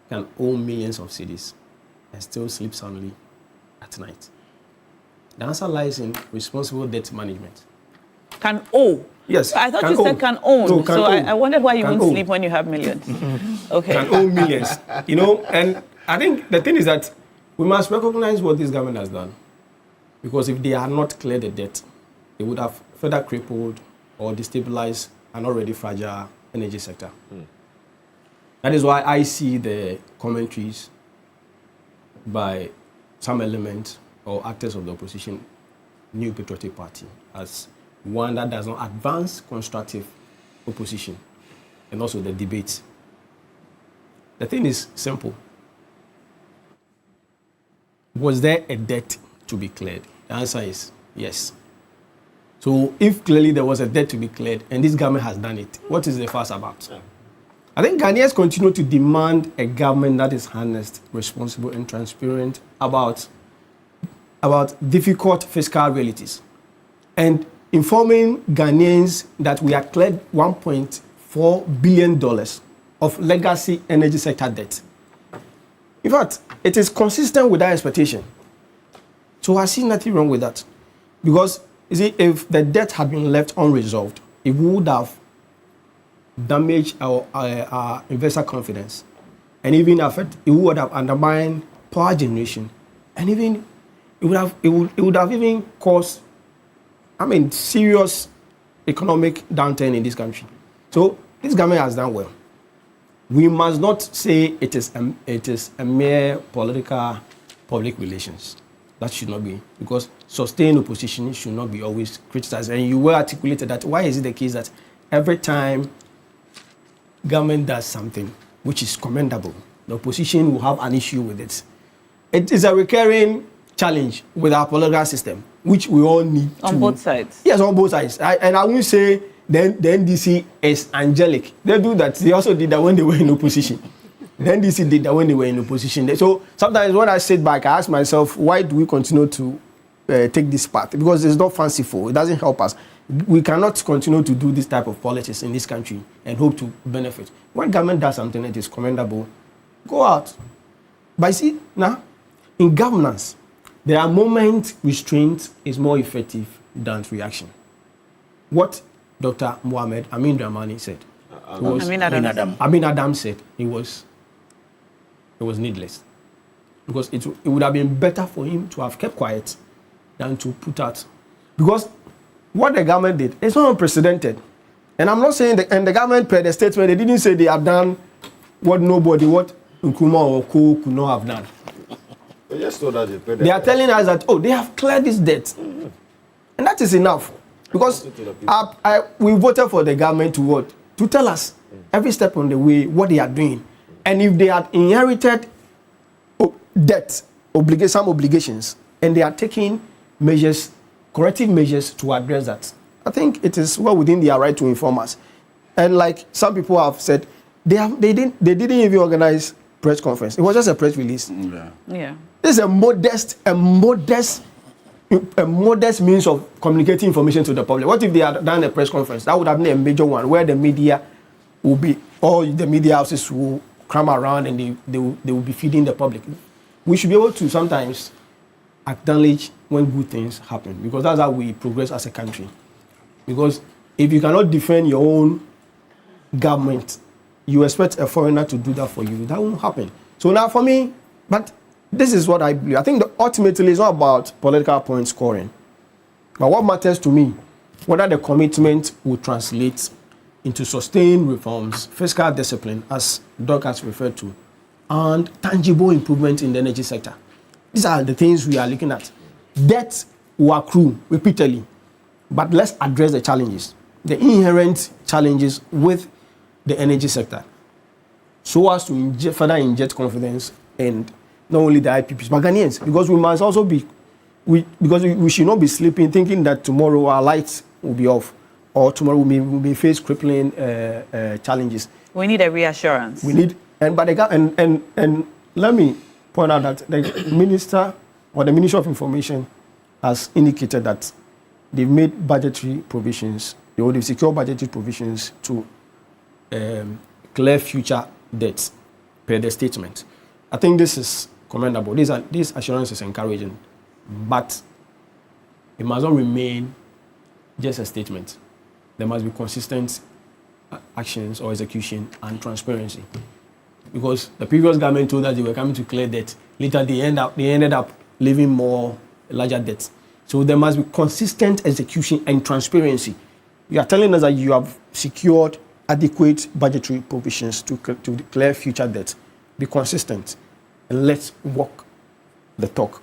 Speaker 5: can own millions of cedis and still sleep soundly at night? The answer lies in responsible debt management.
Speaker 1: Can own?
Speaker 5: Yes.
Speaker 1: I thought you said can own.
Speaker 5: No, can
Speaker 1: so
Speaker 5: own.
Speaker 1: I wondered why you
Speaker 5: Can
Speaker 1: won't
Speaker 5: own.
Speaker 1: sleep when you have millions. Okay.
Speaker 5: Can own millions. You know, and I think the thing is that we must recognize what this government has done. Because if they had not cleared the debt, they would have further crippled or destabilized an already fragile energy sector. That is why I see the commentaries by some element or actors of the opposition, New Patriotic Party, as one that does not advance constructive opposition and also the debate. The thing is simple. Was there a debt to be cleared? The answer is yes. So if clearly there was a debt to be cleared and this government has done it, what is the fuss about? I think Ghanaians continue to demand a government that is honest, responsible, and transparent about difficult fiscal realities and informing Ghanaians that we have cleared $1.4 billion of legacy energy sector debt. In fact, it is consistent with that expectation. So I see nothing wrong with that. Because, you see, if the debt had been left unresolved, it would have damaged our investor confidence. And even it would have undermined power generation. And even it would have even caused, serious economic downturn in this country. So this government has done well. We must not say it is a mere political public relations. That should not be, because sustained opposition should not be always criticized. And you well articulated that. Why is it the case that every time government does something which is commendable, the opposition will have an issue with it? It is a recurring challenge with our political system, which we all need
Speaker 1: on both sides.
Speaker 5: Yes, on both sides. And I won't say the NDC is angelic. They do that. They also did that when they were in opposition. The NDC did that when they were in opposition. So sometimes when I sit back, I ask myself, why do we continue to take this path? Because it's not fanciful. It doesn't help us. We cannot continue to do this type of politics in this country and hope to benefit. When government does something that is commendable, go out. But see, now, in governance, there are moments restraint is more effective than reaction. What Dr. Amin Dramani said. Amin Adam said it was needless. Because it would have been better for him to have kept quiet than to put out. Because what the government did is not unprecedented. And I'm not saying, and the government per the statement, they didn't say they have done what Nkrumah or Co could not have done. They are telling us that, they have cleared this debt. And that is enough. Because we voted for the government to what? To tell us every step on the way what they are doing. And if they had inherited debt, some obligations, and they are taking measures, corrective measures to address that, I think it is well within their right to inform us. And like some people have said, they didn't even organize press conference. It was just a press release.
Speaker 1: Yeah.
Speaker 5: This is a modest means of communicating information to the public. What if they had done a press conference? That would have been a major one where the media will be, all the media houses will cram around and they will be feeding the public. We should be able to sometimes acknowledge when good things happen, because that's how we progress as a country. Because if you cannot defend your own government, you expect a foreigner to do that for you. That won't happen. So now for me, but this is what I believe. I think that ultimately it's not about political point scoring. But what matters to me, whether the commitment will translate into sustained reforms, fiscal discipline, as Doc has referred to, and tangible improvement in the energy sector. These are the things we are looking at. Debt will accrue repeatedly, but let's address the challenges, the inherent challenges with the energy sector, so as to further inject confidence and not only the IPPs, but Ghanaians, because we must also because we should not be sleeping thinking that tomorrow our lights will be off, or tomorrow we may face crippling challenges.
Speaker 1: We need a reassurance.
Speaker 5: We need, and let me point out that the minister or the Ministry of Information has indicated that they've made budgetary provisions, they've secured budgetary provisions to clear future debts per the statement. I think this is commendable. This assurance is encouraging, but it must not remain just a statement. There must be consistent actions or execution and transparency. Because the previous government told us they were coming to clear debt. Later, they ended up leaving larger debts. So there must be consistent execution and transparency. You are telling us that you have secured adequate budgetary provisions to clear future debt. Be consistent and let's walk the talk.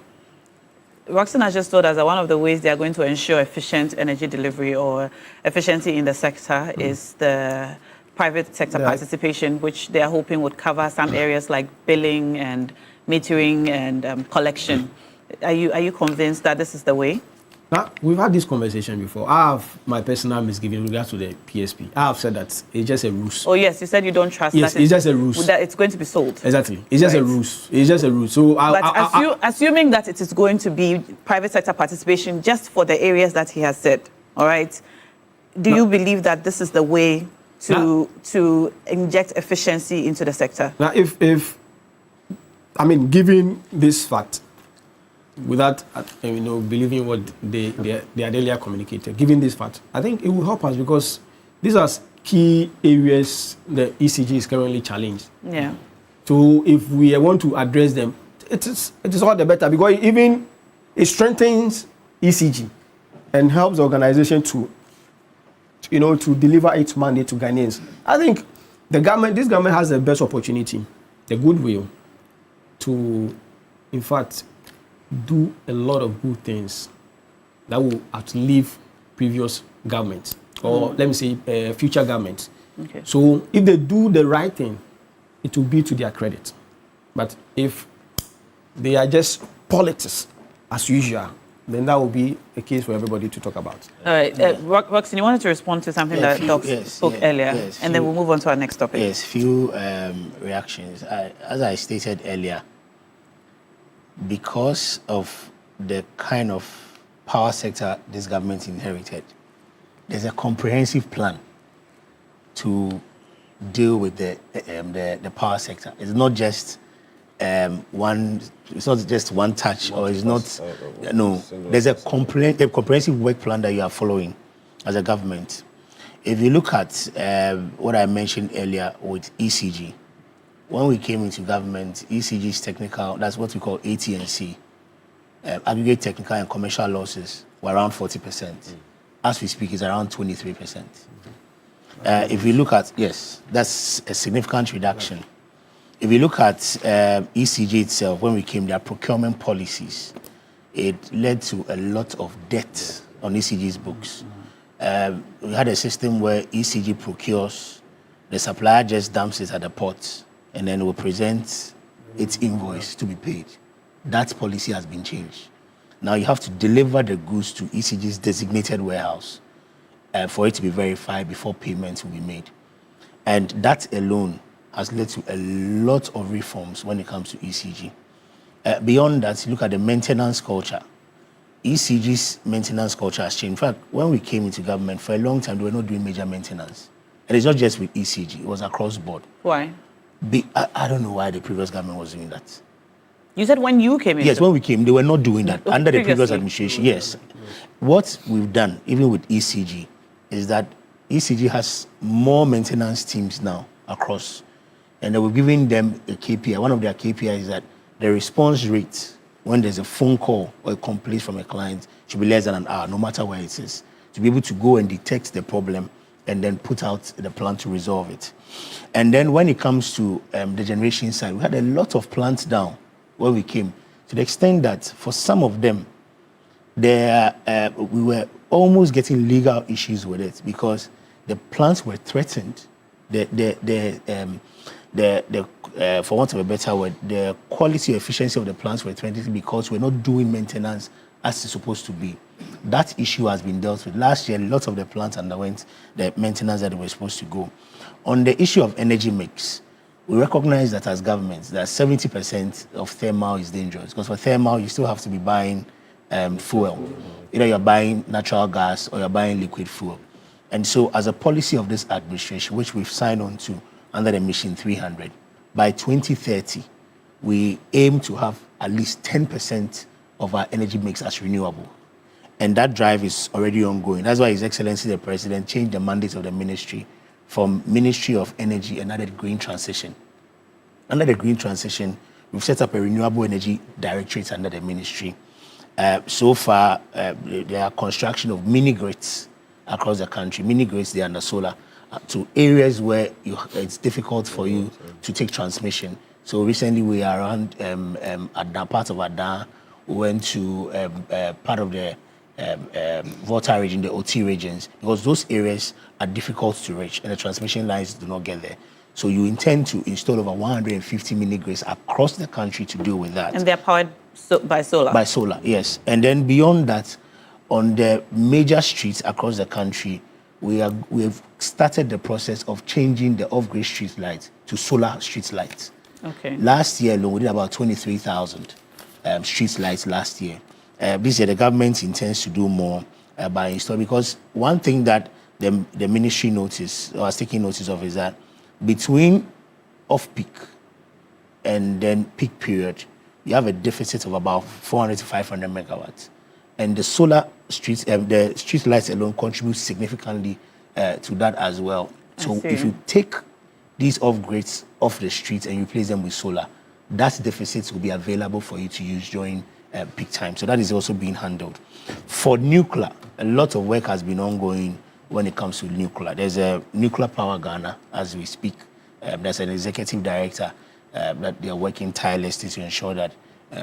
Speaker 1: Roxanne has just told us that one of the ways they are going to ensure efficient energy delivery or efficiency in the sector is the private sector participation, which they are hoping would cover some areas like billing and metering and collection. Are you convinced that this is the way?
Speaker 5: Now, we've had this conversation before. I have my personal misgiving in regards to the PSP. I have said that it's just a ruse.
Speaker 1: Oh yes, you said you don't trust.
Speaker 5: Yes, it's just a ruse.
Speaker 1: That it's going to be sold.
Speaker 5: Exactly, it's just a ruse. It's just a ruse. So,
Speaker 1: assuming that it is going to be private sector participation just for the areas that he has said, all right? Do you believe that this is the way to inject efficiency into the sector?
Speaker 5: Now, given this fact, without believing what they had earlier communicated, given this fact, I think it will help us because these are key areas the ECG is currently challenged.
Speaker 1: Yeah.
Speaker 5: So if we want to address them, it is all the better because even it strengthens ECG and helps the organization to to deliver its mandate to Ghanaians. I think this government has the best opportunity, the goodwill, to, in fact, do a lot of good things that will outlive previous governments, or let me say future governments.
Speaker 1: Okay.
Speaker 5: So if they do the right thing, it will be to their credit. But if they are just politics as usual, then that will be a case for everybody to talk about.
Speaker 1: All right. Roxanne, you wanted to respond to something that Doc spoke earlier, and then we'll move on to our next topic.
Speaker 22: Yes, few reactions. As I stated earlier, because of the kind of power sector this government inherited, there's a comprehensive plan to deal with the power sector. It's not just one. It's not just one touch, or it's not. No, there's a comprehensive work plan that you are following as a government. If you look at what I mentioned earlier with ECG, when we came into government, ECG's technical, that's what we call AT&C, aggregate technical and commercial losses were around 40%. As we speak, it's around 23%. If you look at, yes, that's a significant reduction. If you look at ECG itself, when we came, their procurement policies, it led to a lot of debt on ECG's books. We had a system where ECG procures, the supplier just dumps it at the port, and then will present its invoice to be paid. That policy has been changed. Now you have to deliver the goods to ECG's designated warehouse for it to be verified before payment will be made. And that alone has led to a lot of reforms when it comes to ECG. Beyond that, look at the maintenance culture. ECG's maintenance culture has changed. In fact, when we came into government, for a long time, they were not doing major maintenance. And it's not just with ECG, it was across board.
Speaker 1: Why?
Speaker 22: I don't know why the previous government was doing that.
Speaker 1: You said when you came in?
Speaker 22: Yes, when we came, they were not doing that. Under the previous administration, yes. What we've done, even with ECG, is that ECG has more maintenance teams now across. And we're giving them a KPI. One of their KPIs is that the response rate when there's a phone call or a complaint from a client should be less than an hour, no matter where it is, to be able to go and detect the problem and then put out the plan to resolve it. And then when it comes to the generation side, we had a lot of plants down where we came, to the extent that for some of them, we were almost getting legal issues with it because the plants were threatened. For want of a better word, the quality or efficiency of the plants were threatened because we're not doing maintenance as it's supposed to be. That issue has been dealt with. Last year, lots of the plants underwent the maintenance that they were supposed to go. On the issue of energy mix, we recognize that as governments, that 70% of thermal is dangerous because for thermal, you still have to be buying fuel. Either you're buying natural gas or you're buying liquid fuel. And so as a policy of this administration, which we've signed on to under the Mission 300, by 2030, we aim to have at least 10% of our energy mix as renewable. And that drive is already ongoing. That's why His Excellency the President changed the mandate of the ministry from Ministry of Energy and added Green Transition. Under the Green Transition, we've set up a Renewable Energy Directorate under the ministry. So far, there are construction of mini grids across the country. Mini grids, they are under solar, to areas where it's difficult for you to take transmission. So recently we are around Adan, part of Adan. We went to part of the Volta region, the OT regions, because those areas are difficult to reach and the transmission lines do not get there. So you intend to install over 150 mini grids across the country to deal with that.
Speaker 1: And they're powered by solar?
Speaker 22: By solar, yes. And then beyond that, on the major streets across the country, we have started the process of changing the off-grid street lights to solar street lights.
Speaker 1: Okay.
Speaker 22: Last year alone, we did about 23,000 street lights last year. This year, the government intends to do more by installing, because one thing that the ministry noticed, or was taking notice of, is that between off-peak and then peak period, you have a deficit of about 400 to 500 megawatts. And the solar streets, the street lights alone contribute significantly to that as well. So if you take these off-grids off the streets and you replace them with solar, that deficit will be available for you to use during peak time. So that is also being handled. For nuclear, a lot of work has been ongoing when it comes to nuclear. There's a Nuclear Power Ghana as we speak. There's an executive director that they are working tirelessly to ensure that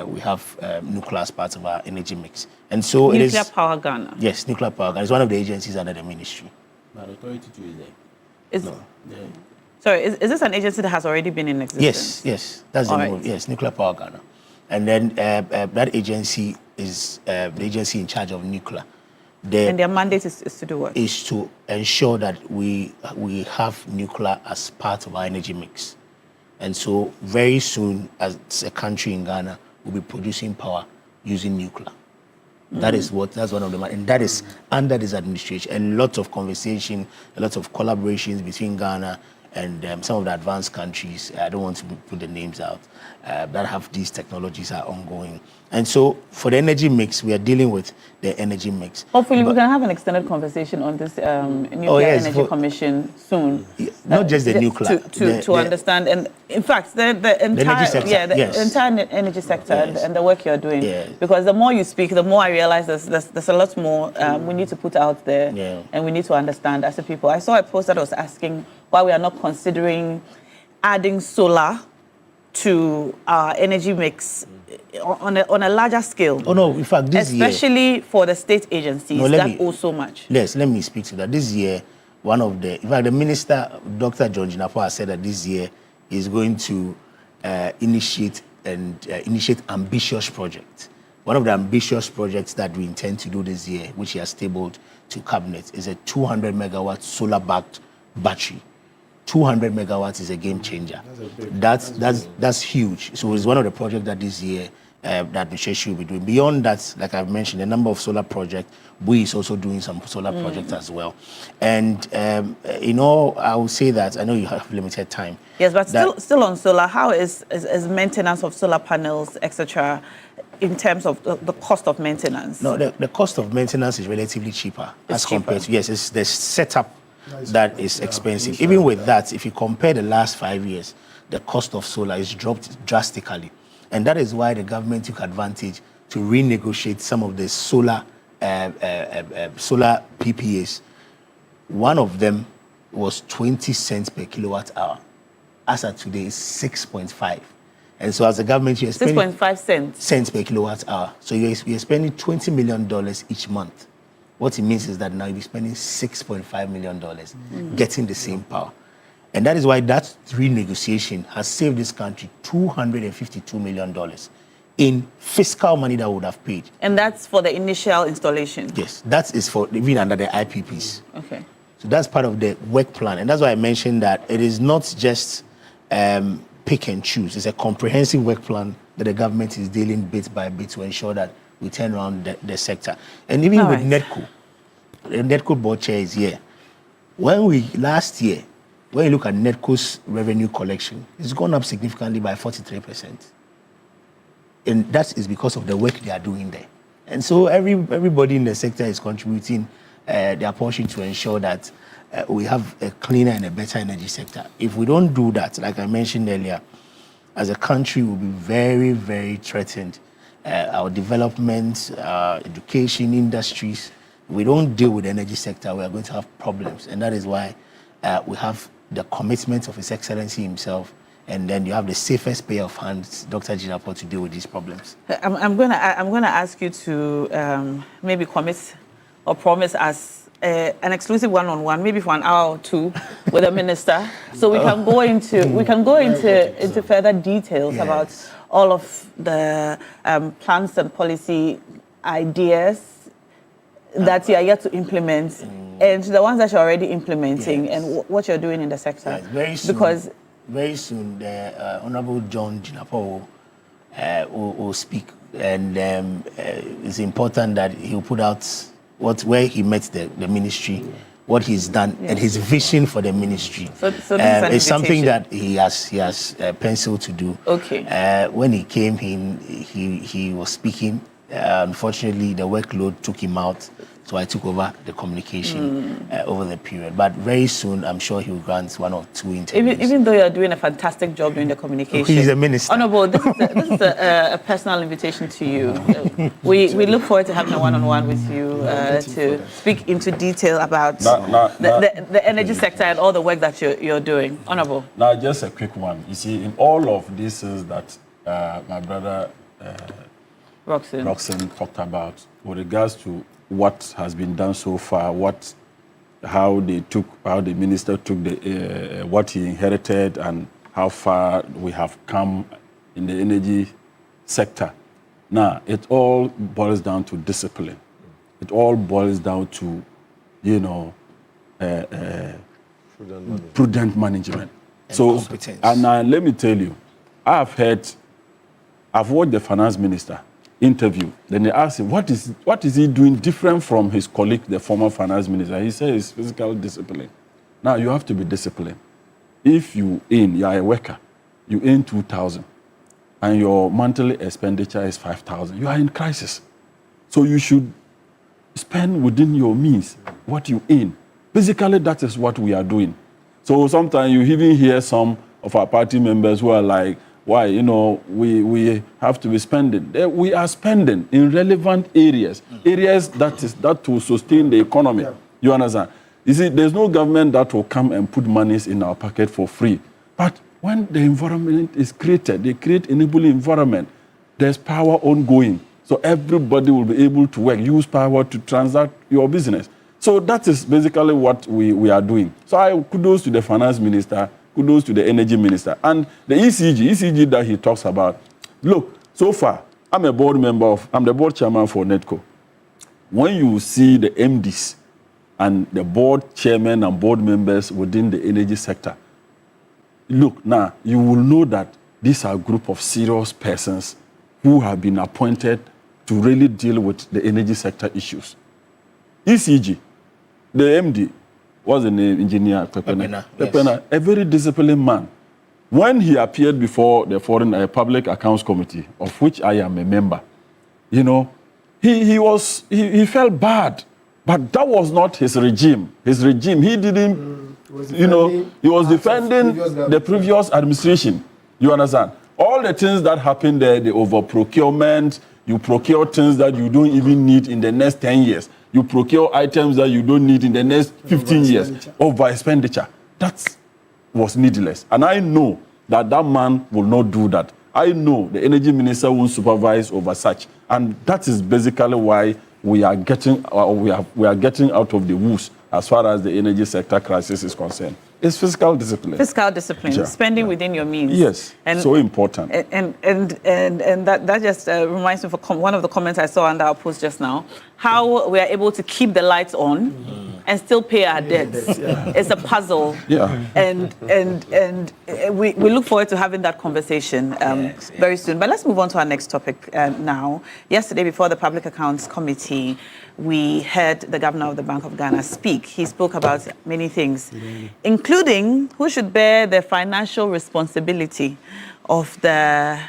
Speaker 22: we have nuclear as part of our energy mix. And so
Speaker 1: Nuclear Power Ghana.
Speaker 22: Yes, Nuclear Power Ghana is one of the agencies under the ministry.
Speaker 23: But authority too is there.
Speaker 1: Sorry, is this an agency that has already been in existence?
Speaker 22: Yes. That's the name. Yes, Nuclear Power Ghana. And then that agency is the agency in charge of nuclear.
Speaker 1: And their mandate is to do what?
Speaker 22: Is to ensure that we have nuclear as part of our energy mix. And so very soon, as a country in Ghana, we'll be producing power using nuclear. That's one of the, and that is under this administration. And lots of conversation, a lot of collaborations between Ghana and some of the advanced countries, I don't want to put the names out, that have these technologies are ongoing. And so for the energy mix, we are dealing with the energy mix.
Speaker 1: Hopefully we can have an extended conversation on this Nuclear Energy Commission soon.
Speaker 22: Not just the nuclear.
Speaker 1: To understand, and in fact, the entire energy sector and the work you're doing. Because the more you speak, the more I realize there's a lot more we need to put out there and we need to understand as a people. I saw a post that was asking why we are not considering adding solar to our energy mix on a larger scale.
Speaker 22: Oh no, in fact, this year,
Speaker 1: especially for the state agencies that owe so much.
Speaker 22: Yes, let me speak to that. This year, the minister, Dr. John Jinapor, has said that this year is going to initiate ambitious projects. One of the ambitious projects that we intend to do this year, which he has tabled to cabinet, is a 200 megawatt solar-backed battery. 200 megawatts is a game changer. That's huge. So it's one of the projects that this year that administration will be doing. Beyond that, like I've mentioned, a number of solar projects. BUI is also doing some solar projects as well. And I would say that I know you have limited time.
Speaker 1: Yes, but still on solar, how is maintenance of solar panels, etc., in terms of the cost of maintenance?
Speaker 22: No, the cost of maintenance is relatively cheaper compared to it's the setup that is expensive. Even with that, if you compare the last 5 years, the cost of solar is dropped drastically. And that is why the government took advantage to renegotiate some of the solar PPAs. One of them was 20 cents per kilowatt hour. As of today, it's 6.5. And so as a government, you're spending
Speaker 1: 6.5 cents
Speaker 22: per kilowatt hour. So you're spending $20 million each month. What it means is that now you'll be spending $6.5 million getting the same power. And that is why that renegotiation has saved this country $252 million in fiscal money that would have paid.
Speaker 1: And that's for the initial installation?
Speaker 22: Yes, that is for even under the IPPs.
Speaker 1: Okay.
Speaker 22: So that's part of the work plan. And that's why I mentioned that it is not just pick and choose. It's a comprehensive work plan that the government is dealing bit by bit to ensure that we turn around the sector. And even with NEDCO, the NEDCO board chair is here. Last year, when you look at NEDCO's revenue collection, it's gone up significantly by 43%. And that is because of the work they are doing there. And so everybody in the sector is contributing their portion to ensure that we have a cleaner and a better energy sector. If we don't do that, like I mentioned earlier, as a country, we'll be very, very threatened. Our development, education, industries, we don't deal with the energy sector, we are going to have problems. And that is why we have the commitment of His Excellency himself, and then you have the safest pair of hands, Dr. Jinapor, to deal with these problems.
Speaker 1: I'm going to ask you to maybe commit or promise us an exclusive one-on-one, maybe for an hour or two, with the minister, so we can go into further details about all of the plans and policy ideas that you are yet to implement, and the ones that you're already implementing, and what you're doing in the sector.
Speaker 22: Very soon, the Honorable John Jinapor will speak, and it's important that he'll put out where he met the ministry, what he's done, and his vision for the ministry.
Speaker 1: So
Speaker 22: it's something that he has penciled to do.
Speaker 1: Okay.
Speaker 22: When he came in, he was speaking Unfortunately, the workload took him out, so I took over the communication over the period. But very soon, I'm sure he will grant 1 or 2 interviews.
Speaker 1: Even though you're doing a fantastic job doing the communication.
Speaker 22: He's a minister.
Speaker 1: Honorable, this is a personal invitation to you. We look forward to having a one-on-one with you to speak into detail about the energy sector and all the work that you're doing. Honorable.
Speaker 23: Now, just a quick one. You see, in all of this is that my brother Roxanne talked about with regards to what has been done so far, how the minister took what he inherited, and how far we have come in the energy sector. Now, it all boils down to discipline. It all boils down to, prudent management. So, and let me tell you, I've watched the finance minister interview. Then they asked him, what is he doing different from his colleague, the former finance minister? He said it's physical discipline. Now, you have to be disciplined. If you are a worker, you earn 2,000, and your monthly expenditure is 5,000, you are in crisis. So you should spend within your means what you earn. Basically, that is what we are doing. So sometimes you even hear some of our party members who are like, why, we have to be spending. We are spending in relevant areas that will sustain the economy. You understand? You see, there's no government that will come and put monies in our pocket for free. But when the environment is created, they create enabling environment, there's power ongoing. So everybody will be able to work, use power to transact your business. So that is basically what we are doing. So kudos to the finance minister, kudos to the energy minister. And the ECG that he talks about, look, so far, I'm the board chairman for NEDCO. When you see the MDs and the board chairman and board members within the energy sector, look, now, you will know that these are a group of serious persons who have been appointed to really deal with the energy sector issues. ECG, the MD, was the name, Engineer Pepena. Yes. A very disciplined man. When he appeared before the Foreign Public Accounts Committee, of which I am a member, he felt bad, but that was not his regime. His regime, he didn't, he was defending the previous administration. You understand? All the things that happened there, the over-procurement, you procure things that you don't even need in the next 10 years. You procure items that you don't need in the next 15 years. Over expenditure. That was needless. And I know that man will not do that. I know the energy minister won't supervise over such. And that is basically why we are getting out of the woods as far as the energy sector crisis is concerned. It's fiscal discipline. Fiscal discipline, yeah. Spending within your means. Yes, so important. And that just reminds me of one of the comments I saw under our post just now, how we are able to keep the lights on and still pay our debts. Yeah. It's a puzzle. Yeah. And we look forward to having that conversation very soon. But let's move on to our next topic now. Yesterday, before the Public Accounts Committee, we heard the governor of the Bank of Ghana speak. He spoke about many things, including who should bear the financial responsibility of the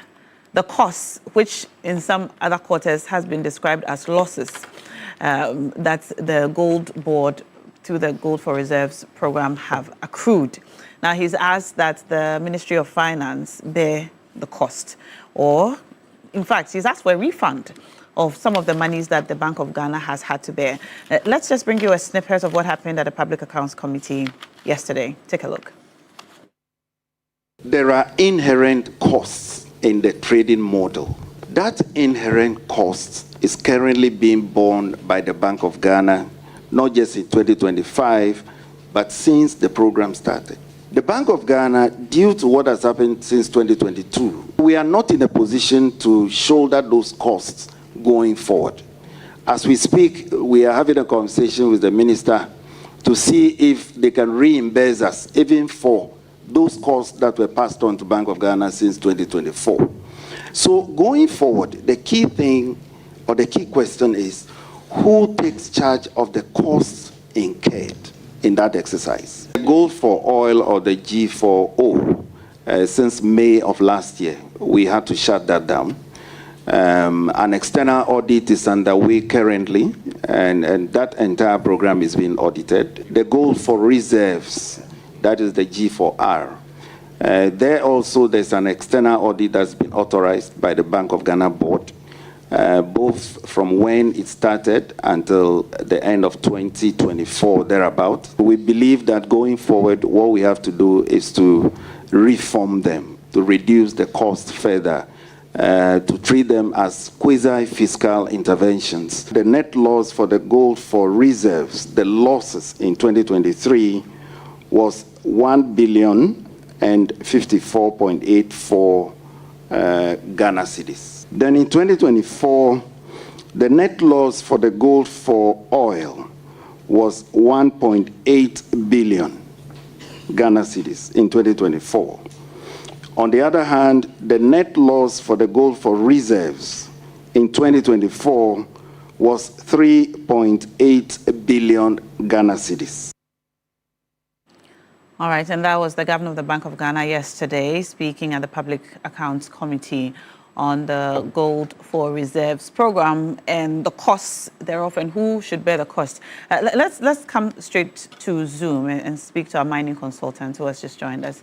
Speaker 23: costs, which in some other quarters has been described as losses, that the Gold Board, through the Gold for Reserves program, have accrued. Now, he's asked that the Ministry of Finance bear the cost, or, in fact, he's asked for a refund of some of the monies that the Bank of Ghana has had to bear. Let's just bring you a snippet of what happened at the Public Accounts Committee yesterday. Take a look.
Speaker 14: There are inherent costs in the trading model. That inherent cost is currently being borne by the Bank of Ghana, not just in 2025, but since the program started. The Bank of Ghana, due to what has happened since 2022, we are not in a position to shoulder those costs going forward. As we speak, we are having a conversation with the minister to see if they can reimburse us even for those costs that were passed on to Bank of Ghana since 2024. So going forward, the key thing or the key question is who takes charge of the costs incurred in that exercise? The Gold for Oil, or the G4O, since May of last year, we had to shut that down. An external audit is underway currently, and that entire program is being audited. The goal for reserves, that is the G4R. There also, there's an external audit that's been authorized by the Bank of Ghana board, both from when it started until the end of 2024, thereabout. We believe that going forward, what we have to do is to reform them, to reduce the cost further, to treat them as quasi-fiscal interventions. The net loss for the gold for reserves, the losses in 2023 was 1,054.84 Ghana cedis. Then in 2024, the net loss for the gold for oil was 1.8 billion Ghana cedis in 2024. On the other hand, the net loss for the gold for reserves in 2024 was 3.8 billion Ghana cedis.
Speaker 1: All right, and that was the governor of the Bank of Ghana yesterday speaking at the Public Accounts Committee on the Gold for Reserves program and the costs thereof and who should bear the cost. Let's come straight to Zoom and speak to our mining consultant who has just joined us,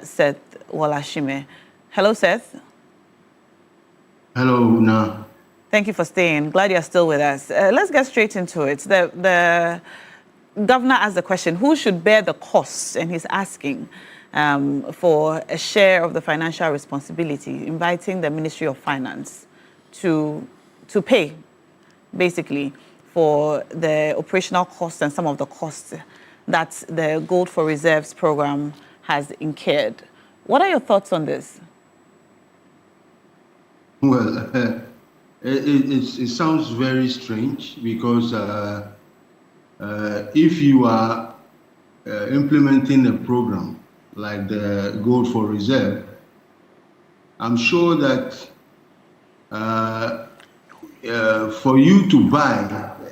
Speaker 1: Seth Wolashime. Hello, Seth.
Speaker 2: Hello, Una.
Speaker 1: Thank you for staying. Glad you're still with us. Let's get straight into it. The governor asked the question, who should bear the costs? And he's asking for a share of the financial responsibility, inviting the Ministry of Finance to pay, basically, for the operational costs and some of the costs that the Gold for Reserves program has incurred. What are your thoughts on this?
Speaker 2: Well, it sounds very strange because if you are implementing a program like the Gold for Reserve, I'm sure that for you to buy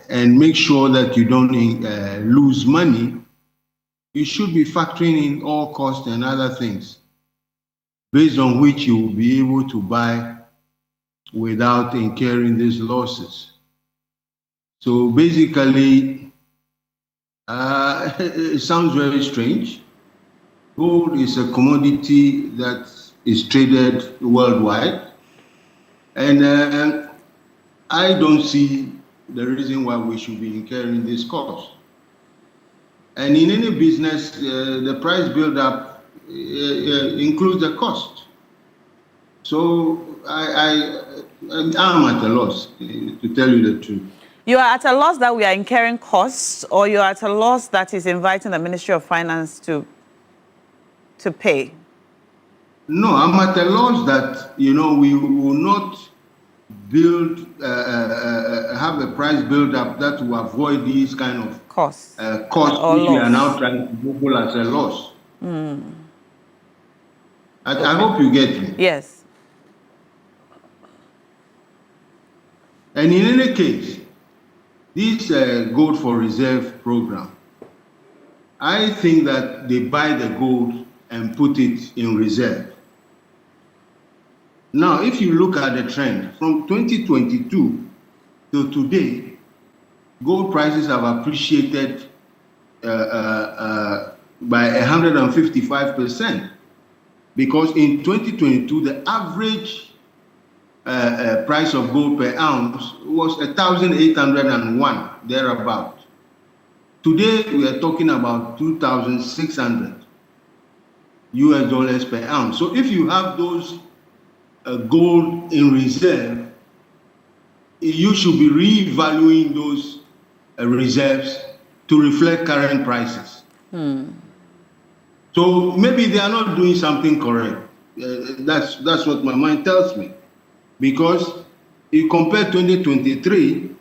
Speaker 2: and make sure that you don't lose money, you should be factoring in all costs and other things based on which you will be able to buy without incurring these losses. So basically, it sounds very strange. Gold is a commodity that is traded worldwide, and I don't see the reason why we should be incurring this cost. And in any business, the price build-up includes the cost. So I'm at a loss, to tell you the truth.
Speaker 1: You are at a loss that we are incurring costs, or you are at a loss that is inviting the Ministry of Finance to pay?
Speaker 2: No, I'm at a loss that, we will not build, have a price build-up that will avoid these kind of
Speaker 1: costs,
Speaker 2: which we are now trying to label as a loss. I hope you get me.
Speaker 1: Yes.
Speaker 2: And in any case, this Gold for Reserve program, I think that they buy the gold and put it in reserve. Now, if you look at the trend from 2022 to today, gold prices have appreciated by 155%, because in 2022 the average price of gold per ounce was 1,801 thereabout. Today we are talking about 2,600 US dollars per ounce. So if you have those gold in reserve, you should be reevaluating those reserves to reflect current prices. So maybe they are not doing something correct. That's what my mind tells me. Because you compare 2023,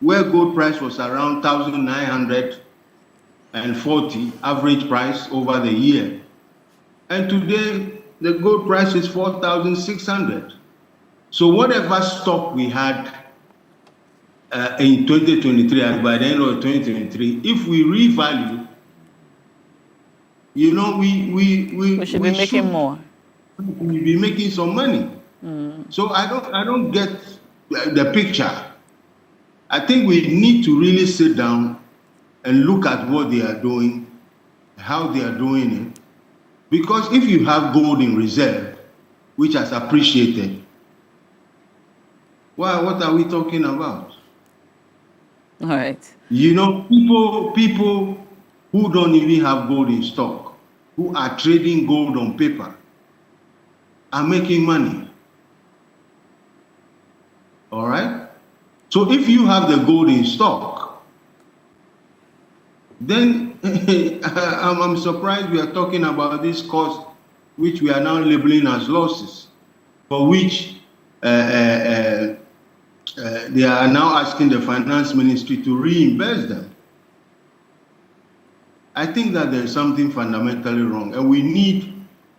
Speaker 2: where gold price was around 1,940 average price over the year, and today the gold price is 4,600. So whatever stock we had in 2023, by the end of 2023, if we revalue, we should be making more. We'll be making some money. So I don't get the picture. I think we need to really sit down and look at what they are doing, how they are doing it. Because if you have gold in reserve, which has appreciated, what are we talking about?
Speaker 1: All right.
Speaker 2: You know, people who don't even have gold in stock, who are trading gold on paper, are making money. All right? So if you have the gold in stock, then I'm surprised we are talking about this cost, which we are now labeling as losses, for which they are now asking the finance ministry to reinvest them. I think that there's something fundamentally wrong, and we need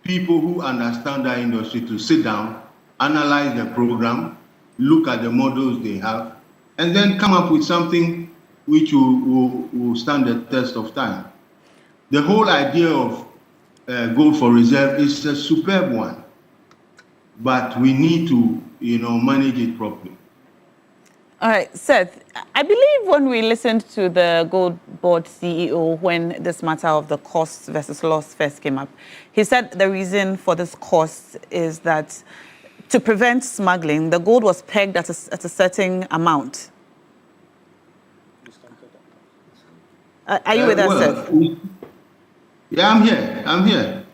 Speaker 2: people who understand our industry to sit down, analyze the program, look at the models they have, and then come up with something which will stand the test of time. The whole idea of gold for reserve is a superb one, but we need to, manage it properly.
Speaker 1: All right, Seth, I believe when we listened to the Gold Board CEO when this matter of the cost versus loss first came up, he said the reason for this cost is that to prevent smuggling, the gold was pegged at a certain amount. Are you with us, Seth?
Speaker 2: Yeah, I'm here.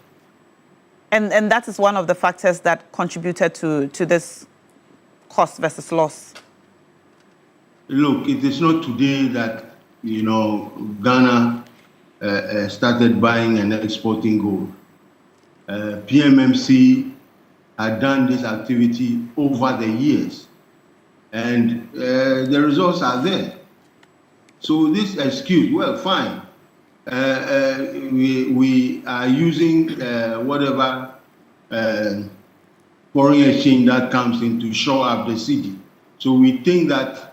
Speaker 1: And that is one of the factors that contributed to this cost versus loss.
Speaker 2: Look, it is not today that, Ghana started buying and exporting gold. PMMC had done this activity over the years, and the results are there. So this excuse, well, fine. We are using whatever foreign exchange that comes in to shore up the city. So we think that,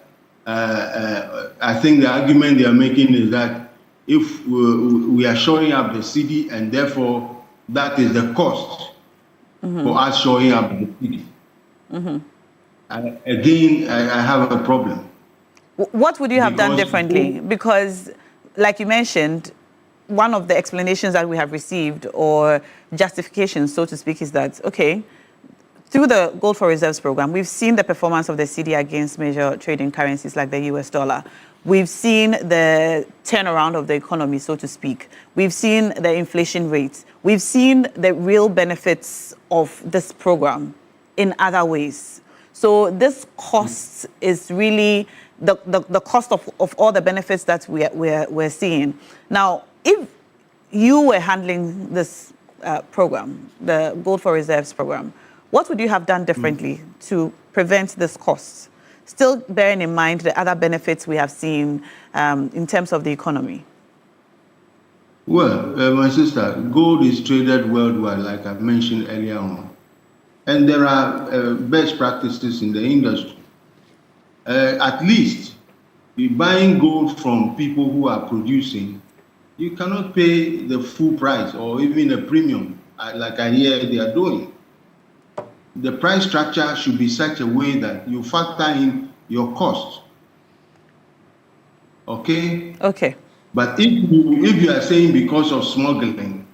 Speaker 2: I think the argument they are making is that if we are shoring up the city, and therefore that is the cost for us shoring up the city. Again, I have a problem.
Speaker 1: What would you have done differently? Because, like you mentioned, one of the explanations that we have received, or justifications, so to speak, is that, okay, through the Gold for Reserves program, we've seen the performance of the cedi against major trading currencies like the US dollar. We've seen the turnaround of the economy, so to speak. We've seen the inflation rates. We've seen the real benefits of this program in other ways. So this cost is really the cost of all the benefits that we're seeing. Now, if you were handling this program, the Gold for Reserves program, what would you have done differently to prevent this cost? Still bearing in mind the other benefits we have seen in terms of the economy.
Speaker 2: Well, my sister, gold is traded worldwide, like I mentioned earlier on. And there are best practices in the industry. At least, buying gold from people who are producing, you cannot pay the full price or even a premium, like I hear they are doing. The price structure should be such a way that you factor in your cost. Okay?
Speaker 1: Okay.
Speaker 2: But if you are saying because of smuggling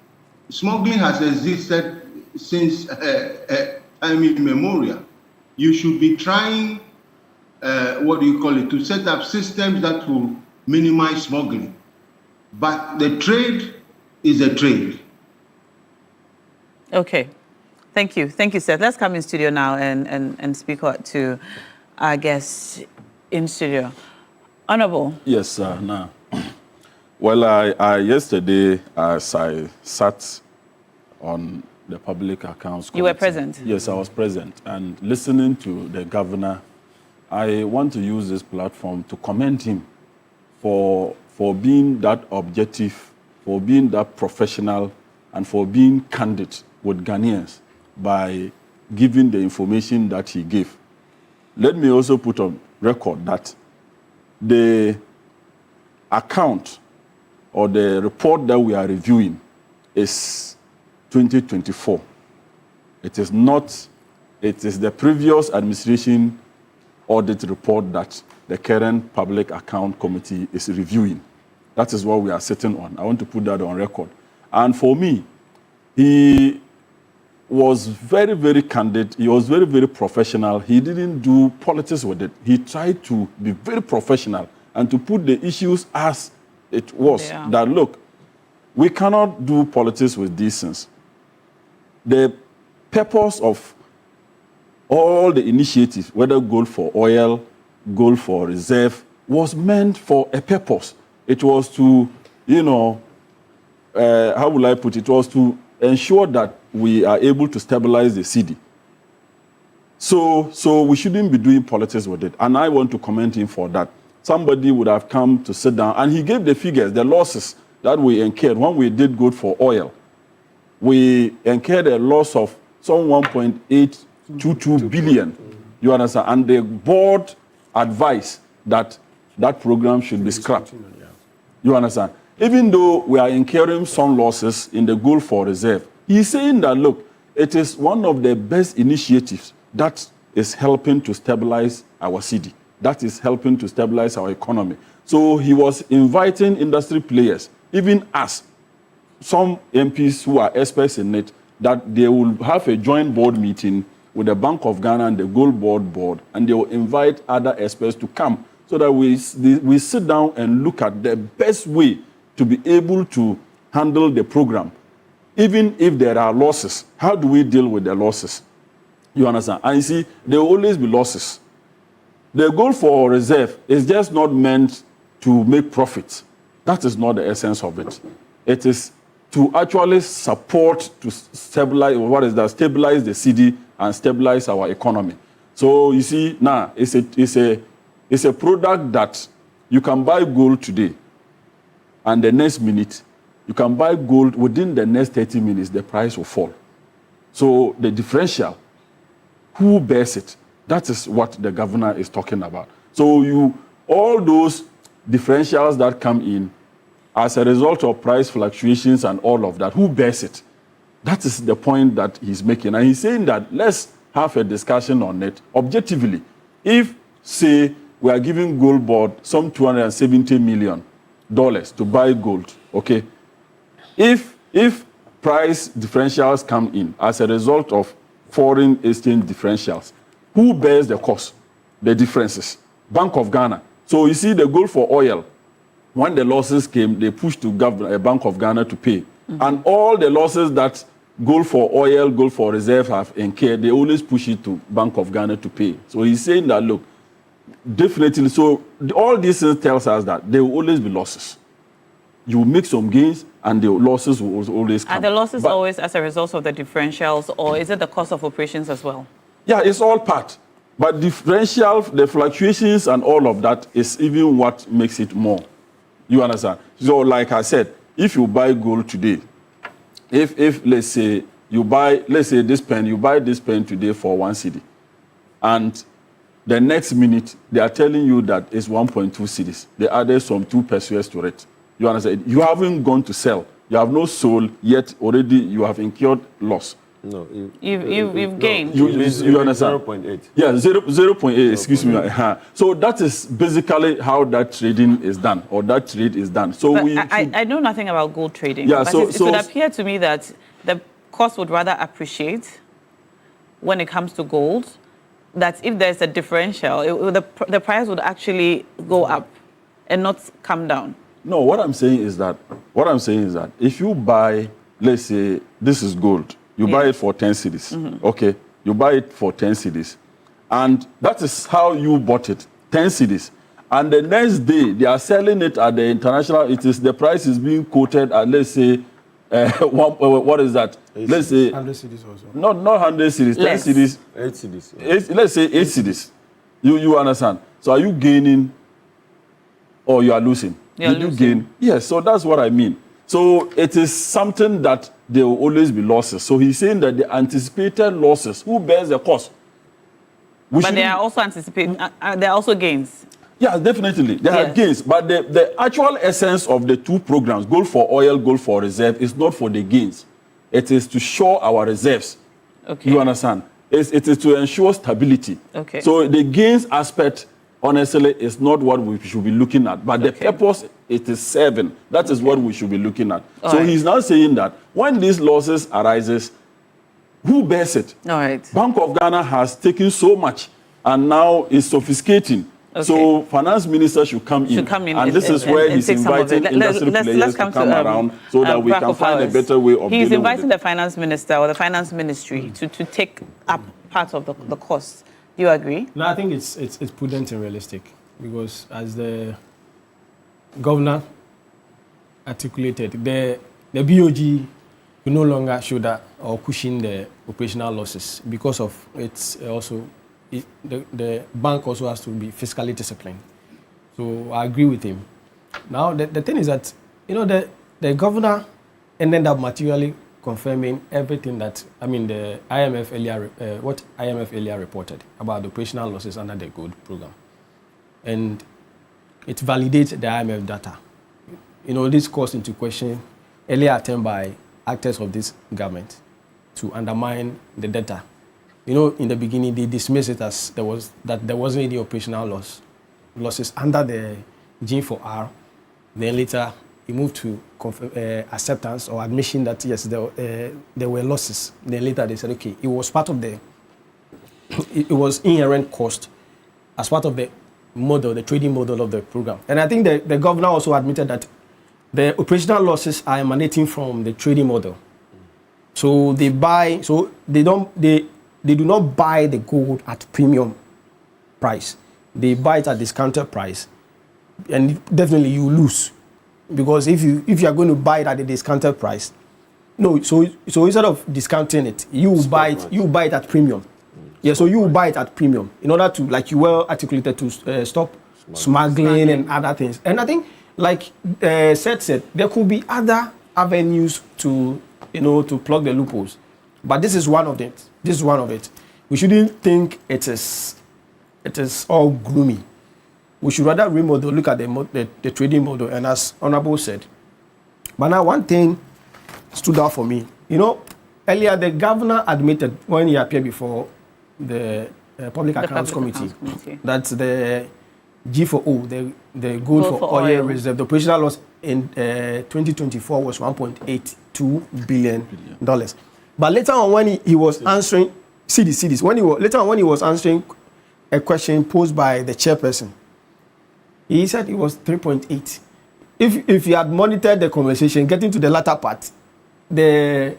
Speaker 2: has existed since time immemorial. You should be trying, to set up systems that will minimize smuggling. But the trade is a trade.
Speaker 1: Okay. Thank you. Thank you, Seth. Let's come in studio now and speak to our guests in studio. Honorable.
Speaker 23: Yes, sir. Now, well, I yesterday, as I sat on the Public Accounts Committee.
Speaker 1: You were present?
Speaker 23: Yes, I was present. And listening to the governor, I want to use this platform to commend him for being that objective, for being that professional, and for being candid with Ghanaians by giving the information that he gave. Let me also put on record that the account or the report that we are reviewing is 2024. It is not it is the previous administration audit report that the current Public Account Committee is reviewing. That is what we are sitting on. I want to put that on record. And for me, he was very, very candid. He was very, very professional. He didn't do politics with it. He tried to be very professional and to put the issues as it was. Yeah. That, look, we cannot do politics with these things. The purpose of all the initiatives, whether gold for oil, gold for reserve, was meant for a purpose. It was to, how will I put it? It was to ensure that we are able to stabilize the city. So we shouldn't be doing politics with it. And I want to commend him for that. Somebody would have come to sit down, and he gave the figures, the losses that we incurred when we did gold for oil. We incurred a loss of some 1.822 billion. You understand? And the board advised that that program should be scrapped. You understand? Even though we are incurring some losses in the gold for reserve, he's saying that, look, it is one of the best initiatives that is helping to stabilize our city. That is helping to stabilize our economy. So he was inviting industry players, even us, some MPs who are experts in it, that they will have a joint board meeting with the Bank of Ghana and the Gold Board, and they will invite other experts to come so that we sit down and look at the best way to be able to handle the program. Even if there are losses, how do we deal with the losses? You understand? And you see, there will always be losses. The goal for reserve is just not meant to make profits. That is not the essence of it. It is to actually support, to stabilize, stabilize the city and stabilize our economy. So you see, now it's a product that you can buy gold today, and the next minute you can buy gold within the next 30 minutes, the price will fall. So the differential, who bears it? That is what the governor is talking about. So all those differentials that come in as a result of price fluctuations and all of that, who bears it? That is the point that he's making. And he's saying that let's have a discussion on it objectively. If, say, we are giving Gold Board some $270 million to buy gold, okay? If price differentials come in as a result of foreign exchange differentials, who bears the cost? The differences. Bank of Ghana. So you see, the gold for oil, when the losses came, they pushed to Bank of Ghana to pay. Mm-hmm. And all the losses that gold for oil, gold for reserve have incurred, they always push it to Bank of Ghana to pay. So he's saying that, look, definitely, so all these things tells us that there will always be losses. You will make some gains, and the losses will always come.
Speaker 1: Are the losses always as a result of the differentials, or is it the cost of operations as well?
Speaker 23: Yeah, it's all part. But differential, the fluctuations and all of that is even what makes it more. You understand? So like I said, if you buy gold today, if let's say you buy, let's say this pen, you buy this pen today for 1 cedi, and the next minute they are telling you that it's 1.2 cedis. They added some 2 pesos to it. You understand? You haven't gone to sell. You have no sold yet. Already you have incurred loss.
Speaker 24: No,
Speaker 1: you've gained.
Speaker 23: You understand?
Speaker 24: 0.8.
Speaker 23: Yeah, 0.8. Excuse me. So that is basically how that trading is done, or that trade is done. So
Speaker 1: I know nothing about gold trading.
Speaker 23: Yeah,
Speaker 1: but it would appear to me that the cost would rather appreciate when it comes to gold. That if there's a differential, the price would actually go up and not come down.
Speaker 23: No, what I'm saying is that if you buy, let's say this is gold, you buy it for 10 cedis, okay? You buy it for 10 cedis, and that is how you bought it, 10 cedis. And the next day they are selling it at the international. The price is being quoted at, let's say, what is that? Let's say
Speaker 5: 100 cedis also.
Speaker 23: Not 100 cedis, 10 cedis.
Speaker 24: 8 cedis.
Speaker 23: Let's say 8 cedis. You understand? So are you gaining or you are losing? Did you gain? Yes, so that's what I mean. So it is something that there will always be losses. So he's saying that the anticipated losses, who bears the cost?
Speaker 1: But they are also anticipating, there are also gains.
Speaker 23: Yeah, definitely. There are gains. But the actual essence of the 2 programs, gold for oil, gold for reserve, is not for the gains. It is to show our reserves. Okay. You understand? it is to ensure stability.
Speaker 1: Okay.
Speaker 23: So the gains aspect, honestly, is not what we should be looking at, but the purpose it is serving, that is what we should be looking at.
Speaker 1: All
Speaker 23: so
Speaker 1: right.
Speaker 23: he's now saying that when these losses arises, who bears it?
Speaker 1: All right.
Speaker 23: Bank of Ghana has taken so much and now is sophisticating.
Speaker 1: Okay.
Speaker 23: So finance minister should come in. And this is where he's inviting industry players to come around so that we can find a better way of
Speaker 1: He's
Speaker 23: dealing
Speaker 1: inviting
Speaker 23: with
Speaker 1: the finance minister or the finance ministry to take up part of the cost. Do you agree?
Speaker 5: No, I think it's prudent and realistic because as the governor articulated, the BOG will no longer shoulder or cushion the operational losses because of it's also the bank also has to be fiscally disciplined. So I agree with him. Now the thing is that the governor ended up materially confirming everything that the IMF earlier what IMF earlier reported about the operational losses under the GOLD program, and it validates the IMF data. This calls into question earlier attempt by actors of this government to undermine the data. In the beginning they dismissed it as there wasn't any operational losses under the G4R. Then later he moved to acceptance or admission that yes, there were losses. Then later they said, okay, it was part of it was inherent cost as part of the model, the trading model of the program. And I think the governor also admitted that the operational losses are emanating from the trading model. So they do not buy the gold at premium price. They buy it at discounted price, and definitely you lose. Because if you are going to buy it at a discounted price, so instead of discounting it, you buy it at premium. Yeah, so you buy it at premium in order to, like you well articulated, to stop smuggling and other things. And I think, like Seth said, there could be other avenues to plug the loopholes, but this is one of them. This is one of it. We shouldn't think it is all gloomy. We should rather remodel, look at the trading model, and as Honorable said. But now one thing stood out for me. Earlier the governor admitted when he appeared before the Public Accounts Committee that the G4O, the gold for oil reserve, the operational loss in 2024 was $1.82 billion. But later on when he was answering CDs, when he was answering a question posed by the chairperson, he said it was 3.8. If you had monitored the conversation, getting to the latter part, the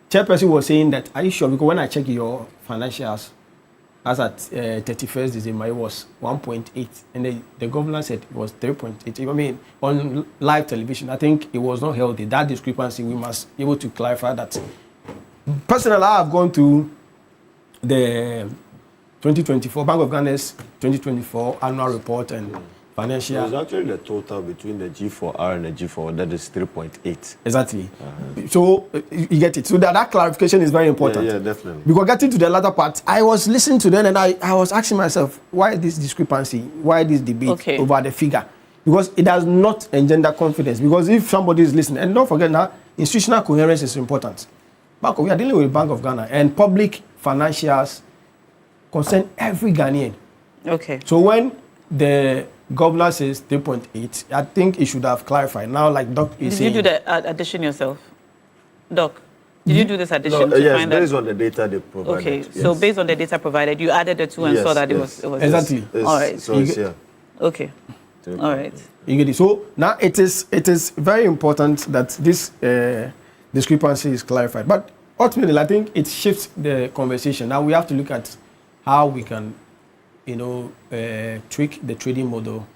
Speaker 5: chairperson was saying that, are you sure? Because when I check your financials, as at 31st December, it was 1.8. And the governor said it was 3.8. On live television, I think it was not healthy. That discrepancy, we must be able to clarify that. Personally, I have gone through the 2024, Bank of Ghana's 2024 annual report and financial.
Speaker 24: It was actually the total between the G4R and the G4, that is 3.8.
Speaker 5: Exactly. So you get it. So that clarification is very important.
Speaker 24: Yeah, definitely.
Speaker 5: Because getting to the latter part, I was listening to them and I was asking myself, why this discrepancy? Why this debate over the figure? Because it does not engender confidence. Because if somebody is listening, and don't forget now, institutional coherence is important. We are dealing with Bank of Ghana, and public financials concern every Ghanaian. Okay. So when the governor says 3.8, I think it should have clarified. Now, like Doc is saying...
Speaker 1: Did you do the addition yourself? Doc, did you do this addition?
Speaker 24: Yes, based on the data they provided.
Speaker 1: Okay,
Speaker 24: yes.
Speaker 1: so based on the data provided, you added the two and saw that it was...
Speaker 5: Exactly.
Speaker 1: All right.
Speaker 24: So it's here.
Speaker 1: Okay. All right.
Speaker 5: You get it. So now it is very important that this discrepancy is clarified. But ultimately, I think it shifts the conversation. Now we have to look at how we can, tweak the trading model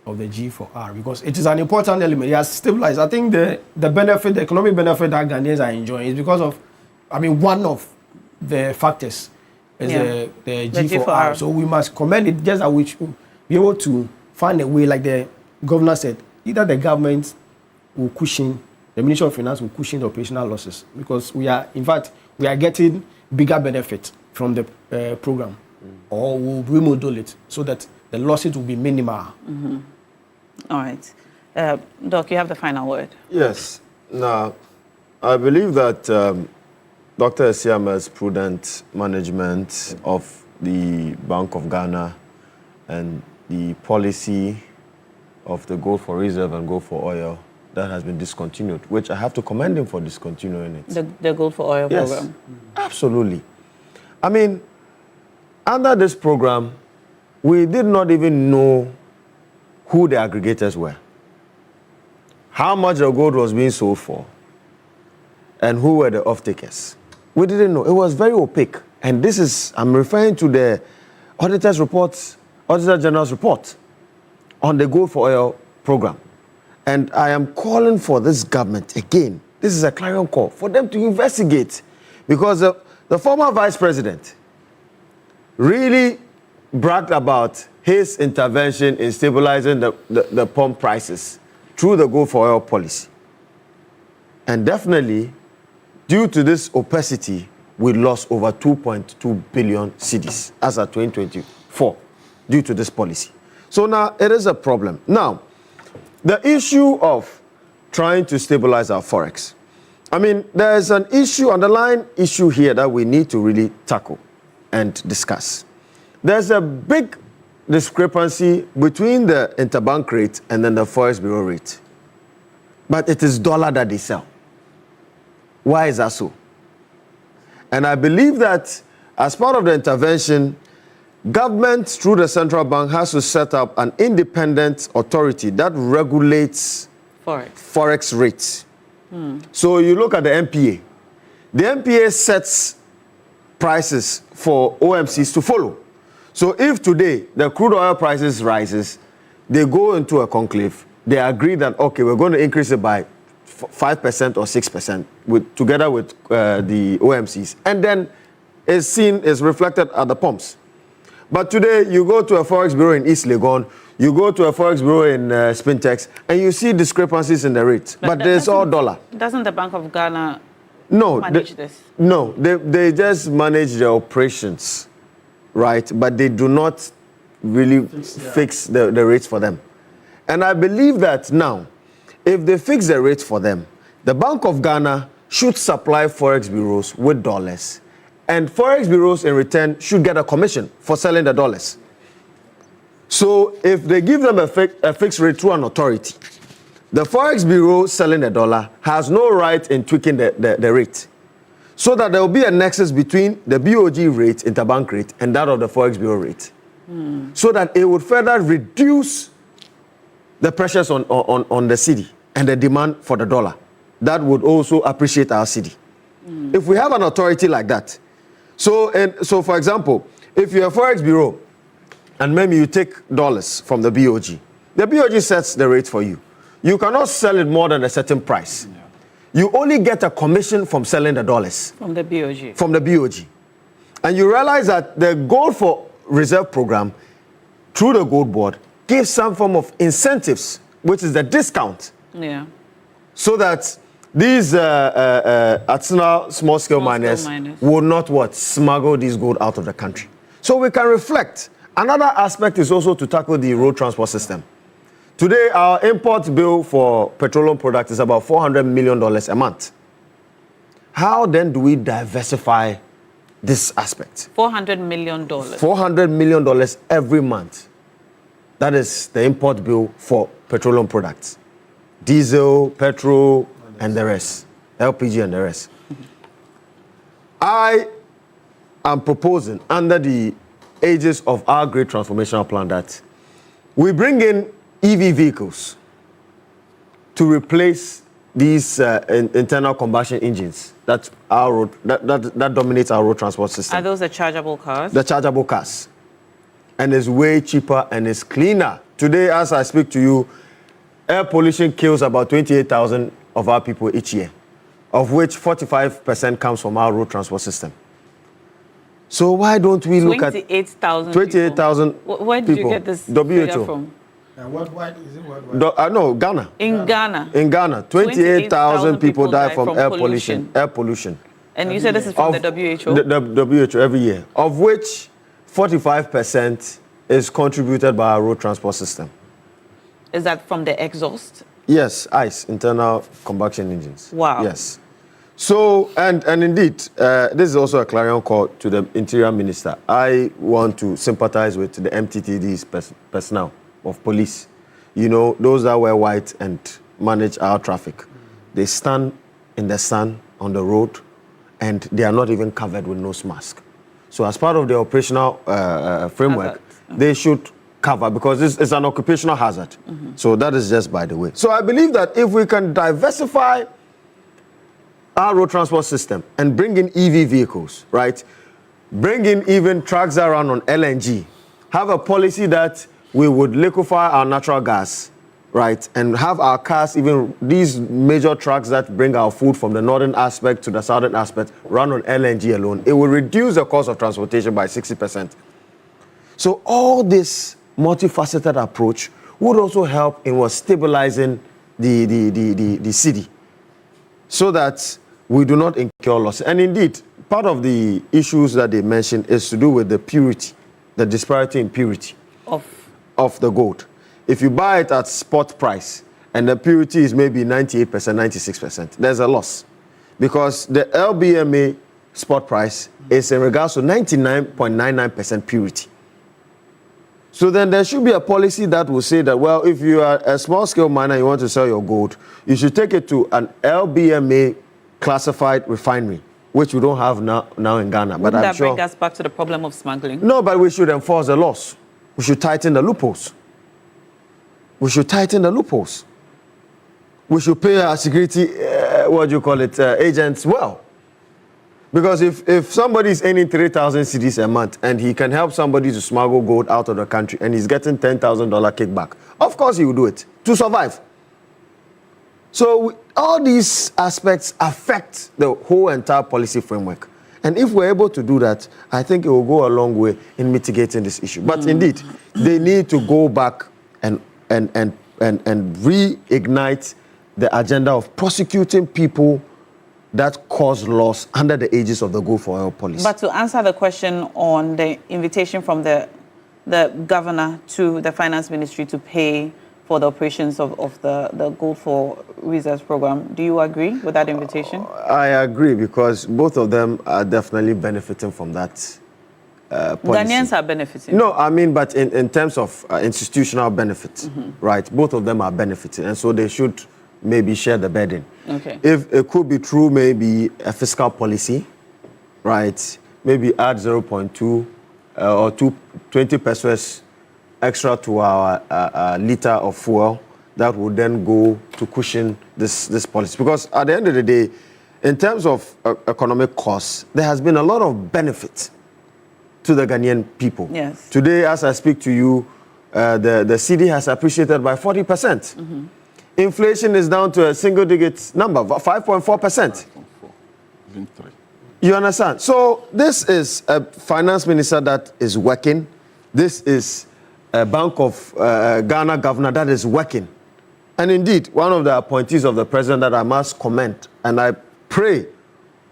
Speaker 5: of the G4R, because it is an important element. It has stabilized. I think the economic benefit that Ghanaians are enjoying is because of, one of the factors is the G4R. So we must commend it, just that we should be able to find a way, like the governor said, either the government will cushion, the Ministry of Finance will cushion the operational losses, because we are getting bigger benefit from the program, or we'll remodel it so that the losses will be minimal.
Speaker 1: Mm-hmm. All right. Doc, you have the final word.
Speaker 24: Yes. Now, I believe that Dr. Esiama's prudent management of the Bank of Ghana and the policy of the gold for reserve and gold for oil that has been discontinued, which I have to commend him for discontinuing it.
Speaker 1: The gold for oil program.
Speaker 24: Absolutely. I mean, under this program, we did not even know who the aggregators were, how much the gold was being sold for, and who were the off-takers. We didn't know. It was very opaque. And this is, I'm referring to the Auditor's report, Auditor General's report on the gold for oil program. And I am calling for this government again. This is a clarion call for them to investigate, because the former vice president really bragged about his intervention in stabilizing the pump prices through the gold for oil policy. And definitely, due to this opacity, we lost over 2.2 billion cedis as of 2024 due to this policy. So now it is a problem. Now, the issue of trying to stabilize our forex. I mean, there's an issue, underlying issue here that we need to really tackle and discuss. There's a big discrepancy between the interbank rate and then the Forex Bureau rate. But it is dollar that they sell. Why is that so? And I believe that as part of the intervention, government through the central bank has to set up an independent authority that regulates Forex rates. So you look at the MPA. The MPA sets prices for OMCs to follow. So if today the crude oil prices rises, they go into a conclave. They agree that, okay, we're going to increase it by 5% or 6% together with the OMCs. And then is reflected at the pumps. But today, you go to a Forex Bureau in East Legon, you go to a Forex Bureau in Spintex, and you see discrepancies in the rates. But there's all dollar.
Speaker 1: Doesn't the Bank of Ghana manage this?
Speaker 24: No, they just manage the operations, right? But they do not really fix the rates for them. And I believe that now, if they fix the rates for them, the Bank of Ghana should supply Forex Bureaus with dollars. And Forex Bureaus in return should get a commission for selling the dollars. So if they give them a fixed rate through an authority, the Forex Bureau selling the dollar has no right in tweaking the rate. So that there will be a nexus between the BOG rate, interbank rate, and that of the Forex Bureau rate. So that it would further reduce the pressures on the cedi and the demand for the dollar. That would also appreciate our cedi. If we have an authority like that, so for example, if you're a Forex Bureau and maybe you take dollars from the BOG sets the rate for you. You cannot sell it more than a certain price. You only get a commission from selling the dollars.
Speaker 1: From the BOG.
Speaker 24: From the BOG. And you realize that the gold for reserve program through the gold board gives some form of incentives, which is the discount.
Speaker 1: Yeah.
Speaker 24: So that these artisanal small-scale miners will not smuggle this gold out of the country. So we can reflect. Another aspect is also to tackle the road transport system. Today, our import bill for petroleum products is about $400 million a month. How then do we diversify this aspect?
Speaker 1: $400 million.
Speaker 24: $400 million every month. That is the import bill for petroleum products. Diesel, petrol, and the rest. LPG and the rest. I am proposing under the aegis of our great transformational plan that we bring in EV vehicles to replace these internal combustion engines that dominate our road transport system.
Speaker 1: Are those the chargeable cars?
Speaker 24: The chargeable cars. And it's way cheaper and it's cleaner. Today, as I speak to you, air pollution kills about 28,000 of our people each year, of which 45% comes from our road transport system. So why don't we look at
Speaker 1: 28,000
Speaker 24: people?
Speaker 1: Where did you get this figure from?
Speaker 22: Worldwide, is it worldwide?
Speaker 24: No, Ghana.
Speaker 1: In Ghana.
Speaker 24: In Ghana, 28,000 people die from air pollution. Air pollution.
Speaker 1: And you said this is from the WHO?
Speaker 24: The WHO every year, of which 45% is contributed by our road transport system.
Speaker 1: Is that from the exhaust?
Speaker 24: Yes, ICE, internal combustion engines.
Speaker 1: Wow.
Speaker 24: Yes. So, and indeed, this is also a clarion call to the Interior Minister. I want to sympathize with the MTTD's personnel of police. You know, those that wear white and manage our traffic. They stand in the sun on the road and they are not even covered with nose mask. So as part of the operational framework, they should cover because it's an occupational hazard. So that is just by the way. So I believe that if we can diversify our road transport system and bring in EV vehicles, right? Bring in even trucks that run on LNG. Have a policy that we would liquefy our natural gas, right? And have our cars, even these major trucks that bring our food from the northern aspect to the southern aspect, run on LNG alone. It will reduce the cost of transportation by 60%. So all this multifaceted approach would also help in stabilizing the city so that we do not incur loss. And indeed, part of the issues that they mentioned is to do with the purity, the disparity in purity of the gold. If you buy it at spot price and the purity is maybe 98%, 96%, there's a loss. Because the LBMA spot price is in regards to 99.99% purity. So then there should be a policy that will say that, well, if you are a small-scale miner and you want to sell your gold, you should take it to an LBMA classified refinery, which we don't have now in Ghana.
Speaker 1: Wouldn't that bring us back to the problem of smuggling?
Speaker 24: No, but we should enforce the laws. We should tighten the loopholes. We should tighten the loopholes. We should pay our security, agents well. Because if somebody is earning 3,000 cedis a month and he can help somebody to smuggle gold out of the country and he's getting $10,000 kickback, of course he will do it to survive. So all these aspects affect the whole entire policy framework. And if we're able to do that, I think it will go a long way in mitigating this issue. But indeed, they need to go back and reignite the agenda of prosecuting people that cause loss under the aegis of the Gold for Oil policy.
Speaker 1: But to answer the question on the invitation from the governor to the finance ministry to pay for the operations of the Gold for Reserves program, do you agree with that invitation?
Speaker 24: I agree because both of them are definitely benefiting from that policy.
Speaker 1: Ghanaians are benefiting.
Speaker 24: No, I mean, but in terms of institutional benefits, right, both of them are benefiting. And so they should maybe share the burden.
Speaker 1: Okay.
Speaker 24: If it could be true, maybe a fiscal policy, right? Maybe add 0.2 or 20 pesos extra to our liter of fuel that would then go to cushion this policy. Because at the end of the day, in terms of economic costs, there has been a lot of benefit to the Ghanaian people.
Speaker 1: Yes.
Speaker 24: Today, as I speak to you, the cedi has appreciated by 40%. Inflation is down to a single-digit number, 5.4%. You understand? So this is a finance minister that is working. This is a Bank of Ghana governor that is working. And indeed, one of the appointees of the president that I must commend, and I pray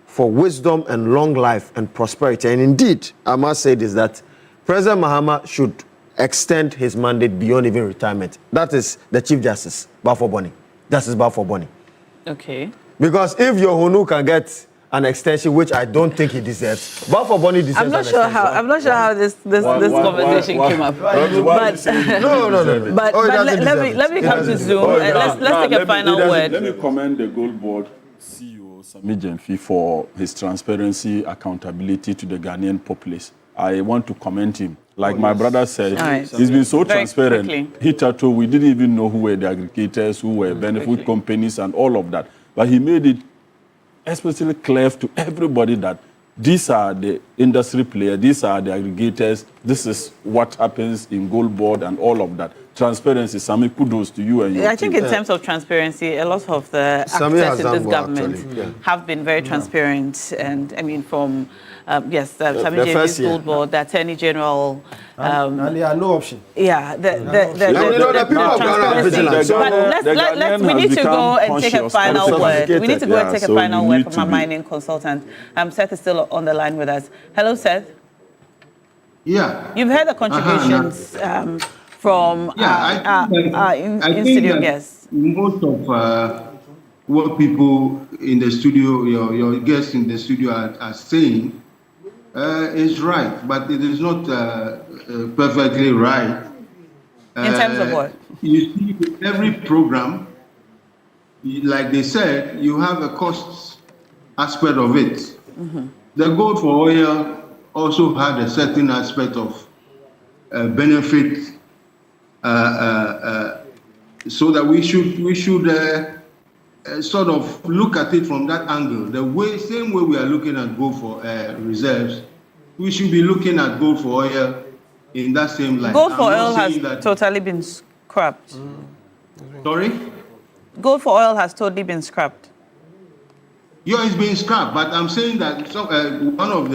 Speaker 24: for wisdom and long life and prosperity. And indeed, I must say this, that President Mahama should extend his mandate beyond even retirement. That is the Chief Justice, Bafo Boni. Justice Bafo Boni.
Speaker 1: Okay.
Speaker 24: Because if your Honu can get an extension, which I don't think he deserves, Bafo Boni deserves
Speaker 1: I'm not sure how this conversation came up. But let me come to Zoom. Let's take a final word.
Speaker 23: Let me commend the Gold Board CEO Sami Jemfi for his transparency, accountability to the Ghanaian populace. I want to commend him. Like my brother said, he's been so transparent. Hitherto, we didn't even know who were the aggregators, who were benefit companies, and all of that. But he made it especially clear to everybody that these are the industry players, these are the aggregators, this is what happens in Gold Board and all of that. Transparency, Sami, kudos to you and your
Speaker 1: I think in terms of transparency, a lot of the actors in this government have been very transparent. And I mean, from Sami Jemfi's Gold Board, the Attorney General.
Speaker 6: And there are no option.
Speaker 1: Yeah,
Speaker 24: the people of Ghana are vigilant.
Speaker 1: But we need to go and take a final word. We need to go and take a final word from our mining consultant. Seth is still on the line with us. Hello, Seth.
Speaker 2: Yeah.
Speaker 1: You've heard the contributions from our in-studio guests.
Speaker 2: Most of what people in the studio, your guests in the studio are saying is right, but it is not perfectly right.
Speaker 1: In terms of what?
Speaker 2: You see, with every program, like they said, you have a cost aspect of it.
Speaker 1: Mm-hmm.
Speaker 2: The gold for oil also had a certain aspect of benefit, so that we should sort of look at it from that angle. Same way we are looking at gold for reserves, we should be looking at gold for oil in that same light.
Speaker 1: Gold for oil has totally been scrapped.
Speaker 2: Sorry?
Speaker 1: Gold for oil has totally been scrapped.
Speaker 2: Yeah, it's been scrapped, but I'm saying that one of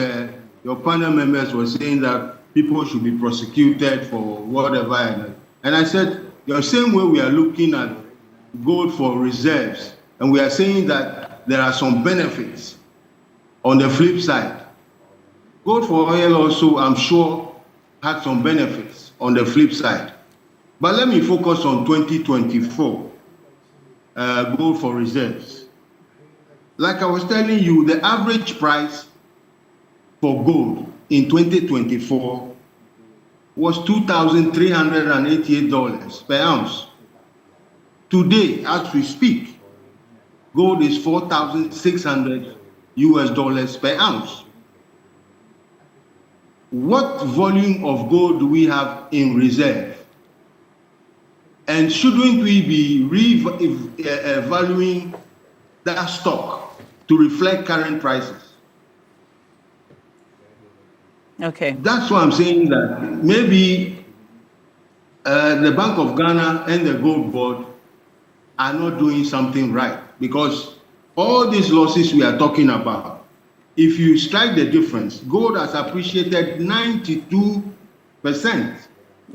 Speaker 2: your panel members was saying that people should be prosecuted for whatever. And I said, the same way we are looking at gold for reserves, and we are saying that there are some benefits on the flip side. Gold for oil also, I'm sure, had some benefits on the flip side. But let me focus on 2024, gold for reserves. Like I was telling you, the average price for gold in 2024 was $2,388 per ounce. Today, as we speak, gold is $4,600 per ounce. What volume of gold do we have in reserve? And shouldn't we be revaluing that stock to reflect current prices?
Speaker 1: Okay.
Speaker 2: That's why I'm saying that maybe the Bank of Ghana and the Gold Board are not doing something right, because all these losses we are talking about, if you strike the difference, gold has appreciated 92%.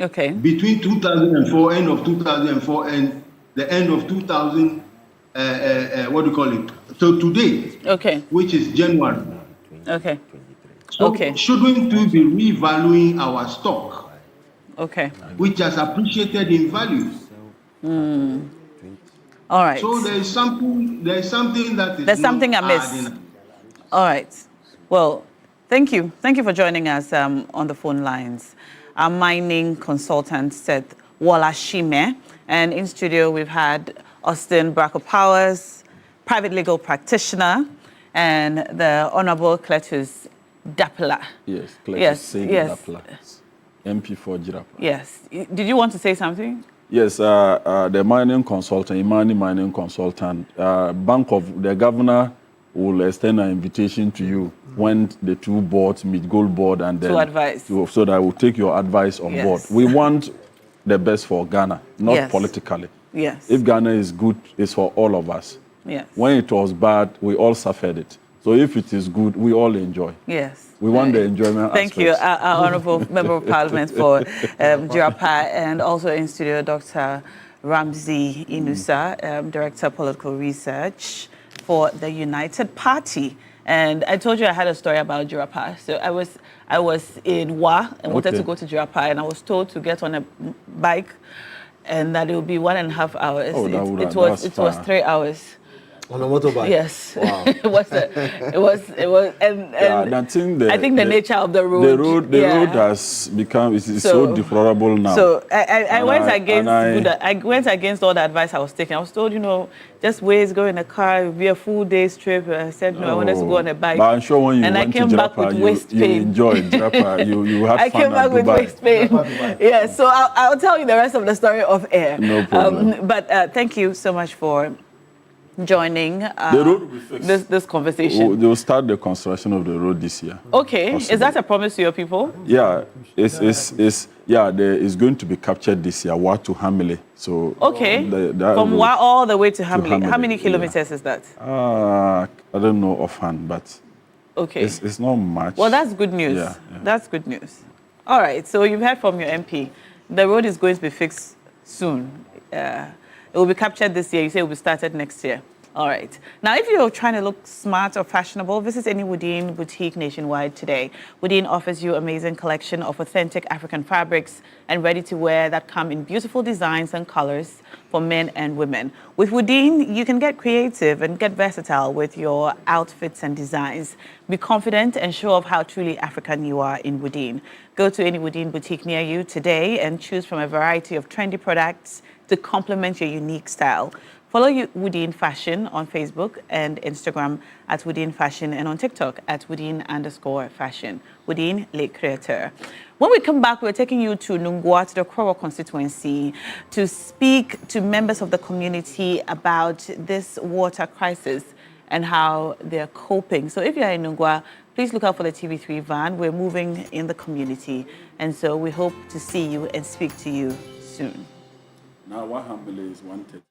Speaker 1: Okay.
Speaker 2: Between 2004, end of 2004, and the end of 2000, so today,
Speaker 1: okay,
Speaker 2: which is January.
Speaker 1: Okay.
Speaker 2: So
Speaker 1: okay.
Speaker 2: Shouldn't we be revaluing our stock?
Speaker 1: Okay.
Speaker 2: Which has appreciated in value.
Speaker 1: All right.
Speaker 2: So there is something that is
Speaker 1: There's something amiss. All right. Well, thank you. Thank you for joining us on the phone lines. Our mining consultant, Seth Wolashime, and in studio we've had Austin Bracco Powers, private legal practitioner, and the Honorable Cletus Dapla.
Speaker 23: Yes, Cletus
Speaker 1: yes,
Speaker 23: Dapla, MP for Jirapa.
Speaker 1: Yes. Did you want to say something?
Speaker 23: Yes, the mining consultant, Imani mining consultant, the governor will extend an invitation to you when the two boards meet, Gold Board and then...
Speaker 1: To advise.
Speaker 23: So that I will take your advice on board. We want the best for Ghana, not politically.
Speaker 1: Yes.
Speaker 23: If Ghana is good, it's for all of us.
Speaker 1: Yes.
Speaker 23: When it was bad, we all suffered it. So if it is good, we all enjoy.
Speaker 1: Yes.
Speaker 23: We want the enjoyment
Speaker 1: Thank you, our Honourable Member of Parliament for Jirapa, and also in studio, Dr. Ramsey Inusa, Director of Political Research for the United Party. And I told you I had a story about Jirapa. So I was in Wa and wanted to go to Jirapa, and I was told to get on a bike and that it would be 1.5 hours.
Speaker 23: Oh,
Speaker 1: it was 3 hours.
Speaker 6: On a motorbike?
Speaker 1: Yes.
Speaker 6: Wow.
Speaker 1: it was, and
Speaker 23: I think
Speaker 1: the nature of the road.
Speaker 23: The road has become, it's so deplorable now.
Speaker 1: So I went against all the advice I was taking. I was told, just go in a car, it'll be a full day's trip. I said, no, I wanted to go on a bike.
Speaker 23: But I'm sure when you
Speaker 1: went
Speaker 23: to Jirapa,
Speaker 1: you
Speaker 23: enjoyed Jirapa. You had fun.
Speaker 1: I came back with waist pain. Yeah, so I'll tell you the rest of the story off air.
Speaker 23: No problem.
Speaker 1: But thank you so much for joining this conversation.
Speaker 23: They'll start the construction of the road this year.
Speaker 1: Okay, possibly. Is that a promise to your people?
Speaker 23: Yeah, it's going to be captured this year, Wa to Hamile. So
Speaker 1: okay, from Wa all the way to Hamile. How many kilometers is that?
Speaker 23: I don't know offhand, but
Speaker 1: okay,
Speaker 23: it's not much.
Speaker 1: Well, that's good news.
Speaker 23: Yeah.
Speaker 1: That's good news. All right, so you've heard from your MP. The road is going to be fixed soon. It will be captured this year. You say it will be started next year. All right. Now, if you're trying to look smart or fashionable, visit any Woodin boutique nationwide today. Woodin offers you amazing collection of authentic African fabrics and ready-to-wear that come in beautiful designs and colors for men and women. With Woodin, you can get creative and get versatile with your outfits and designs. Be confident and show off how truly African you are in Woodin. Go to any Woodin boutique near you today and choose from a variety of trendy products to complement your unique style. Follow Woodin Fashion on Facebook and Instagram at Woodin Fashion and on TikTok at Woodin_fashion. Woodin, Le Créateur. When we come back, we're taking you to Nungwa, to the Koro constituency, to speak to members of the community about this water crisis and how they're coping. So if you're in Nungwa, please look out for the TV3 van. We're moving in the community. And so we hope to see you and speak to you soon.
Speaker 23: Now, what Hambele is wanted.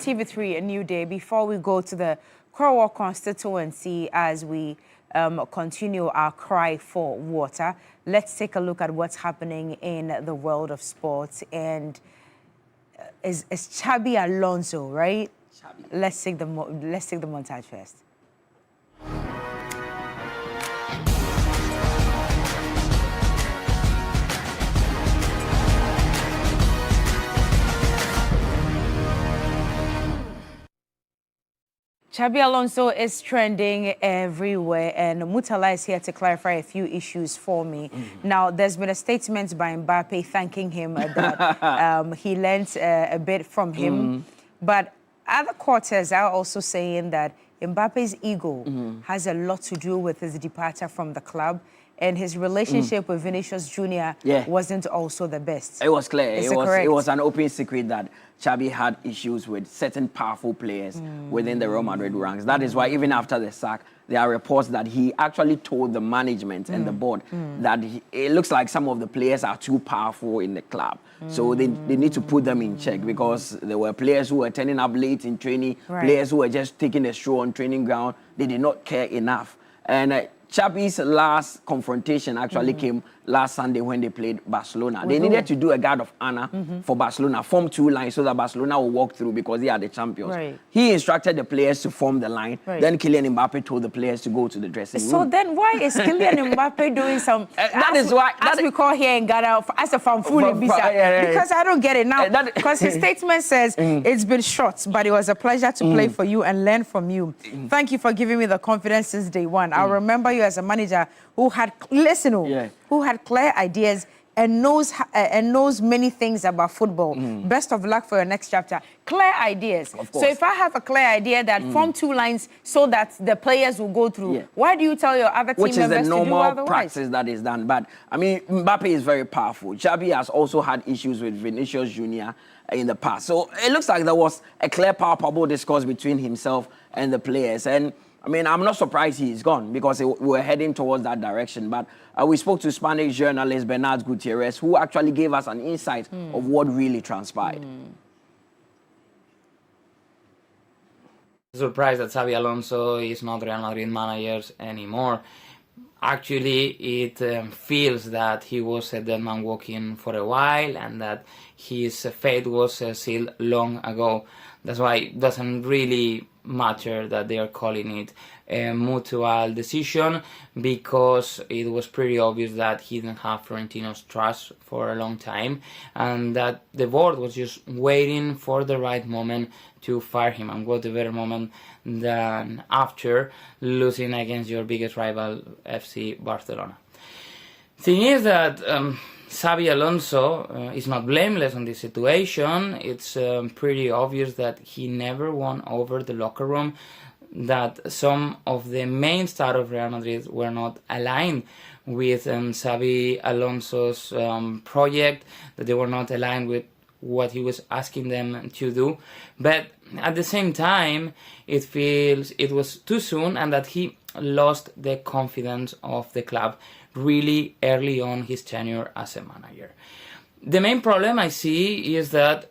Speaker 17: TV3 Newday. Before we go to the Crowell constituency as we continue our cry for water, let's take a look at what's happening in the world of sports. And is Xabi Alonso, right? Xabi. Let's take the montage first. Xabi Alonso is trending everywhere, and Mutala is here to clarify a few issues for me. Now, there's been a statement by Mbappe thanking him that he learnt a bit from him. But other quarters are also saying that Mbappe's ego has a lot to do with his departure from the club, and his relationship with Vinicius Jr. wasn't also the best.
Speaker 7: It was clear. It was an open secret that Xabi had issues with certain powerful players within the Real Madrid ranks. That is why even after the sack, there are reports that he actually told the management and the board that it looks like some of the players are too powerful in the club. So they need to put them in check, because there were players who were turning up late in training, players who were just taking a stroll on training ground. They did not care enough. And Xabi's last confrontation actually came last Sunday when they played Barcelona. They needed to do a guard of honor for Barcelona, form two lines so that Barcelona will walk through because they are the champions. He instructed the players to form the line. Then Kylian Mbappe told the players to go to the dressing room.
Speaker 17: So then why is Kylian Mbappe doing some...
Speaker 7: that is why...
Speaker 17: As we call here in Ghana, as a fanfuli bisa. Because I don't get it now. Because his statement says, it's been short, but it was a pleasure to play for you and learn from you. Thank you for giving me the confidence since day one. I'll remember you as a manager who had, who had clear ideas and knows many things about football. Best of luck for your next chapter. Clear ideas. Of course. So if I have a clear idea that form two lines so that the players will go through, why do you tell your other team members to do otherwise?
Speaker 7: Which is the normal practice that is done. But, I mean, Mbappe is very powerful. Xabi has also had issues with Vinicius Jr. in the past. So it looks like there was a clear, palpable discourse between himself and the players. And I mean, I'm not surprised he's gone, because we were heading towards that direction. But we spoke to Spanish journalist Bernard Gutierrez, who actually gave us an insight of what really transpired.
Speaker 8: Surprised that Xabi Alonso is not Real Madrid manager anymore. Actually, it feels that he was a dead man walking for a while, and that his fate was sealed long ago. That's why it doesn't really matter that they are calling it a mutual decision, because it was pretty obvious that he didn't have Florentino's trust for a long time, and that the board was just waiting for the right moment to fire him. And what a better moment than after losing against your biggest rival, FC Barcelona. Thing is that Xabi Alonso is not blameless on this situation. It's pretty obvious that he never won over the locker room, that some of the main stars of Real Madrid were not aligned with Xabi Alonso's project, that they were not aligned with what he was asking them to do. But at the same time, it feels it was too soon, and that he lost the confidence of the club really early on his tenure as a manager. The main problem I see is that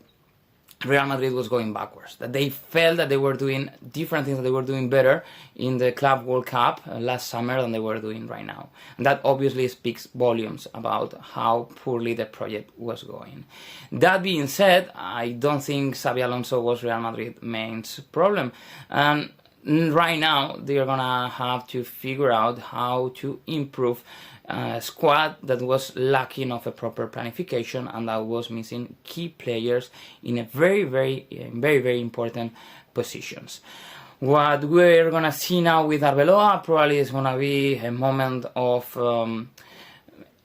Speaker 8: Real Madrid was going backwards, that they felt that they were doing different things, that they were doing better in the Club World Cup last summer than they were doing right now. And that obviously speaks volumes about how poorly the project was going. That being said, I don't think Xabi Alonso was Real Madrid's main problem. Right now, they're gonna have to figure out how to improve a squad that was lacking of a proper planification, and that was missing key players in a very important positions. What we're gonna see now with Arbeloa probably is gonna be a moment of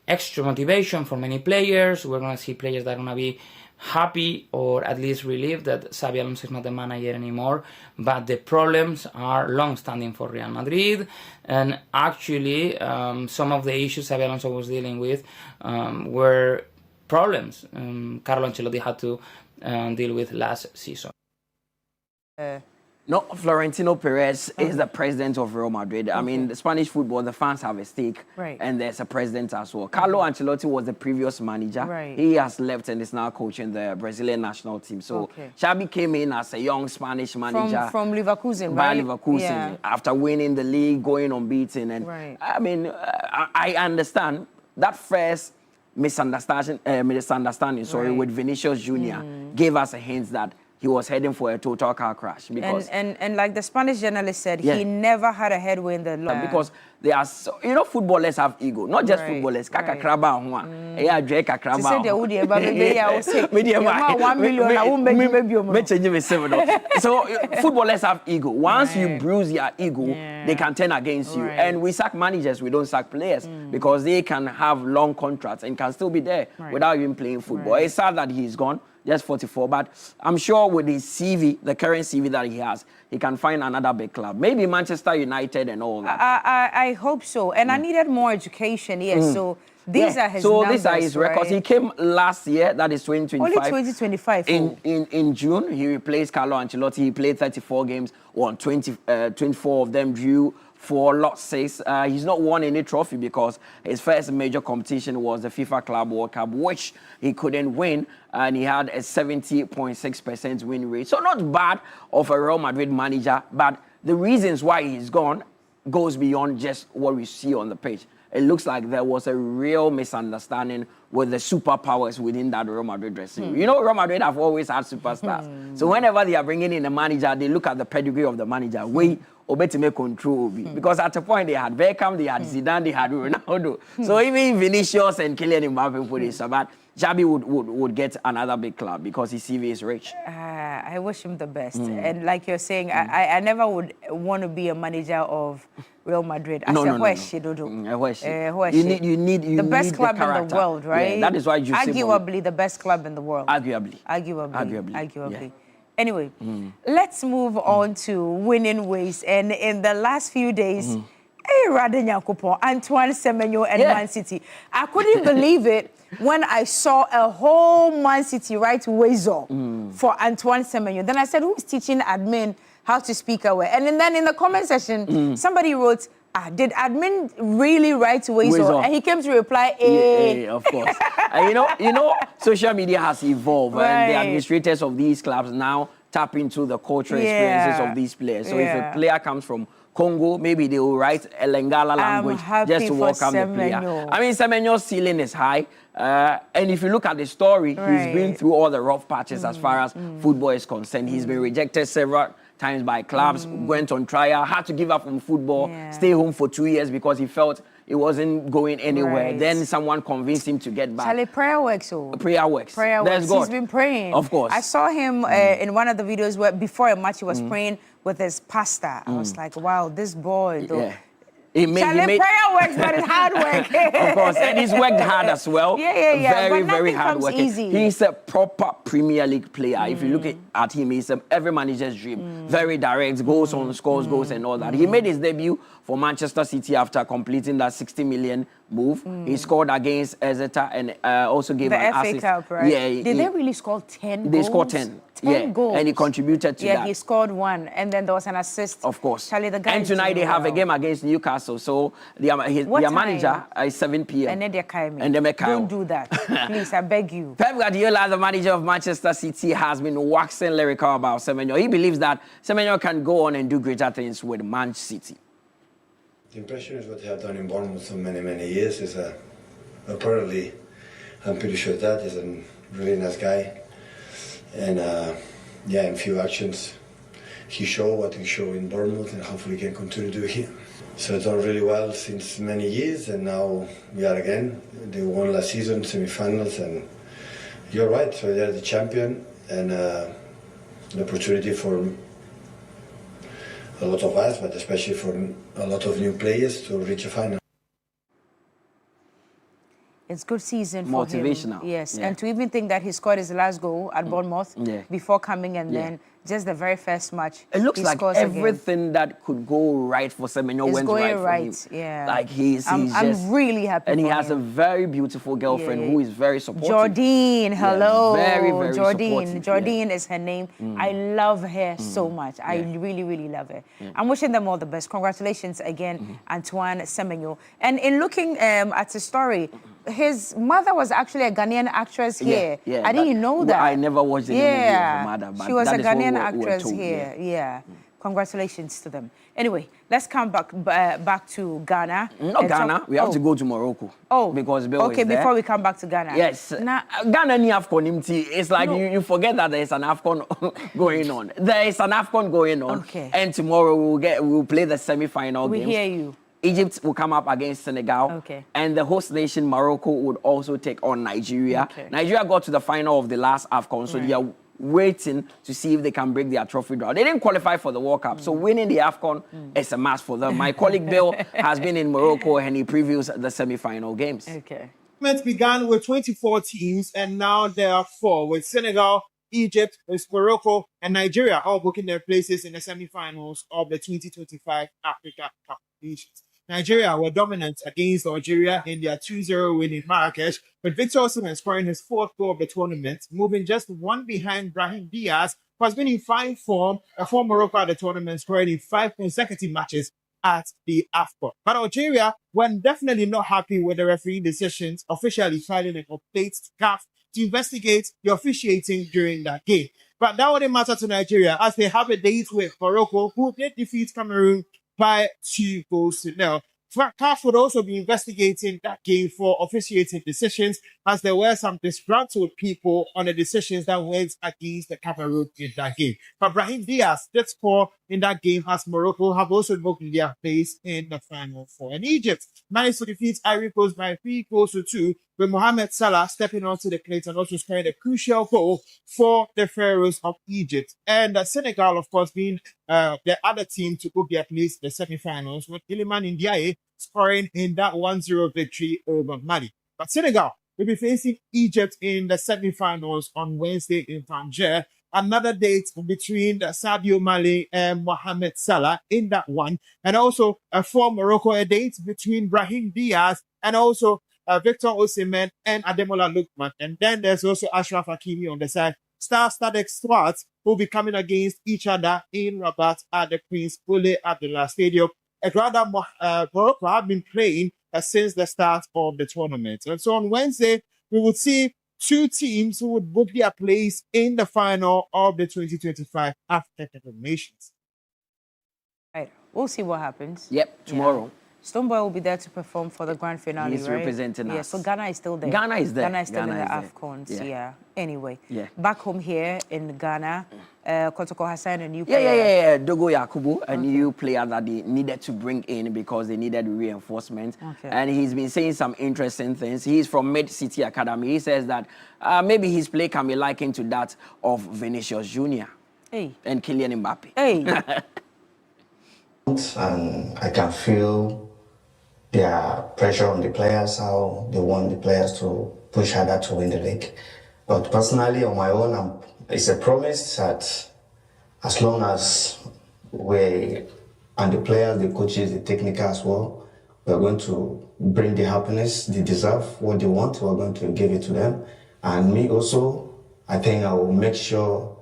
Speaker 8: extra motivation for many players. We're gonna see players that are gonna be happy, or at least relieved, that Xabi Alonso is not the manager anymore. But the problems are long-standing for Real Madrid, and actually some of the issues Xabi Alonso was dealing with were problems Carlo Ancelotti had to deal with last season.
Speaker 7: No, Florentino Perez is the president of Real Madrid. I mean, the Spanish football, the fans have a stake, and there's a president as well. Carlo Ancelotti was the previous manager. He has left and is now coaching the Brazilian national team. So Xabi came in as a young Spanish manager.
Speaker 17: From Leverkusen,
Speaker 7: by
Speaker 17: right?
Speaker 7: Leverkusen, after winning the league, going unbeaten. And I mean, I understand that first misunderstanding, with Vinicius Jr. gave us a hint that he was heading for a total car crash. Because
Speaker 17: and like the Spanish journalist said, he never had a headway in the law.
Speaker 7: Because they are so, you know, footballers have ego, not just footballers. Kaka kraba hua, yeah, Drake kraba.
Speaker 17: Said they would be 1 million.
Speaker 7: So footballers have ego. Once you bruise your ego, they can turn against you. And we sack managers, we don't sack players because they can have long contracts and can still be there without even playing football. It's sad that he's gone. Just 44, but I'm sure with his CV, the current CV that he has, he can find another big club. Maybe Manchester United and all that.
Speaker 17: I hope so. And I needed more education, yes. So these are his numbers,
Speaker 7: these are his records. He came last year, that is 2025.
Speaker 17: Only 2025.
Speaker 7: In June, he replaced Carlo Ancelotti. He played 34 games, won 24 of them, drew 4 losses. He's not won any trophy because his first major competition was the FIFA Club World Cup, which he couldn't win, and he had a 70.6% win rate. So not bad of a Real Madrid manager, but the reasons why he's gone goes beyond just what we see on the pitch. It looks like there was a real misunderstanding with the superpowers within that Real Madrid dressing room. You know, Real Madrid have always had superstars. So whenever they are bringing in a manager, they look at the pedigree of the manager. To make control because at a point they had Beckham, they had Zidane, they had Ronaldo. So even Vinicius and Kylian Mbappe put it, but Xabi would get another big club because his CV is rich.
Speaker 17: I wish him the best. And like you're saying, I never would want to be a manager of Real Madrid.
Speaker 7: No.
Speaker 17: You
Speaker 7: need
Speaker 17: the best club in the world, right?
Speaker 7: Yeah, that is why you
Speaker 17: arguably the best club in the world. Arguably. Anyway, let's move on to winning ways. And in the last few days, Antoine Semenyo and Man City. I couldn't believe it when I saw a whole Man City ways for Antoine Semenyo. Then I said, who's teaching admin how to speak away? And then in the comment section, somebody wrote, did admin really write Weasel? And he came to reply,
Speaker 7: of course. You know, social media has evolved, and the administrators of these clubs now tap into the cultural experiences of these players. So if a player comes from Congo, maybe they will write a Lingala language just to welcome the player. I mean, Semenyo's ceiling is high. And if you look at the story, he's been through all the rough patches as far as football is concerned. He's been rejected several times by clubs, went on trial, had to give up on football, stay home for 2 years because he felt it wasn't going anywhere. Then someone convinced him to get back.
Speaker 17: Charlie, prayer works.
Speaker 7: Prayer works.
Speaker 17: God. He's been praying.
Speaker 7: Of course.
Speaker 17: I saw him in one of the videos where before a match he was praying with his pastor. I was like, wow, this boy, though. Charlie, prayer works, but it's hard work.
Speaker 7: Of course, and he's worked hard as well. Very hard working. He's a proper Premier League player. If you look at him, he's every manager's dream. Very direct, goals on, scores, goals and all that. He made his debut for Manchester City after completing that 60 million move. He scored against Exeter and also gave an assist.
Speaker 17: The FA Cup, right?
Speaker 7: Yeah.
Speaker 17: Did they really score 10 goals?
Speaker 7: They scored 10. 10
Speaker 17: goals.
Speaker 7: And he contributed to that.
Speaker 17: Yeah, he scored 1. And then there was an assist.
Speaker 7: Of course.
Speaker 17: Charlie, the guy
Speaker 7: and tonight they have a game against Newcastle. So their manager is 7 p.m.
Speaker 17: And then they're coming.
Speaker 7: And they're
Speaker 17: Don't do that. Please, I beg you.
Speaker 7: Pep Guardiola, the manager of Manchester City, has been waxing lyrical about Semenyo. He believes that Semenyo can go on and do greater things with Man City.
Speaker 9: The impression is what they have done in Bournemouth for many, many years. Is apparently, I'm pretty sure that is a really nice guy. And in few actions, he showed what he showed in Bournemouth and hopefully can continue to do here. So it's done really well since many years, and now we are again. They won last season, semi-finals, and you're right, so they're the champion, and the opportunity for a lot of us, but especially for a lot of new players to reach a final.
Speaker 17: It's good season for him.
Speaker 7: Motivational.
Speaker 17: Yes, and to even think that he scored his last goal at Bournemouth before coming and then just the very first match.
Speaker 7: It looks
Speaker 17: he
Speaker 7: like
Speaker 17: scores
Speaker 7: everything that could go right for Semenyo went right for him.
Speaker 17: Yeah.
Speaker 7: Like he's
Speaker 17: I'm
Speaker 7: just
Speaker 17: really happy.
Speaker 7: And
Speaker 17: for
Speaker 7: he has
Speaker 17: him.
Speaker 7: a very beautiful girlfriend who is very supportive.
Speaker 17: Jordine, hello.
Speaker 7: Yeah, very, very
Speaker 17: Jordine.
Speaker 7: supportive.
Speaker 17: Jordine is her name. I love her so much. I really, really love her. I'm wishing them all the best. Congratulations again, Antoine Semenyo. And in looking at his story, his mother was actually a Ghanaian actress here. I didn't know that.
Speaker 7: I never watched any movie of her mother, but
Speaker 17: she was
Speaker 7: that
Speaker 17: a
Speaker 7: is what
Speaker 17: Ghanaian
Speaker 7: we're
Speaker 17: actress
Speaker 7: told,
Speaker 17: here. Congratulations to them. Anyway, let's come back to Ghana.
Speaker 7: Not Ghana. We have to go to Morocco. Because Bill is there.
Speaker 17: Before we come back to Ghana.
Speaker 7: Yes. Ghana ni AFCON. It's like you forget that there is an AFCON going on. There is an AFCON going on.
Speaker 17: Okay.
Speaker 7: And tomorrow we'll play the semi-final games.
Speaker 17: We hear you.
Speaker 7: Egypt will come up against Senegal.
Speaker 17: Okay.
Speaker 7: And the host nation, Morocco, would also take on Nigeria.
Speaker 17: Okay.
Speaker 7: Nigeria got to the final of the last AFCON, so they are waiting to see if they can break their trophy draw. They didn't qualify for the World Cup, so winning the AFCON is a must for them. My colleague Bill has been in Morocco and he previews the semi-final games.
Speaker 17: Okay.
Speaker 10: It began with 24 teams and now there are 4 with Senegal, Egypt, Morocco, and Nigeria all booking their places in the semi-finals of the 2025 Africa Cup nations. Nigeria were dominant against Algeria in their 2-0 win in Marrakesh, with Victor Osimhen scoring his 4th goal of the tournament, moving just 1 behind Brahim Diaz, who has been in fine form for Morocco at the tournament, scoring in 5 consecutive matches at the AFCON. But Algeria were definitely not happy with the referee decisions, officially filing a complaint to CAF to investigate the officiating during that game. But that wouldn't matter to Nigeria, as they have a date with Morocco, who did defeat Cameroon by 2-0. CAF would also be investigating that game for officiating decisions, as there were some disgruntled people on the decisions that went against the Cameroon in that game. But Brahim Diaz did score in that game, as Morocco have also booked their place in the Final Four. And Egypt managed to defeat Ivory Coast by 3-2, with Mohamed Salah stepping onto the plate and also scoring a crucial goal for the Pharaohs of Egypt. And Senegal, of course, being the other team to book their place in the semi-finals, with Iliman Ndiaye scoring in that 1-0 victory over Mali. But Senegal will be facing Egypt in the semi-finals on Wednesday in Tangier. Another date between Sadio Mane and Mohamed Salah in that one. And also for Morocco, a date between Brahim Diaz and also Victor Osimhen and Ademola Lookman. And then there's also Ashraf Hakimi on the side. Star-studded squads will be coming against each other in Rabat at the Prince Boule Abdullah Stadium. Morocco have been playing since the start of the tournament. And so on Wednesday, we will see 2 teams who would book their place in the final of the 2025 Africa Cup of Nations.
Speaker 17: Right. We'll see what happens.
Speaker 7: Yep, tomorrow.
Speaker 17: Yeah. Stoneboy will be there to perform for the grand finale,
Speaker 7: He's
Speaker 17: right?
Speaker 7: representing us.
Speaker 17: Yeah, so Ghana is still there.
Speaker 7: Ghana is there.
Speaker 17: Ghana is still in the
Speaker 7: Ghana is
Speaker 17: AFCONs,
Speaker 7: there.
Speaker 17: Anyway,
Speaker 7: Yeah.
Speaker 17: back home here in Ghana, Kotoko has signed a new player.
Speaker 7: Yeah. Dogo Yakubu, a new player that they needed to bring in because they needed reinforcement.
Speaker 17: Okay.
Speaker 7: And he's been saying some interesting things. He's from Mid City Academy. He says that maybe his play can be likened to that of Vinicius Jr. and Kylian Mbappe.
Speaker 11: And I can feel their pressure on the players, how they want the players to push harder to win the league. But personally, on my own, it's a promise that as long as we, and the players, the coaches, the technical as well, we're going to bring the happiness they deserve, what they want, we're going to give it to them. And me also, I think I will make sure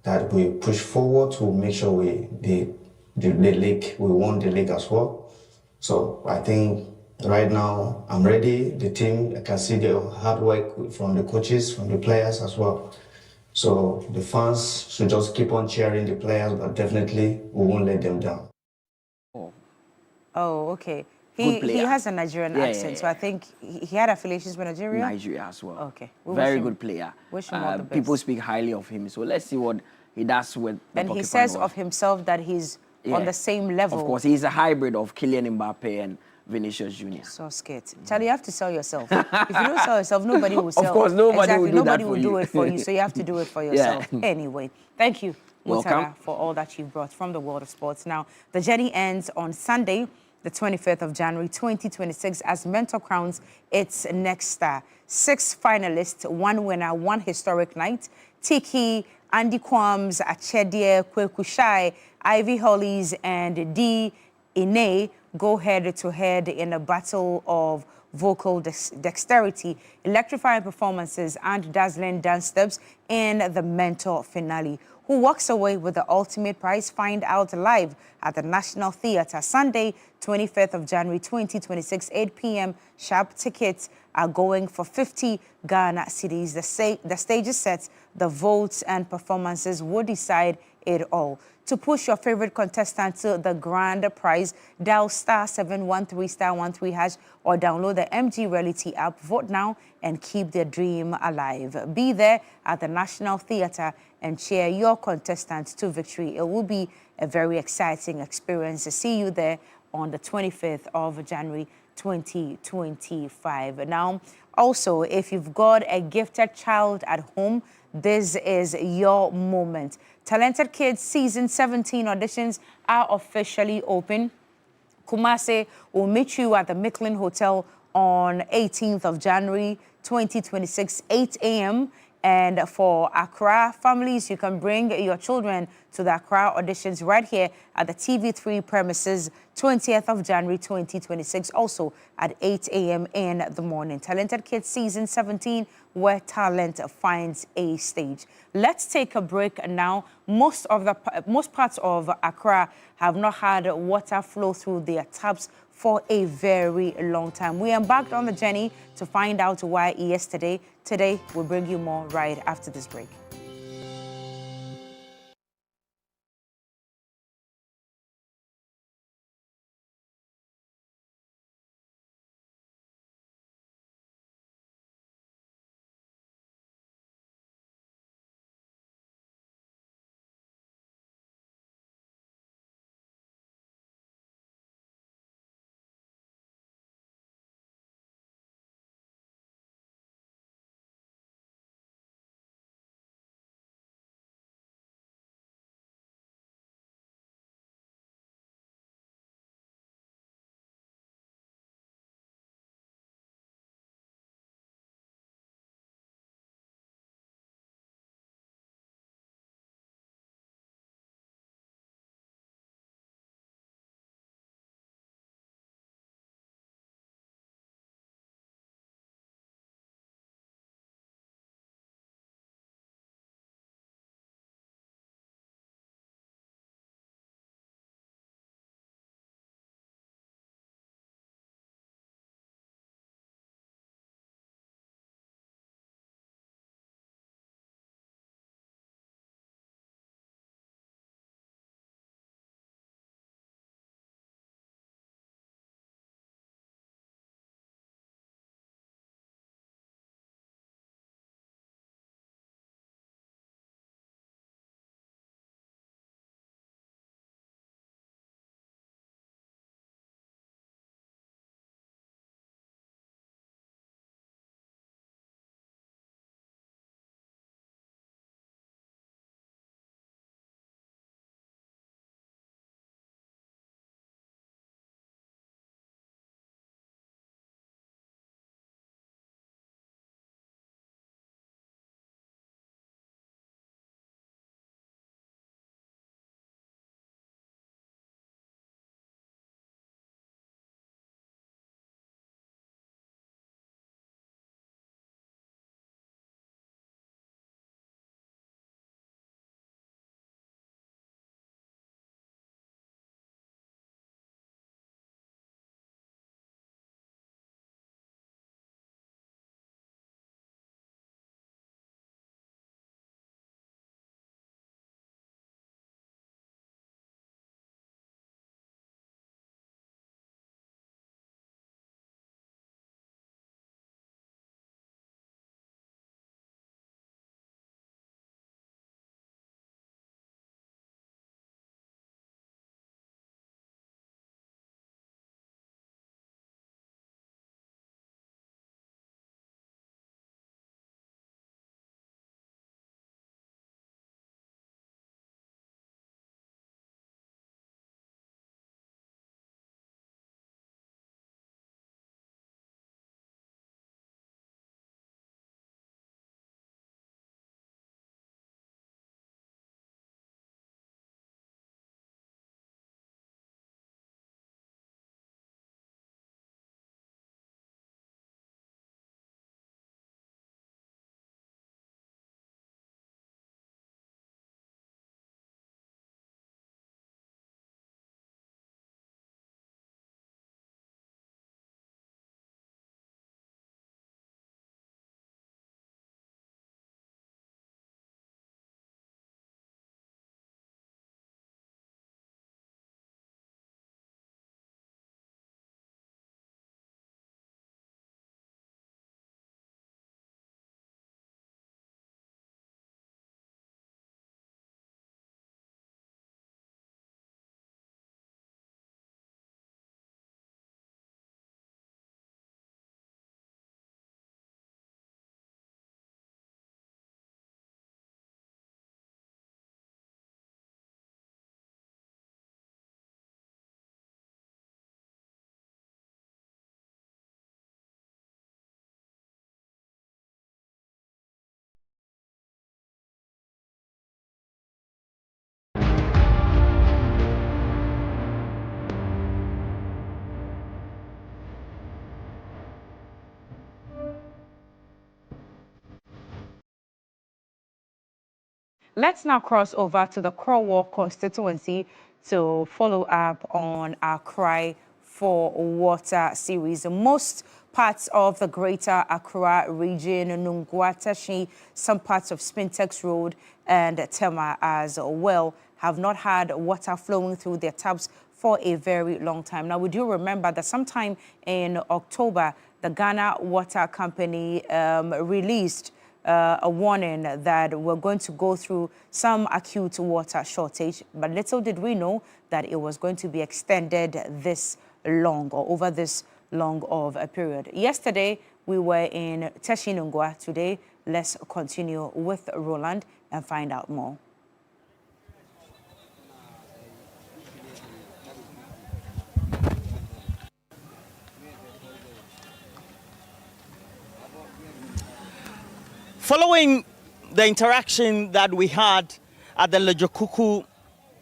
Speaker 11: that we push forward to make sure the league, we won the league as well. So I think right now I'm ready. The team, I can see the hard work from the coaches, from the players as well. So the fans should just keep on cheering the players, but definitely we won't let them down.
Speaker 17: Oh, okay. He has a Nigerian accent, so I think he had affiliations with Nigeria?
Speaker 7: Nigeria as well.
Speaker 17: Okay.
Speaker 7: Very good player.
Speaker 17: Wish him all the best.
Speaker 7: People speak highly of him, so let's see what he does with the
Speaker 17: And he says of himself that he's on the same level.
Speaker 7: Of course, he's a hybrid of Kylian Mbappe and Vinicius Jr.
Speaker 17: So scared. Charlie, you have to sell yourself. If you don't sell yourself, nobody will sell.
Speaker 7: Of course, nobody will do that for you.
Speaker 17: do it for you, so you have to do it for yourself.
Speaker 7: Yeah.
Speaker 17: Anyway, thank you,
Speaker 7: Welcome.
Speaker 17: Mutara, for all that you've brought from the world of sports. Now, the journey ends on Sunday, the 25th of January, 2026, as Mentor crowns its next star. 6 finalists, 1 winner, 1 historic night. Tiki Andy Kwams, Achedie, Kwekushai, Ivy Hollies, and D. Ine go head-to-head in a battle of vocal dexterity, electrifying performances, and dazzling dance steps in the Mentor finale. Who walks away with the ultimate prize? Find out live at the National Theatre Sunday, 25th of January 2026, 8 p.m. Sharp tickets are going for 50 Ghana cedis. The stage is set, the votes and performances will decide it all. To push your favorite contestant to the grand prize, dial *713*13# or download the MG Reality app. Vote now and keep the dream alive. Be there at the National Theatre and cheer your contestant to victory. It will be a very exciting experience. See you there on the 25th of January 2025. Now, also, if you've got a gifted child at home, this is your moment. Talented Kids Season 17 auditions are officially open. Kumase will meet you at the Micklin Hotel on 18th of January 2026, 8 a.m. And for Accra families, you can bring your children to the Accra auditions right here at the TV3 premises, 20th of January 2026, also at 8 a.m. in the morning. Talented Kids Season 17, where talent finds a stage. Let's take a break now. Most parts of Accra have not had water flow through their taps for a very long time. We embarked on the journey to find out why yesterday. Today, we'll bring you more right after this break. Let's now cross over to the Crowell constituency to follow up on our Cry for Water series. Most parts of the greater Accra region, Nungua, Teshi, some parts of Spintex Road and Tema as well have not had water flowing through their taps for a very long time. Now, we do remember that sometime in October, the Ghana Water Company released a warning that we're going to go through some acute water shortage, but little did we know that it was going to be extended this long or over this long of a period. Yesterday, we were in Teshinungwa. Today, let's continue with Roland and find out more.
Speaker 18: Following the interaction that we had at the Lejokuku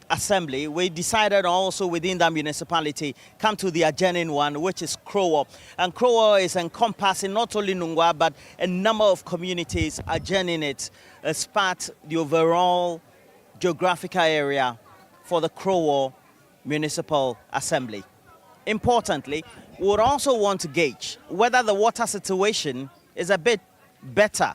Speaker 18: Assembly, we decided also within that municipality come to the adjoining one, which is Crowell. And Crowell is encompassing not only Nungwa, but a number of communities adjoining it as part of the overall geographical area for the Crowell Municipal Assembly. Importantly, we would also want to gauge whether the water situation is a bit better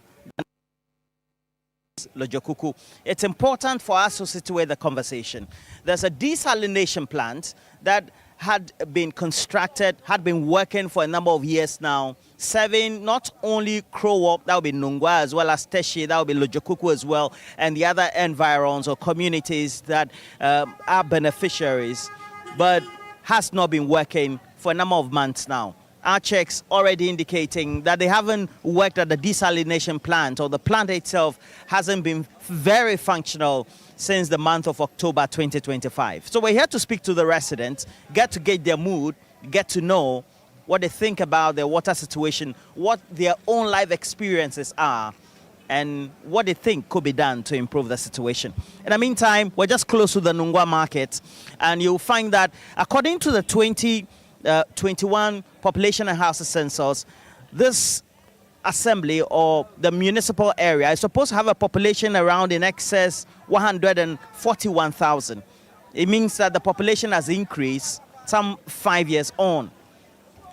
Speaker 18: Lojokuku. It's important for us to situate the conversation. There's a desalination plant that had been constructed, had been working for a number of years now, serving not only Crowell, that would be Nungwa, as well as Teshi, that would be Lojokuku as well, and the other environs or communities that are beneficiaries, but has not been working for a number of months now. Our checks already indicating that they haven't worked at the desalination plant, or the plant itself hasn't been very functional since the month of October 2025. So we're here to speak to the residents, get to gauge their mood, get to know what they think about their water situation, what their own life experiences are, and what they think could be done to improve the situation. In the meantime, we're just close to the Nungwa market, and you'll find that according to the 2021 population and houses census, this assembly or the municipal area is supposed to have a population around in excess 141,000. It means that the population has increased some 5 years on.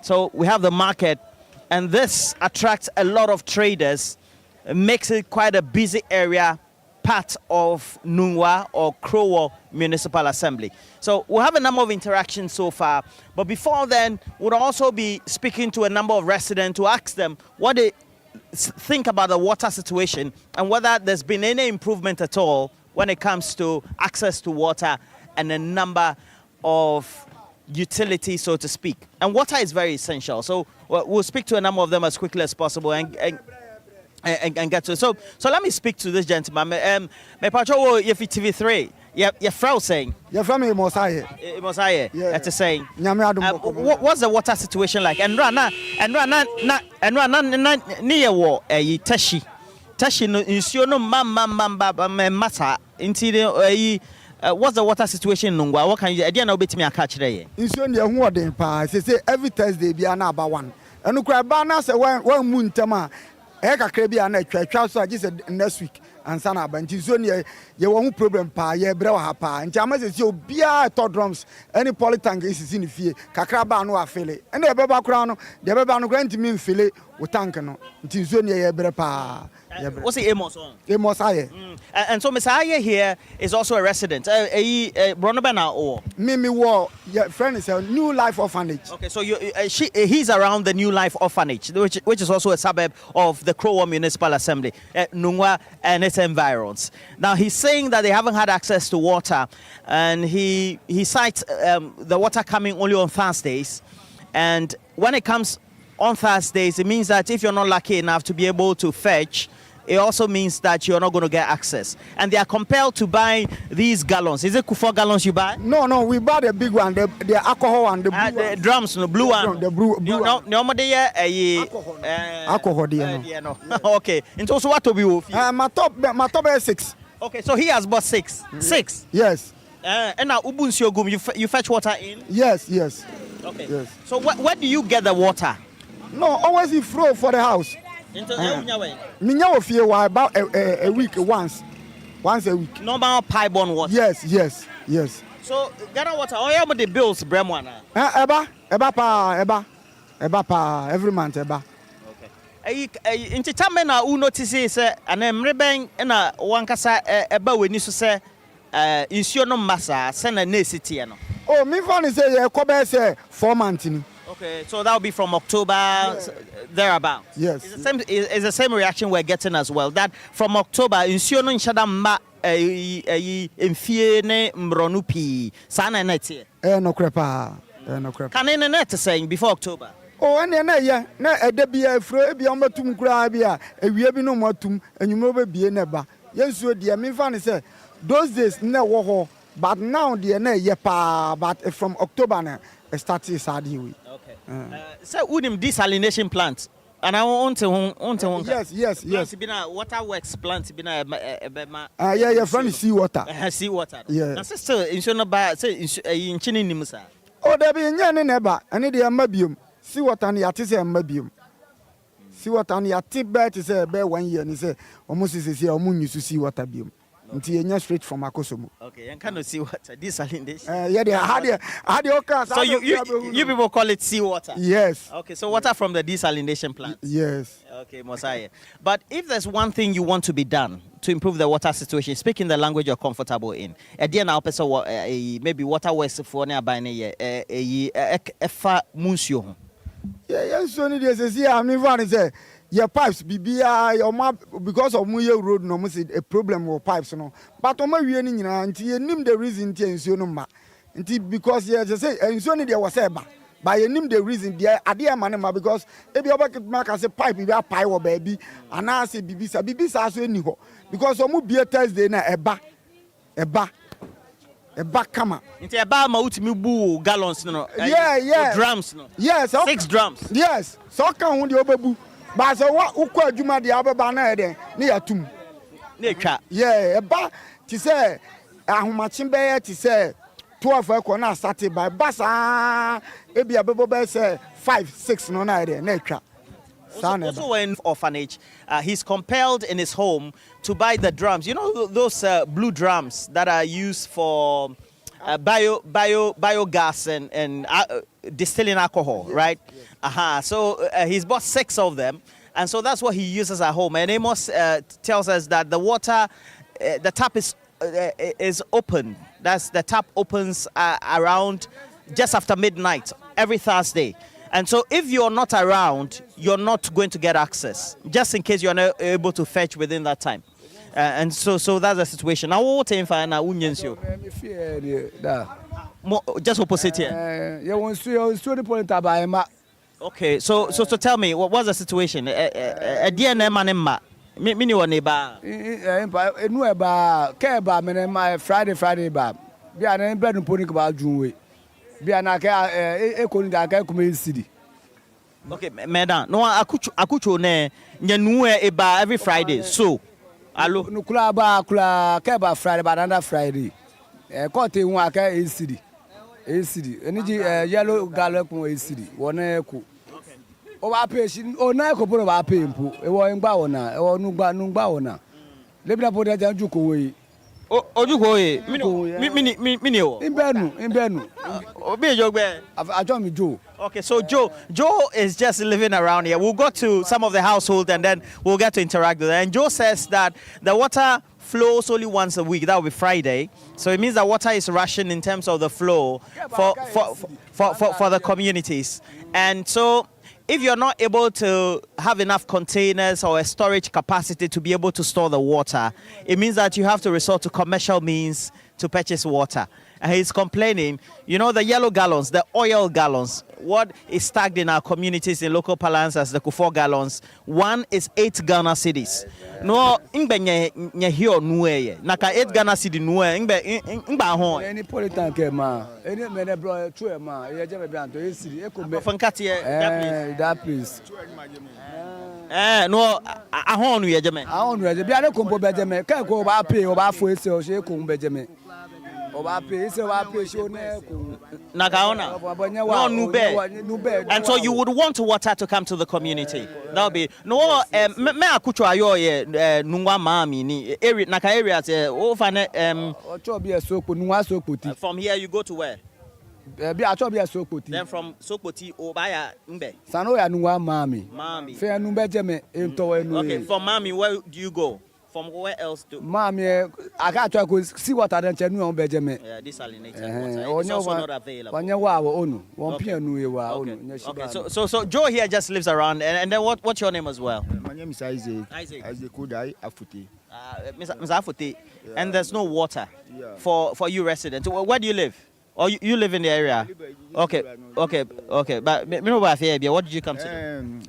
Speaker 18: So we have the market, and this attracts a lot of traders, makes it quite a busy area, part of Nungwa or Crowell Municipal Assembly. So we'll have a number of interactions so far, but before then, we'll also be speaking to a number of residents to ask them what they think about the water situation and whether there's been any improvement at all when it comes to access to water and a number of utilities, so to speak. And water is very essential. So we'll speak to a number of them as quickly as possible and get to it. So let me speak to this gentleman. My patron, you're TV3. Your Frau saying.
Speaker 12: Your family Mosiah.
Speaker 18: Mosiah. That's saying. What's the water situation like? And run near war. Tashi no insuno massa into what's the water situation in Nungwa? What can you do? Now, bet me a catch there.
Speaker 12: Insuno who are them pa? Say every Thursday be an about one. And look at Banas one moon tema. Eka krebi ana twatwa so agi said next week ansa na abanti so ne ye wo problem pa ye bre wa pa nti amase se obia to drums any polytank is in fie kakra ba no afele and e beba kura no de beba no grant me mfele wo tank no nti so ne ye bre pa.
Speaker 18: What's the Amos on?
Speaker 12: Amos Aye.
Speaker 18: And so Mr. Aye here is also a resident. Bronobena or
Speaker 12: Mimi War, your friend is a New Life Orphanage.
Speaker 18: Okay, so he's around the New Life Orphanage, which is also a suburb of the Crowell Municipal Assembly, Nungwa and its environs. Now he's saying that they haven't had access to water, and he cites the water coming only on Thursdays, and when it comes on Thursdays, it means that if you're not lucky enough to be able to fetch, it also means that you're not going to get access. And they are compelled to buy these gallons. Is it 4 gallons you buy?
Speaker 12: No, we buy the big one, the alcohol one, the blue
Speaker 18: the drums, the blue one.
Speaker 12: The blue one.
Speaker 18: Normally,
Speaker 12: alcohol.
Speaker 18: Okay. And so what to be with?
Speaker 12: My top is 6.
Speaker 18: Okay, so he has bought 6. 6?
Speaker 12: Yes.
Speaker 18: And now, Ubunsiogum, you fetch water in?
Speaker 12: Yes.
Speaker 18: Okay.
Speaker 12: Yes.
Speaker 18: So where do you get the water?
Speaker 12: No, always you throw for the house. Minya of here about a week once. once a week.
Speaker 1: Normal pipe-borne water?
Speaker 12: Yes.
Speaker 1: So, Ghana Water, how much the bills, Bremwana?
Speaker 12: Eba pa, every month, eba.
Speaker 1: In Titamen, who notices an emreben and a wankasa eba when you say, insurno massa, send a necessity.
Speaker 12: Oh, me funny say, Kobe say 4 months.
Speaker 1: Okay, so that will be from October thereabout.
Speaker 12: Yes.
Speaker 1: It's the same reaction we're getting as well. That from October, insurno inshada ma emfie mronupi sana neti.
Speaker 12: No crepa.
Speaker 1: Can any net saying before October?
Speaker 12: Oh, and then na edebia fro ebia omatum kura bia ewie bi no matum enyumo be bie neba. Yensuo dia me fa ne say those days na wo ho, but now the na ye pa, but from October na start sad we.
Speaker 1: Okay. So unim desalination plant. And I want to
Speaker 12: Yes.
Speaker 1: Bina water works plant bina
Speaker 12: yeah, from sea water.
Speaker 1: Sea water.
Speaker 12: Yeah.
Speaker 1: Na still insurance ba say in chini nimusa.
Speaker 12: Oh, there be nyane neba, ani de amabium. Sea water ni ati say amabium. Sea water ni ati be to say be 1 year ni say almost is say omu nyusu sea water bium. Nti enya straight from Akosomo.
Speaker 1: Okay, and cannot see water. Desalination.
Speaker 12: So
Speaker 1: you people call it sea water?
Speaker 12: Yes.
Speaker 1: Okay, so water from the desalination plant?
Speaker 12: Yes.
Speaker 1: Okay, Mosiah. But if there's one thing you want to be done to improve the water situation, speaking the language you're comfortable in, maybe water works for nearby efa munsio.
Speaker 12: Yeah, so ni dey say I mean van say your pipes bibia your map because of muye road no mo say a problem with pipes no, but o ma wie ni nyina nti enim the reason nti ensuo no ma nti because yeah say ensuo ni dey was eba by enim the reason there ade e ma ma because e bi obak ma ka say pipe bi apai wo baabi ana say bibisa so eni ho because o mu bie Thursday na eba kama.
Speaker 1: Inti eba ma utimi bu gallons no.
Speaker 12: Yeah.
Speaker 1: Drums no.
Speaker 12: Yes.
Speaker 1: 6 drums.
Speaker 12: Yes. So kan hu de obebu. But so what ukwa adwuma de abeba na eden ne yatum.
Speaker 1: Na etwa.
Speaker 12: Yeah, eba ti say ahomachim be ti say 12 ekọ na start by basa e bia bebo be say 5 6 no na eden na etwa.
Speaker 1: Also in orphanage, he's compelled in his home to buy the drums. You know those blue drums that are used for biogas and distilling alcohol, right? Yes. So he's bought 6 of them, and so that's what he uses at home. And Amos tells us that the water, the tap is open. The tap opens around just after midnight every Thursday. And so if you're not around, you're not going to get access, just in case you're not able to fetch within that time. And so that's the situation. Now, what in find now? Just opposite here. Okay, so tell me, what's the situation?
Speaker 6: Okay,
Speaker 1: madam, no akucho ne nyanue eba every Friday. So, allo
Speaker 6: nukula ba kula keba Friday ba another Friday. Kote hu aka ACD. Eniji yellow gallon kun ACD. Wona eku. O ba pay shi o na eku bo ba pay mpo. E wo ngba wona, e wo nugba wona. Lebina bo de janju ko we.
Speaker 1: Ojukoye, mini o.
Speaker 6: Imbenu.
Speaker 1: Obi Jogbe.
Speaker 6: Ajomi Joe.
Speaker 1: Okay, so Joe is just living around here. We'll go to some of the household and then we'll get to interact with her. And Joe says that the water flows only once a week. That will be Friday. So it means that water is rationed in terms of the flow for the communities. And so if you're not able to have enough containers or a storage capacity to be able to store the water, it means that you have to resort to commercial means to purchase water. And he's complaining, you know, the yellow gallons, the oil gallons, what is tagged in our communities in local parlance as the Kufor gallons, one is 8 Ghana cedis. No, ingbe nye hiyo nueye. Naka 8 Ghana cedi nueye, ingbe ahon.
Speaker 6: Any politan ke ma, any mene bro chue ma, ye jeme bianto ye cedi, e ko be.
Speaker 1: Fankati
Speaker 6: that place.
Speaker 1: No, ahon nu ye jeme.
Speaker 6: Ahon nu ye jeme. Biane ko bo be jeme. Ka ko ba pay o ba fo ese o se ko be jeme.
Speaker 18: Nakaona. No, Nube. And so you would want water to come to the community. That would be no. Me akucho ayo ye nungwa mami ni area naka areas from here you go to where? Then from Sokpoti Obaya Mbe.
Speaker 6: Sanoya nungwa mami.
Speaker 18: Mami.
Speaker 6: Fe numbe jeme into enu.
Speaker 18: Okay, from Mami where do you go? From where else to?
Speaker 6: Mami, I got to go see what I don't know on Benjamin.
Speaker 18: Yeah, desalinated water. It's also not available. Okay, so Joe here just lives around, and then what's your name as well?
Speaker 4: My name is Isaac. Isaac Kudai Afuti.
Speaker 18: Mr. Afuti, and there's no water for you residents. Where do you live? Or you live in the area? Okay. But what did you come to do?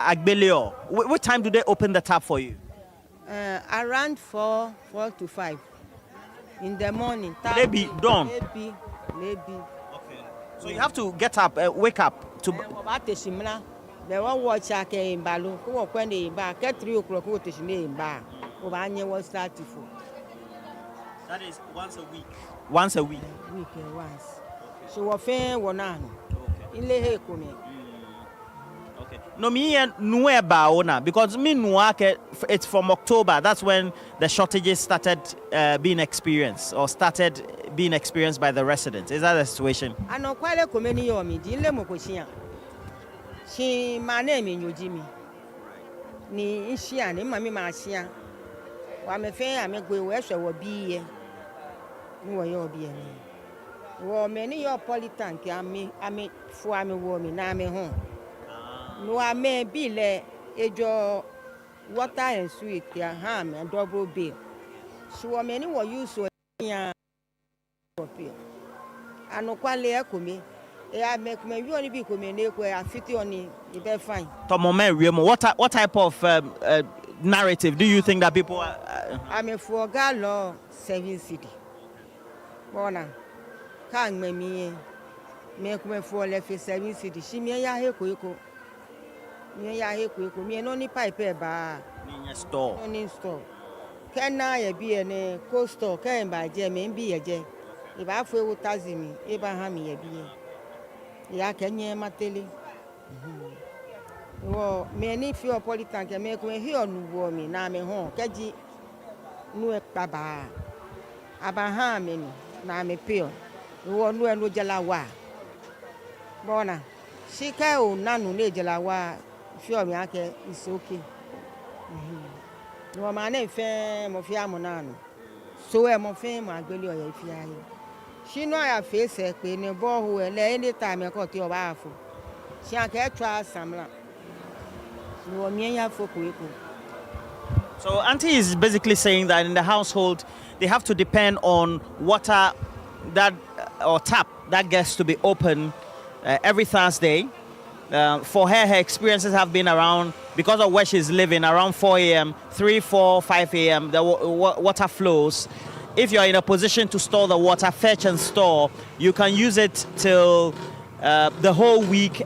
Speaker 18: Agbelio, what time do they open the tap for you?
Speaker 13: Around 4 to 5 in the morning.
Speaker 18: Maybe dawn.
Speaker 13: Maybe.
Speaker 18: Okay. So you have to get up, wake up to.
Speaker 13: They won't watch a game balloon. Who are when they back at 3 o'clock? Who is name bar? Obanya was starting for.
Speaker 18: That is once a week. Once a week.
Speaker 13: Once. So a fair one on. In Lehekumi.
Speaker 18: Okay. No, me and Nueba owner because me Nuake it's from October. That's when the shortages started being experienced or started being experienced by the residents. Is that the situation?
Speaker 13: I know quite a community or me. Dile Mokosia. She my name in Jimmy. Ni Ishia, ni Mammy Marcia. I'm a fair, I'm a good West will be here. No, you'll be any. Well, many your polytank, I mean, for I'm a woman, I'm a home. No, I may be le ejo water and sweet, their ham and double bill. So many were used to a I know quite late me. I make me only be coming where I fit on the bed fine.
Speaker 18: What type of narrative do you think that people are?
Speaker 13: I'm a for Gallo 7 city. Bona can't make me for left 7 city. She may ya heko. Me ya heko. Me no ni pipe bar.
Speaker 18: Store.
Speaker 13: No store. Can I be a coast store? Can buy Jemmy and be a jay. If I feel what Tazimi, Abraham, ye be. Ya can ye mateli. Well, many few polytank can make me hear no woman, na me home, Kaji no baba. Abraham, na me peel. You won't know no jalawa. Bona, she can't none no jalawa. Sure, me, it's okay. No man, fame of Yamonano. So I'm a fame, I believe if you are. She know I face a queen, a boy who will any time I got your baffle. She can't try some.
Speaker 18: So Auntie is basically saying that in the household they have to depend on water that or tap that gets to be open every Thursday. For her experiences have been around, because of where she's living, around 4 a.m., 3, 4, 5 a.m. the water flows. If you're in a position to store the water, fetch and store, you can use it till the whole week,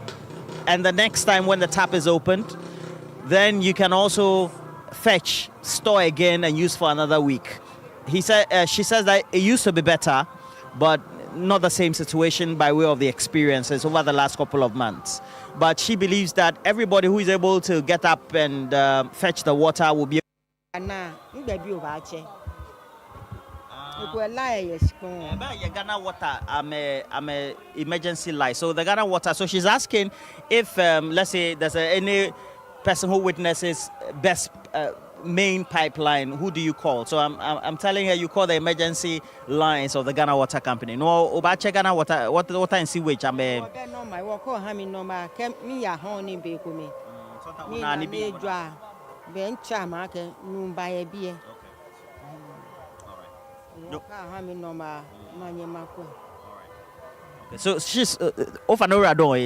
Speaker 18: and the next time when the tap is opened, then you can also fetch, store again, and use for another week. She says that it used to be better, but not the same situation by way of the experiences over the last couple of months. But she believes that everybody who is able to get up and fetch the water will be. Ghana water, I'm a emergency light. So the Ghana water. So she's asking if, let's say, there's any person who witnesses best main pipeline. Who do you call? So I'm telling her you call the emergency lines of the Ghana Water Company. No, Obache Ghana Water, water and sewage. I'm a. So she's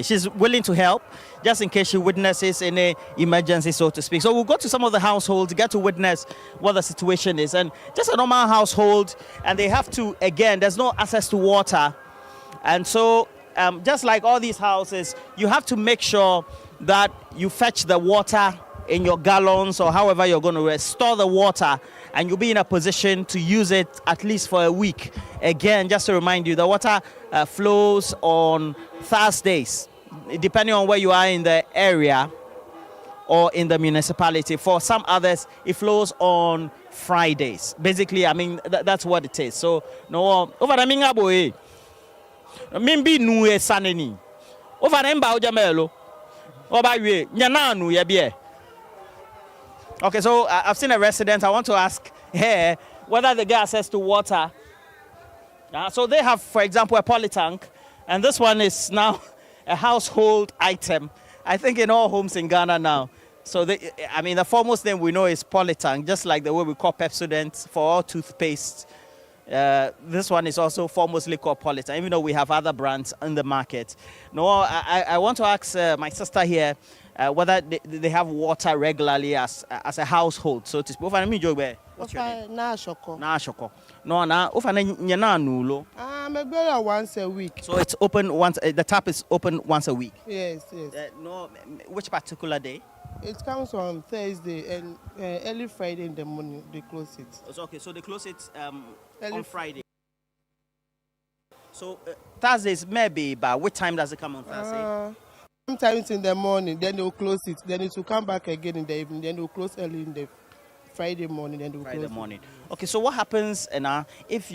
Speaker 18: she's willing to help just in case she witnesses any emergency, so to speak. So we'll go to some of the households, get to witness what the situation is. And just a normal household, and they have to, again, there's no access to water. And so just like all these houses, you have to make sure that you fetch the water in your gallons or however you're going to store the water, and you'll be in a position to use it at least for a week. Again, just to remind you, the water flows on Thursdays, depending on where you are in the area or in the municipality. For some others, it flows on Fridays. Basically, I mean, that's what it is. So, no, over the minga boy, mimbi nuwe saneni. Over the mba ojamelo. Oba we, nyananu yebie. Okay, so I've seen a resident. I want to ask her whether they get access to water. So they have, for example, a poly tank, and this one is now a household item, I think, in all homes in Ghana now. So, I mean, the foremost thing we know is Polytank, just like the way we call Pepsodent for all toothpaste. This one is also foremostly called Polytank, even though we have other brands in the market. No, I want to ask my sister here whether they have water regularly as a household, so to speak. What's your name? Nashoko. No,
Speaker 3: maybe once a week.
Speaker 18: So it's open once. The tap is open once a week.
Speaker 3: Yes.
Speaker 18: No, which particular day?
Speaker 3: It comes on Thursday and early Friday in the morning they close it.
Speaker 18: Okay, so they close it on Friday. So Thursdays maybe, but what time does it come on Thursday?
Speaker 3: Sometimes in the morning, then they'll close it. Then it will come back again in the evening. Then they'll close early in the Friday morning. Then they'll
Speaker 18: Friday morning. Okay, so what happens if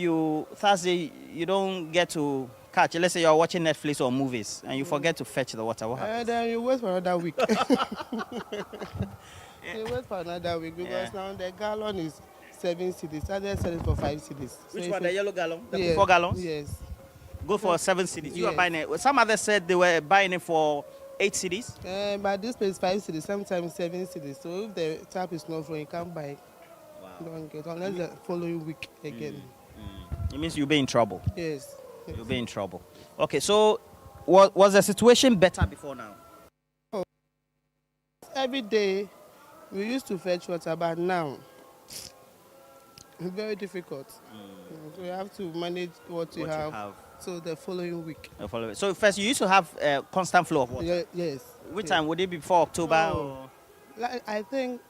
Speaker 18: Thursday you don't get to catch? Let's say you're watching Netflix or movies and you forget to fetch the water. What happens?
Speaker 3: Then you wait for another week. You wait for another week because now the gallon is 7 cedis. Others sell it for 5 cedis.
Speaker 18: Which one? The yellow gallon? The 4 gallons?
Speaker 3: Yes.
Speaker 18: Go for 7 cedis. You are buying it. Some others said they were buying it for 8 cedis.
Speaker 3: But this place 5 cedis, sometimes 7 cedis. So if the tap is not flowing, you can't buy it. Don't get unless the following week again.
Speaker 18: It means you'll be in trouble.
Speaker 3: Yes.
Speaker 18: You'll be in trouble. Okay, so was the situation better before now?
Speaker 3: Every day we used to fetch water, but now it's very difficult. So you have to manage what you have. So the following week.
Speaker 18: So first, you used to have a constant flow of water.
Speaker 3: Yes.
Speaker 18: Which time would it be before October? Or?
Speaker 3: I think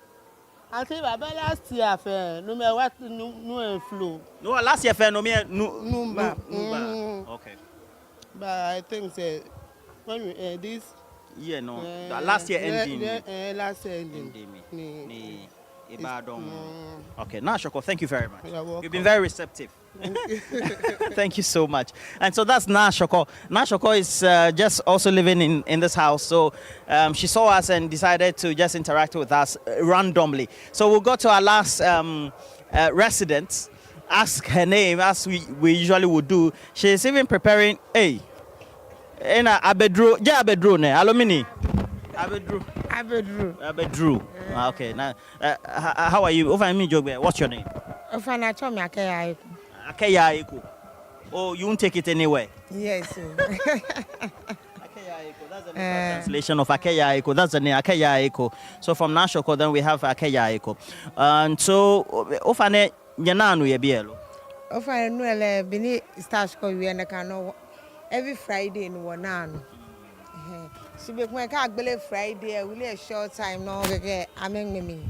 Speaker 3: about last year, no matter what, no flow.
Speaker 18: No, last year, no. Okay.
Speaker 3: But I think when this.
Speaker 18: Yeah, no. Last year ending.
Speaker 3: Last year ending.
Speaker 18: Okay, Nashoko, thank you very much. You've been very receptive. Thank you so much. And so that's Nashoko. Nashoko is just also living in this house. So she saw us and decided to just interact with us randomly. So we'll go to our last resident, ask her name as we usually would do. She's even preparing, Abedru, ne, alumini. Abedru. Okay. Now, how are you? What's your name? Akeyaiko. Oh, you won't take it anywhere.
Speaker 13: Yes.
Speaker 18: That's the translation of Akeyaiko. That's the name, Akeyaiko. So from Nashoko, then we have Akeyaiko. And so, Ofane Yananu Yebielo.
Speaker 13: Ofane Nuele Bini Stashko Vienna every Friday in Wanano. She make my car believe Friday, really a short time, no, among me.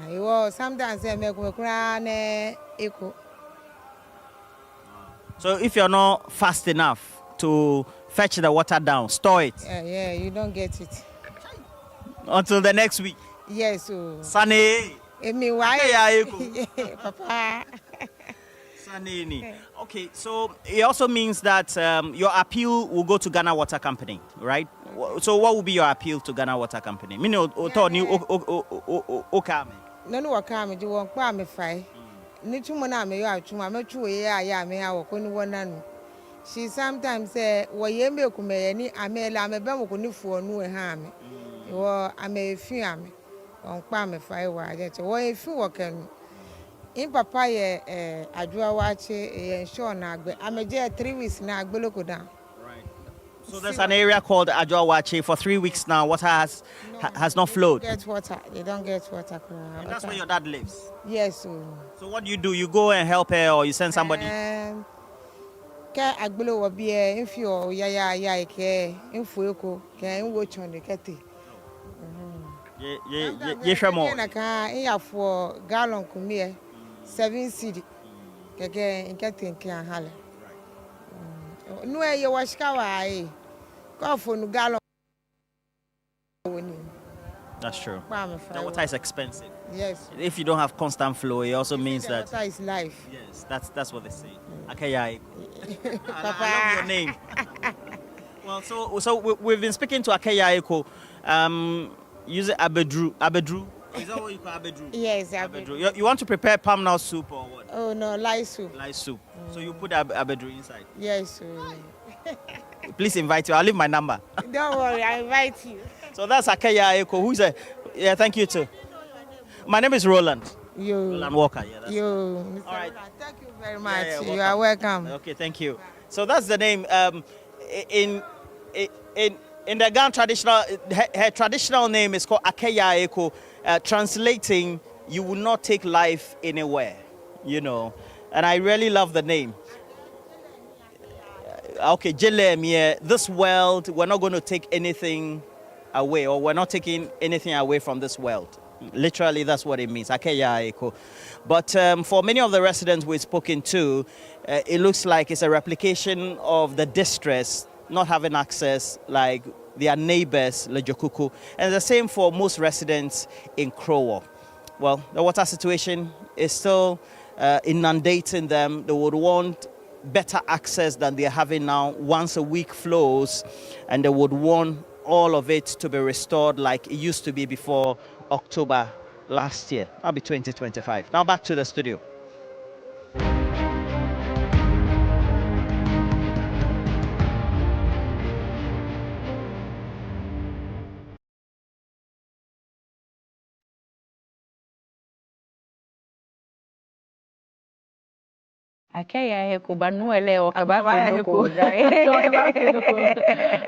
Speaker 13: It was sometimes I make me cry, echo.
Speaker 18: So if you're not fast enough to fetch the water down, store it.
Speaker 13: Yeah, you don't get it.
Speaker 18: Until the next week.
Speaker 13: Yes.
Speaker 18: Sunny.
Speaker 13: Why? Papa.
Speaker 18: Okay, so it also means that your appeal will go to Ghana Water Company, right? So what will be your appeal to Ghana Water Company? Okame.
Speaker 13: No, Okame, you won't buy me fry. Nitumana me ya chuma me chuwe ya me ya wokoni wonanu. She sometimes say wo ye me kume ni amela me be mo koni fu onu e ha me. Wo ame fi ame. On pa me fry wa je wo e fi wo kan. In papa ye adua wache ye show na agbe. Ame je 3 weeks na agbe loko down.
Speaker 18: So there's an area called Ajoawache. For 3 weeks now, water has not flowed.
Speaker 13: They don't get water.
Speaker 18: And that's where your dad lives?
Speaker 13: Yes.
Speaker 18: So what do? You go and help her or you send somebody?
Speaker 13: If you Yeah, for gallon kumie 7 cedi. Keke inketinki ahale. No ye washka wa go for no gallon.
Speaker 18: That's true.
Speaker 13: The
Speaker 18: The water is expensive.
Speaker 13: Yes.
Speaker 18: If you don't have constant flow, it also means that
Speaker 13: water is life.
Speaker 18: Yes, that's what they say. Akaya.
Speaker 13: Papa.
Speaker 18: I love your name. Well, so we've been speaking to Akaya Eko. Use Abedru. Abedru. Is that what you call Abedru?
Speaker 13: Yes,
Speaker 18: Abedru. You want to prepare palm nut soup or what?
Speaker 13: Oh no, lice soup.
Speaker 18: Lice soup. So you put Abedru inside.
Speaker 13: Yes.
Speaker 18: Please invite you. I'll leave my number.
Speaker 13: Don't worry, I invite you.
Speaker 18: So that's Akaya Eko. Who's a? Yeah, thank you too. My name is Roland. Roland Walker. Yeah, that's
Speaker 13: Mr.
Speaker 18: All right.
Speaker 13: Roland, thank you very much.
Speaker 18: Yeah,
Speaker 13: You are welcome.
Speaker 18: Okay, thank you. So that's the name. In the Ghana traditional, her traditional name is called Akeya Eko. Translating, you will not take life anywhere, you know. And I really love the name. Okay, Jelem, yeah, this world, we're not going to take anything away, or we're not taking anything away from this world. Literally, that's what it means, Akeya Eko. But for many of the residents we've spoken to, it looks like it's a replication of the distress, not having access like their neighbors, Lejokuku. And the same for most residents in Krowo. Well, the water situation is still inundating them. They would want better access than they're having now, once a week flows, and they would want all of it to be restored like it used to be before October last year. That'll be 2025. Now back to the studio.
Speaker 17: Akaya Heko, but no ele o kaba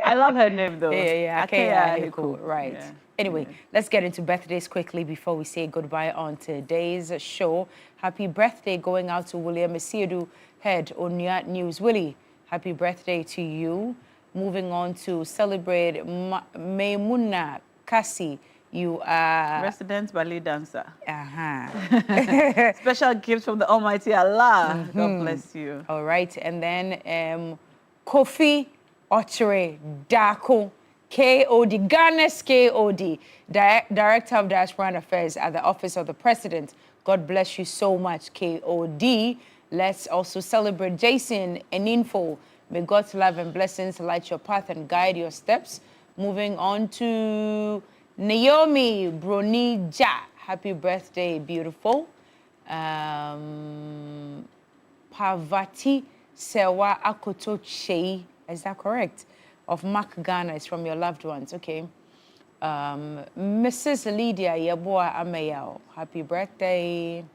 Speaker 1: I love her name though.
Speaker 17: Yeah, Akaya Heko, right.
Speaker 1: Yeah.
Speaker 17: Anyway, let's get into birthdays quickly before we say goodbye on today's show. Happy birthday going out to William Mesiedu, head Onya News. Willie, happy birthday to you. Moving on to celebrate Maimuna Kasi. You are
Speaker 1: resident ballet dancer.
Speaker 17: Uh-huh.
Speaker 1: Special gift from the Almighty Allah. God bless you.
Speaker 17: All right, and then Kofi Ochere Dako, KOD, Ghana's KOD, Director of Diaspora and Affairs at the Office of the President. God bless you so much, KOD. Let's also celebrate Jason and Info. May God's love and blessings light your path and guide your steps. Moving on to Naomi Bronija. Happy birthday, beautiful. Pavati Sewa Akoto Chei. Is that correct? Of Mark Ghana is from your loved ones. Okay. Mrs. Lydia Yeboa Ameyao. Happy birthday.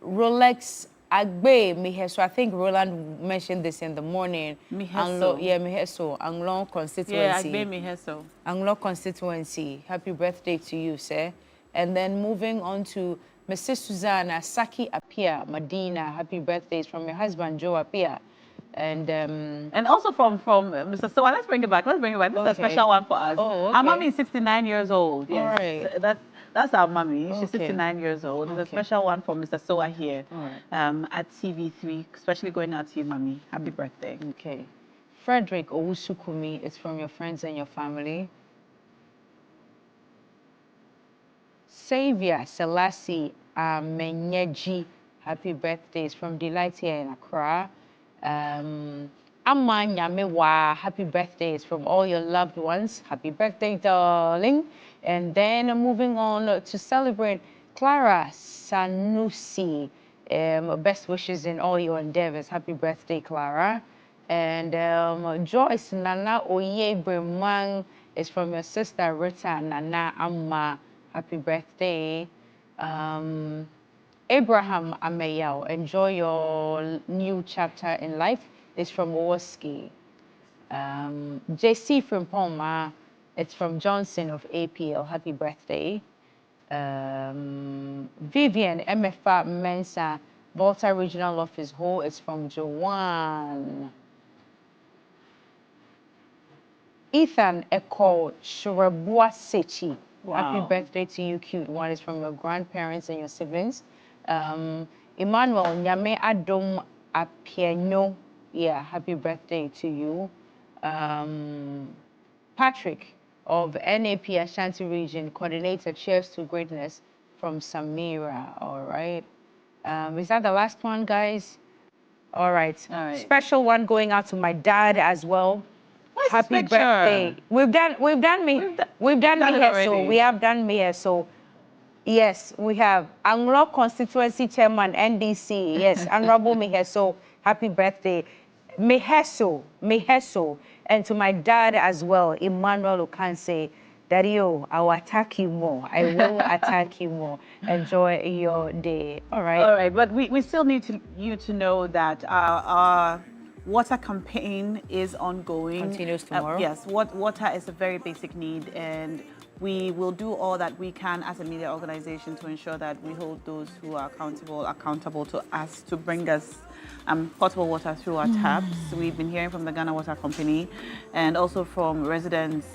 Speaker 17: Rolex Agbe Miheso. I think Roland mentioned this in the morning.
Speaker 1: Miheso.
Speaker 17: Miheso. Anglon constituency.
Speaker 1: Yeah, Agbe Miheso.
Speaker 17: Anglon constituency. Happy birthday to you, sir. And then moving on to Mrs. Susanna Saki Apia Medina. Happy birthdays from your husband Joe Apia. And
Speaker 1: also from Mr. Soa. Let's bring it back. This is a special one for us.
Speaker 17: Oh, okay.
Speaker 1: Our mommy is 69 years old. Yes.
Speaker 17: All right.
Speaker 1: That's our mommy. She's
Speaker 17: Okay.
Speaker 1: 69 years old. It's
Speaker 17: Okay.
Speaker 1: a special one for Mr. Soa here
Speaker 17: All
Speaker 1: at TV3, especially going out to you, mommy. Happy birthday.
Speaker 17: Okay. Frederick Owusukumi is from your friends and your family. Savior Selassie Amenyeji. Happy birthdays from Delight here in Accra. Amma Nyamewa, happy birthdays from all your loved ones. Happy birthday, darling. And then moving on to celebrate Clara Sanusi. Best wishes in all your endeavors. Happy birthday, Clara. And Joyce Nana Oyebremang is from your sister Rita Nana Amma. Happy birthday. Abraham Ameyao, enjoy your new chapter in life. It's from Woski. JC from Poma, it's from Johnson of APL. Happy birthday. Vivian MFA Mensa, Volta Regional Office Ho, it's from Joanne. Ethan Eko Shurabua Sechi.
Speaker 1: Wow.
Speaker 17: Happy birthday to you, cute one. Is from your grandparents and your siblings. Emmanuel Nyame Adom Apieno. Yeah, happy birthday to you. Patrick of NAP Ashanti Region, coordinator, cheers to greatness from Samira. All right. Is that the last one, guys? All right.
Speaker 1: All right.
Speaker 17: Special one going out to my dad as well.
Speaker 1: What's
Speaker 17: Happy
Speaker 1: this picture?
Speaker 17: birthday. We've done me here, so we have done me here, so yes, we have Anglo Constituency Chairman NDC. Yes, Honorable Miheso. Happy birthday. Miheso, and to my dad as well, Emmanuel Okanse. Daddy-o, I will attack you more. I will attack you more. Enjoy your day. All right.
Speaker 1: All right, but we still need you to know that our water campaign is ongoing.
Speaker 17: Continues tomorrow.
Speaker 1: Yes, water is a very basic need, and we will do all that we can as a media organization to ensure that we hold those who are accountable to us to bring us potable water through our taps. We've been hearing from the Ghana Water Company and also from residents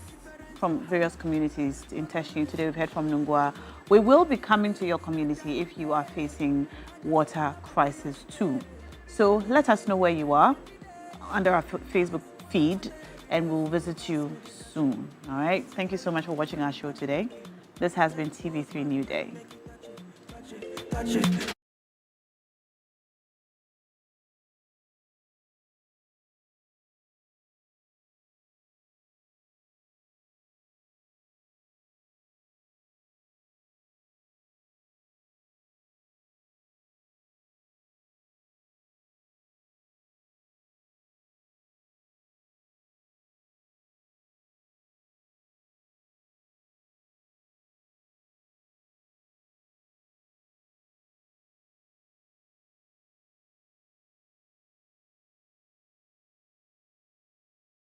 Speaker 1: from various communities in Teshi. Today we've heard from Nungwa. We will be coming to your community if you are facing water crisis too. So let us know where you are under our Facebook feed, and we'll visit you soon. All right. Thank you so much for watching our show today. This has been TV3 Newday.